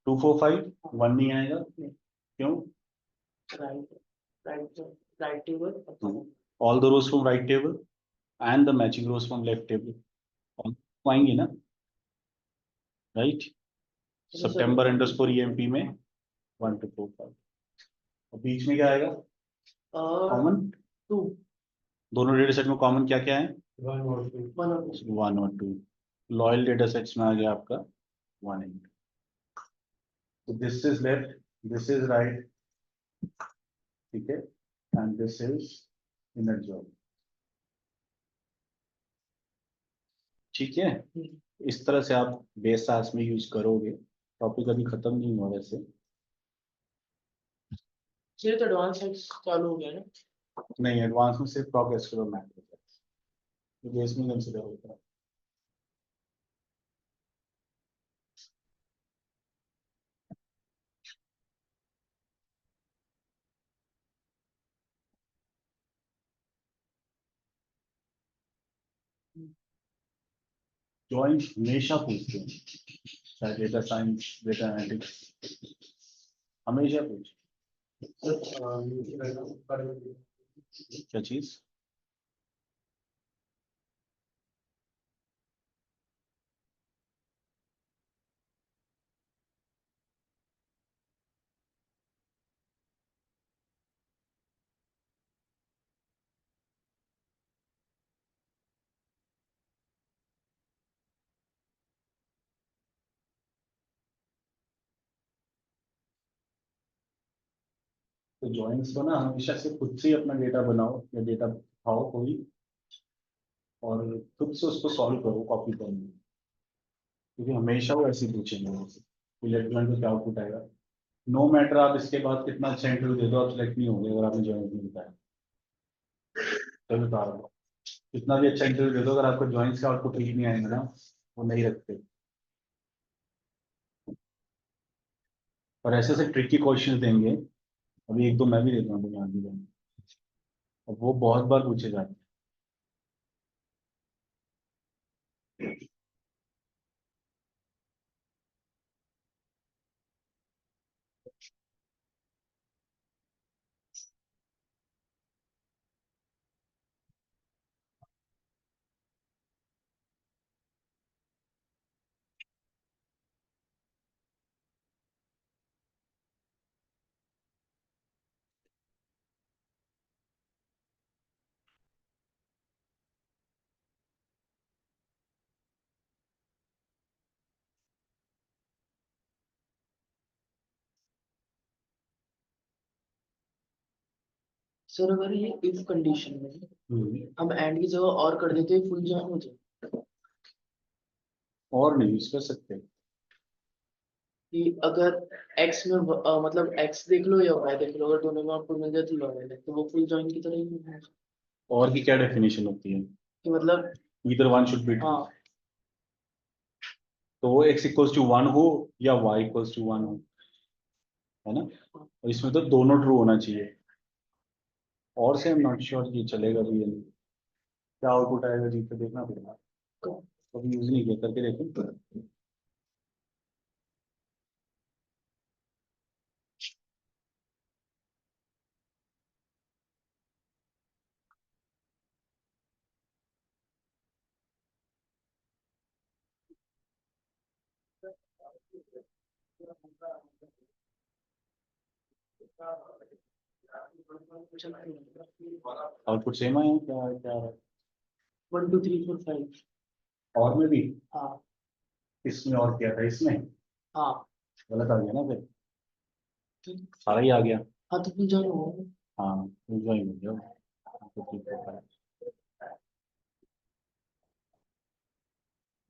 A: 2 4 5 1 नहीं आएगा,
B: नहीं।
A: क्यों,
B: right right right table.
A: All the rows from right table and the matching rows from left table आएंगे ना, राइट। सितंबर अंडरस्कोर EMP में 1 2 4 5, और बीच में क्या आएगा, कॉमन।
B: 2
A: दोनों डेटा सेट में कॉमन क्या क्या है,
C: 1 और 2।
B: 1 और 2।
A: 1 और 2। लॉयल डेटा सेट्स में आ गया आपका 1 and 2। तो this is left, this is right, ठीक है, and this is inner join, ठीक है। इस तरह से आप बेस क्लास में यूज करोगे। टॉपिक अभी खत्म नहीं हुआ वैसे,
B: ये तो एडवांस सेक्स चालू हो गया ना।
A: नहीं एडवांस में सिर्फ प्रॉक एसक्यूएल और मैथ होता है, बेस में कंसिडर होता है। जॉइन हमेशा पूछते हैं, चाहे डेटा साइंस डेटा एनालिटिक्स, हमेशा पूछते हैं। क्या चीज, तो जॉइंस को ना हमेशा से खुद से ही अपना डेटा बनाओ या डेटा उठाओ कोई, और खुद से उसको सॉल्व करो कॉपी करने, क्योंकि हमेशा वो ऐसे ही पूछेंगे इलेक्ट्रॉन को क्या आउटपुट आएगा। नो मैटर आप इसके बाद कितना अच्छा इंटरव्यू दे दो, आप सिलेक्ट नहीं होंगे अगर आपने जॉइन नहीं बताया। तभी बता रहा हूँ, कितना भी अच्छा इंटरव्यू दे दो, अगर आपको जॉइंस का आउटपुट ठीक नहीं आएगा ना, वो नहीं रखते। और ऐसे ऐसे ट्रिकी क्वेश्चन देंगे, अभी एक दो मैं भी देता हूँ यहाँ भी, और वो बहुत बार पूछे जाते हैं।
B: सर अगर ये इफ कंडीशन में हम एंड की जगह और कर देते फुल जॉइन हो जाए,
A: और नहीं यूज कर सकते।
B: कि अगर x में मतलब x देख लो या y देख लो, अगर दोनों में आपको मिल जाए तो लॉयल है, तो वो फुल जॉइन की तरह ही है।
A: और की क्या डेफिनेशन होती है,
B: कि मतलब
A: ईदर वन शुड बी,
B: हाँ,
A: तो वो x इक्वल्स टू 1 हो या y इक्वल्स टू 1 हो, है ना। और इसमें तो दोनों ट्रू होना चाहिए, और से हम नॉट श्योर ये चलेगा भी या नहीं। क्या आउटपुट आएगा जी पे देखना पड़ेगा, कभी यूज नहीं किया, करके देखो। आउटपुट सेम आया क्या, क्या आ रहा है?
B: 1 2 3 4 5।
A: और में भी,
B: हाँ
A: इसमें और क्या था, इसमें
B: हाँ
A: गलत आ गया ना फिर, सारा ही आ गया।
B: हाँ, तो फुल जॉइन हो गया।
A: हाँ तो ज्वाइन हो गया। तो ठीक है।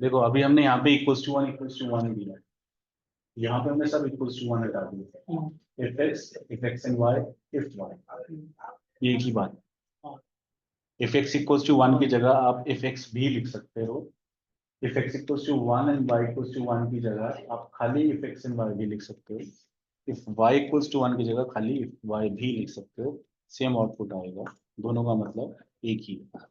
A: देखो अभी हमने यहाँ पे =1 दिया, यहाँ पे हमने सब =1 हटा दिया, if x and y, if y, ये एक ही बात है। इफ एक्स =1 की जगह आप इफ एक्स भी लिख सकते हो, इफ एक्स =1 एंड वाई =1 की जगह आप खाली इफ एक्स एंड वाई भी लिख सकते हो, इफ वाई =1 की जगह खाली इफ वाई भी लिख सकते हो, सेम आउटपुट आएगा, दोनों का मतलब एक ही है।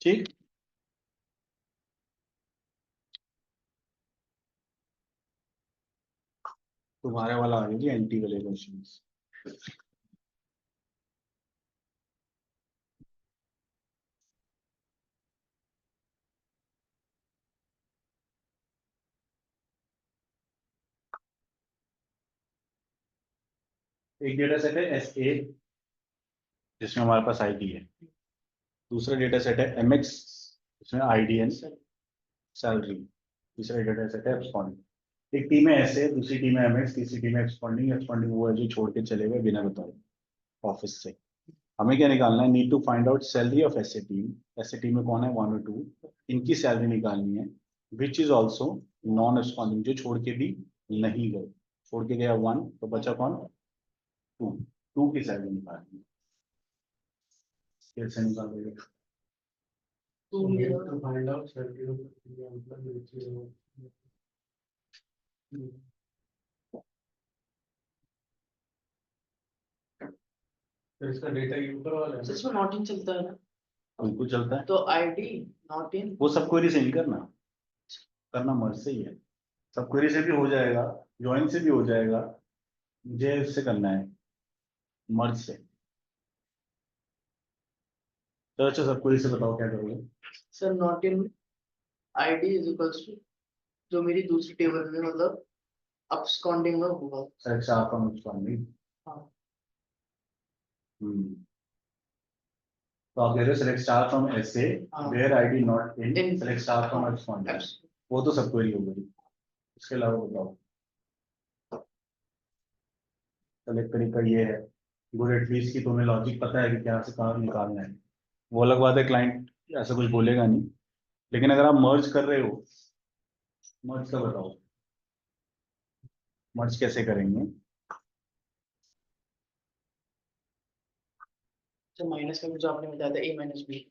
A: ठीक, तुम्हारे वाला आ गया एंटी वाले क्वेश्चन। एक डेटा सेट है एस ए, जिसमें हमारे पास आईडी है, दूसरा डेटा सेट है एम एक्स, जिसमें आईडी एंड सैलरी, तीसरा डेटा सेट है एब्सकॉन्डिंग। एक टीम है एस ए, दूसरी टीम है एम एक्स, तीसरी टीम है एब्सकॉन्डिंग। एब्सकॉन्डिंग वो है जो छोड़ के चले गए बिना बताए ऑफिस से। हमें क्या निकालना है, need to find out salary of S A team. S A team में कौन है, 1 और 2, इनकी सैलरी निकालनी है, which is also non absconding, जो छोड़ के भी नहीं गए। छोड़ के गया 1, तो बचा कौन, 2, 2 की सैलरी निकालनी है। कैसे निकालोगे,
B: तो
C: need
B: मेरा
C: to find out salary of the employee which is तो इसका डेटा ये ऊपर वाला है
B: सर इसमें नॉट इन चलता है ना,
A: उनको चलता है,
B: तो आईडी नॉट इन।
A: वो सब क्वेरी से नहीं करना, करना मर्ज से ही है। सब क्वेरी से भी हो जाएगा, ज्वाइन से भी हो जाएगा, मुझे इससे करना है मर्ज से। तो अच्छा, सब क्वेरी से बताओ क्या करोगे।
B: Sir not in ID is equals to जो मेरी दूसरी टेबल में मतलब absconding में होगा।
A: अच्छा, आपका एब्सकॉन्डिंग।
B: हाँ।
A: तो आप कह रहे हो सेलेक्ट स्टार फ्रॉम एसए
B: हाँ।
A: Where ID not in,
B: In-
A: select star from
B: हाँ,
A: एब्सकॉन्डिंग।
B: abs-
A: वो तो सब क्वेरी हो गई, इसके अलावा बताओ। सेलेक्ट तरीका ये है, गुड एटलीस्ट की तुम्हें लॉजिक पता है कि क्या से कहाँ निकालना है। वो अलग बात है, क्लाइंट ऐसा कुछ बोलेगा नहीं, लेकिन अगर आप मर्ज कर रहे हो, मर्ज का बताओ, मर्ज कैसे करेंगे।
B: तो माइनस का जो आपने बताया था a माइनस बी।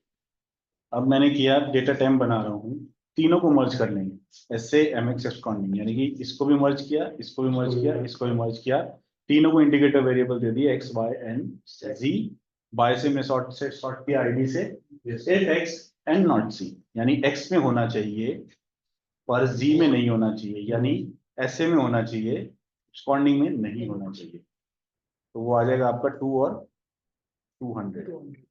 A: अब मैंने किया, डेटा टाइम बना रहा हूँ, तीनों को मर्ज कर लेंगे, एसए एम एक्स एब्सकॉन्डिंग, यानी कि इसको भी मर्ज किया, इसको भी मर्ज किया, इसको भी मर्ज किया, तीनों को इंडिकेटर वेरिएबल दे दिया x y and g. By से मैं सॉर्ट किया आईडी से, if x and not C, यानी एक्स में होना चाहिए पर जी में नहीं होना चाहिए, यानी ऐसे में होना चाहिए, एब्सकॉन्डिंग में नहीं होना चाहिए। तो वो आ जाएगा आपका 2 और 200।
B: 200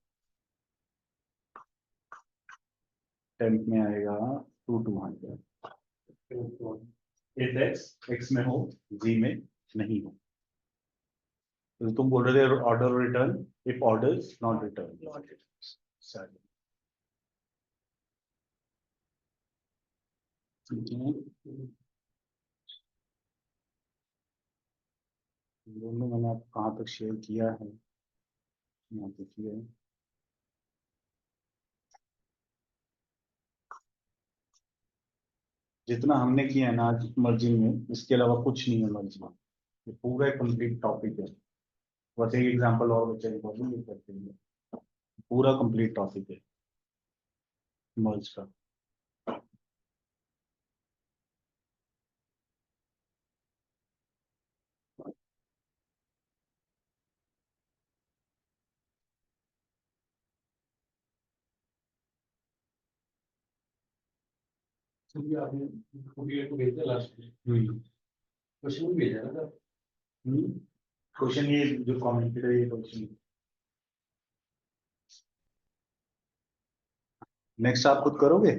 A: टेंथ में आएगा 200 इफ एक्स में हो, जी में नहीं हो। तो तुम बोल रहे थे order return if order not return.
B: not it.
A: सही। ठीक है, दोनों मैंने आप कहाँ तक शेयर किया है, यहाँ पे किया है। जितना हमने किया है ना आज मर्जिंग में, इसके अलावा कुछ नहीं है मर्जिंग में, ये पूरा कंप्लीट टॉपिक है। बस एक एग्जांपल और बच्चे ये करते हैं, पूरा कंप्लीट टॉपिक है मर्ज का।
C: चलिए आपने को भेजा लास्ट में,
A: हम्म
C: क्वेश्चन भी भेजा ना सर।
A: क्वेश्चन ये जो कमेंटेड है, ये क्वेश्चन नेक्स्ट आप खुद करोगे।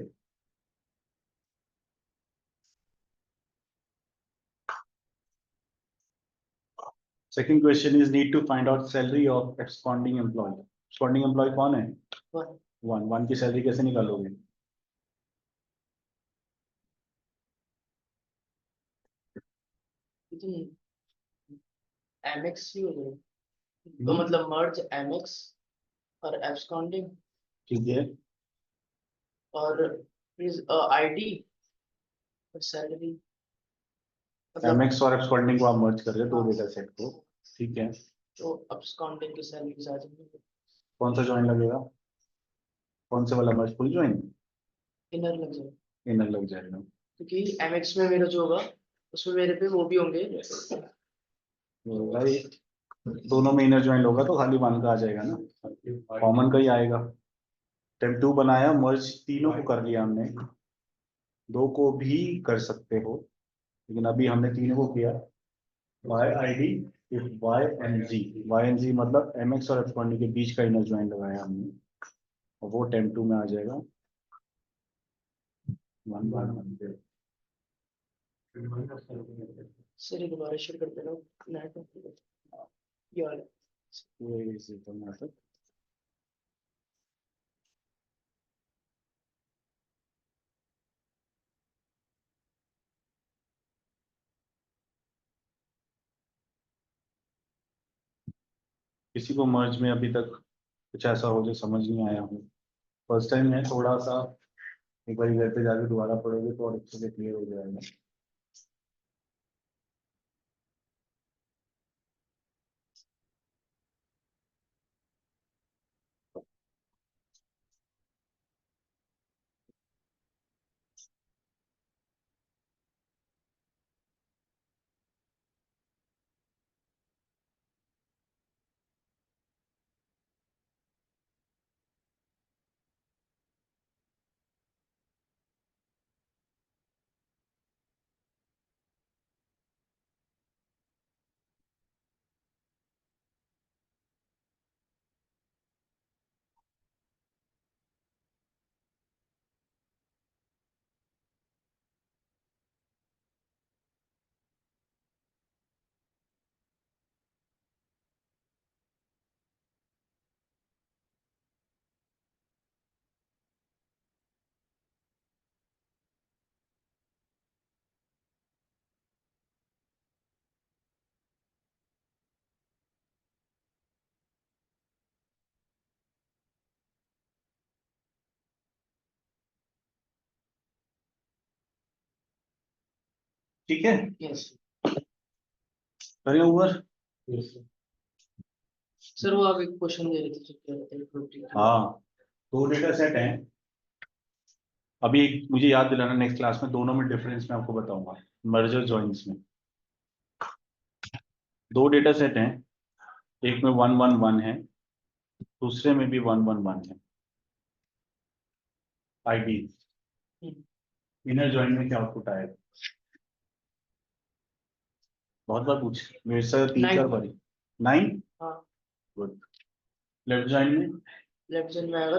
A: Second question is need to find out salary of absconding employee. Absconding employee कौन है?
B: One.
A: वन की सैलरी कैसे निकालोगे?
B: एमएक्स ही हो गया, तो मतलब मर्ज एमएक्स और एब्सकॉन्डिंग
A: ठीक है,
B: और आईडी और सैलरी, मतलब
A: एमएक्स और एब्सकॉन्डिंग को आप मर्ज कर रहे हो, दो डेटा सेट को। ठीक है,
B: तो एब्सकॉन्डिंग की सैलरी के साथ
A: कौन सा ज्वाइन लगेगा? कौन से वाला मर्ज? फुल ज्वाइन,
B: इनर लग जाए,
A: इनर लग जाएगा।
B: क्योंकि एमएक्स में मेरा जो होगा उसमें मेरे पे वो भी होंगे।
A: तो भाई दोनों में इनर ज्वाइन होगा तो खाली वन का आ जाएगा ना, कॉमन का ही आएगा। टेम्प 2 बनाया, मर्ज तीनों को कर लिया हमने, दो को भी कर सकते हो, लेकिन अभी हमने तीनों को किया। Y I D if Y and G, Y and G मतलब एमएक्स और एब्सकॉन्डिंग के बीच का इनर ज्वाइन लगाया हमने, और वो टेम्प 2 में आ जाएगा 1 बाय 100।
B: सर एक दोबारा शेयर करते रहो नेट पे, ये वाला।
A: ये इसी तरह से किसी को मर्ज में अभी तक कुछ ऐसा हो जो समझ नहीं आया हो, फर्स्ट टाइम है, थोड़ा सा एक बार घर पे जाके दोबारा पढ़ोगे तो और अच्छे से क्लियर हो जाएगा। ठीक है,
B: यस
A: करें ऊपर।
B: सर, वो आप एक क्वेश्चन दे रहे थे, चेक कर रहे थे।
A: हाँ, दो डेटा सेट हैं, अभी मुझे याद दिलाना, नेक्स्ट क्लास में दोनों में डिफरेंस मैं आपको बताऊंगा, मर्जर जॉइंस में। दो डेटा सेट हैं, एक में 111 है, दूसरे में भी 111 है, आईडी। इनर जॉइंट में क्या आउटपुट आएगा? बहुत बार पूछ मेरे से 3-4
B: Nine.
A: बार 9।
B: हाँ
A: गुड। लेफ्ट जॉइंट में
B: लेफ्ट साइड में आएगा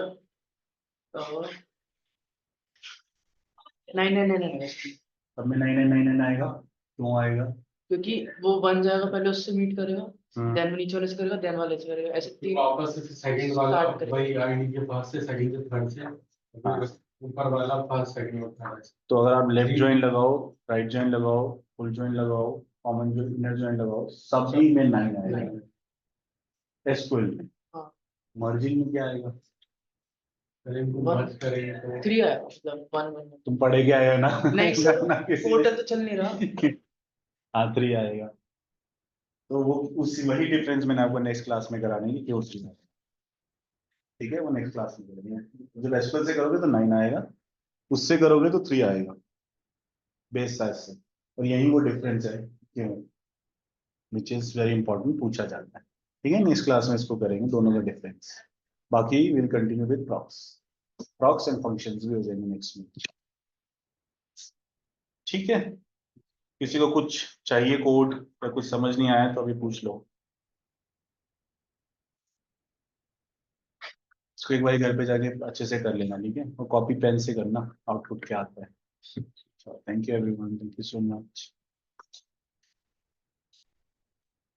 B: 9
A: सब में 9 आएगा।
B: हाँ।
A: क्यों आएगा?
B: क्योंकि वो बन जाएगा, पहले उससे मीट करेगा,
A: हम्म,
B: देन नीचे वाले से करेगा, देन वाले से करेगा, ऐसे तीन
C: वापस से सेकंड वाला
B: Start करेंगे।
C: वही आईडी के पास से सेकंड से थर्ड से
A: हाँ।
C: फिर ऊपर वाला फर्स्ट सेकंड होता है।
A: तो अगर आप लेफ्ट
C: ठीक।
A: जॉइंट लगाओ, राइट जॉइंट लगाओ, फुल जॉइंट लगाओ, कॉमन जॉइंट, इनर जॉइंट लगाओ, सभी में 9 आएगा। एसक्यूएल में
B: हाँ
A: मर्जिंग में क्या आएगा?
C: फिर इनको
B: One.
C: मर्ज करेंगे तो
B: 3 आएगा, मतलब 1
A: तुम पढ़े के आए हो ना?
B: नहीं सर,
A: ना किसी
B: पोर्टल तो चल नहीं रहा।
A: हाँ 3 आएगा। तो वो उसी वही डिफरेंस मैंने आपको नेक्स्ट क्लास में कराने की क्यों सी। ठीक है, वो नेक्स्ट क्लास में करेंगे। जब एसक्यूएल से करोगे तो 9 आएगा, उससे करोगे तो 3 आएगा बेस साइज से। और यही वो डिफरेंस है क्यों, विच इज वेरी इंपॉर्टेंट, पूछा जाता है। ठीक है, नेक्स्ट क्लास में इसको करेंगे दोनों का डिफरेंस। बाकी will continue with procs and functions भी हो जाएंगे नेक्स्ट में। ठीक है, किसी को कुछ चाहिए कोड या कुछ समझ नहीं आया तो अभी पूछ लो। इसको एक बार घर पे जाके अच्छे से कर लेना, ठीक है, और कॉपी पेन से करना, आउटपुट क्या आता है। Thank you everyone, thank you so much.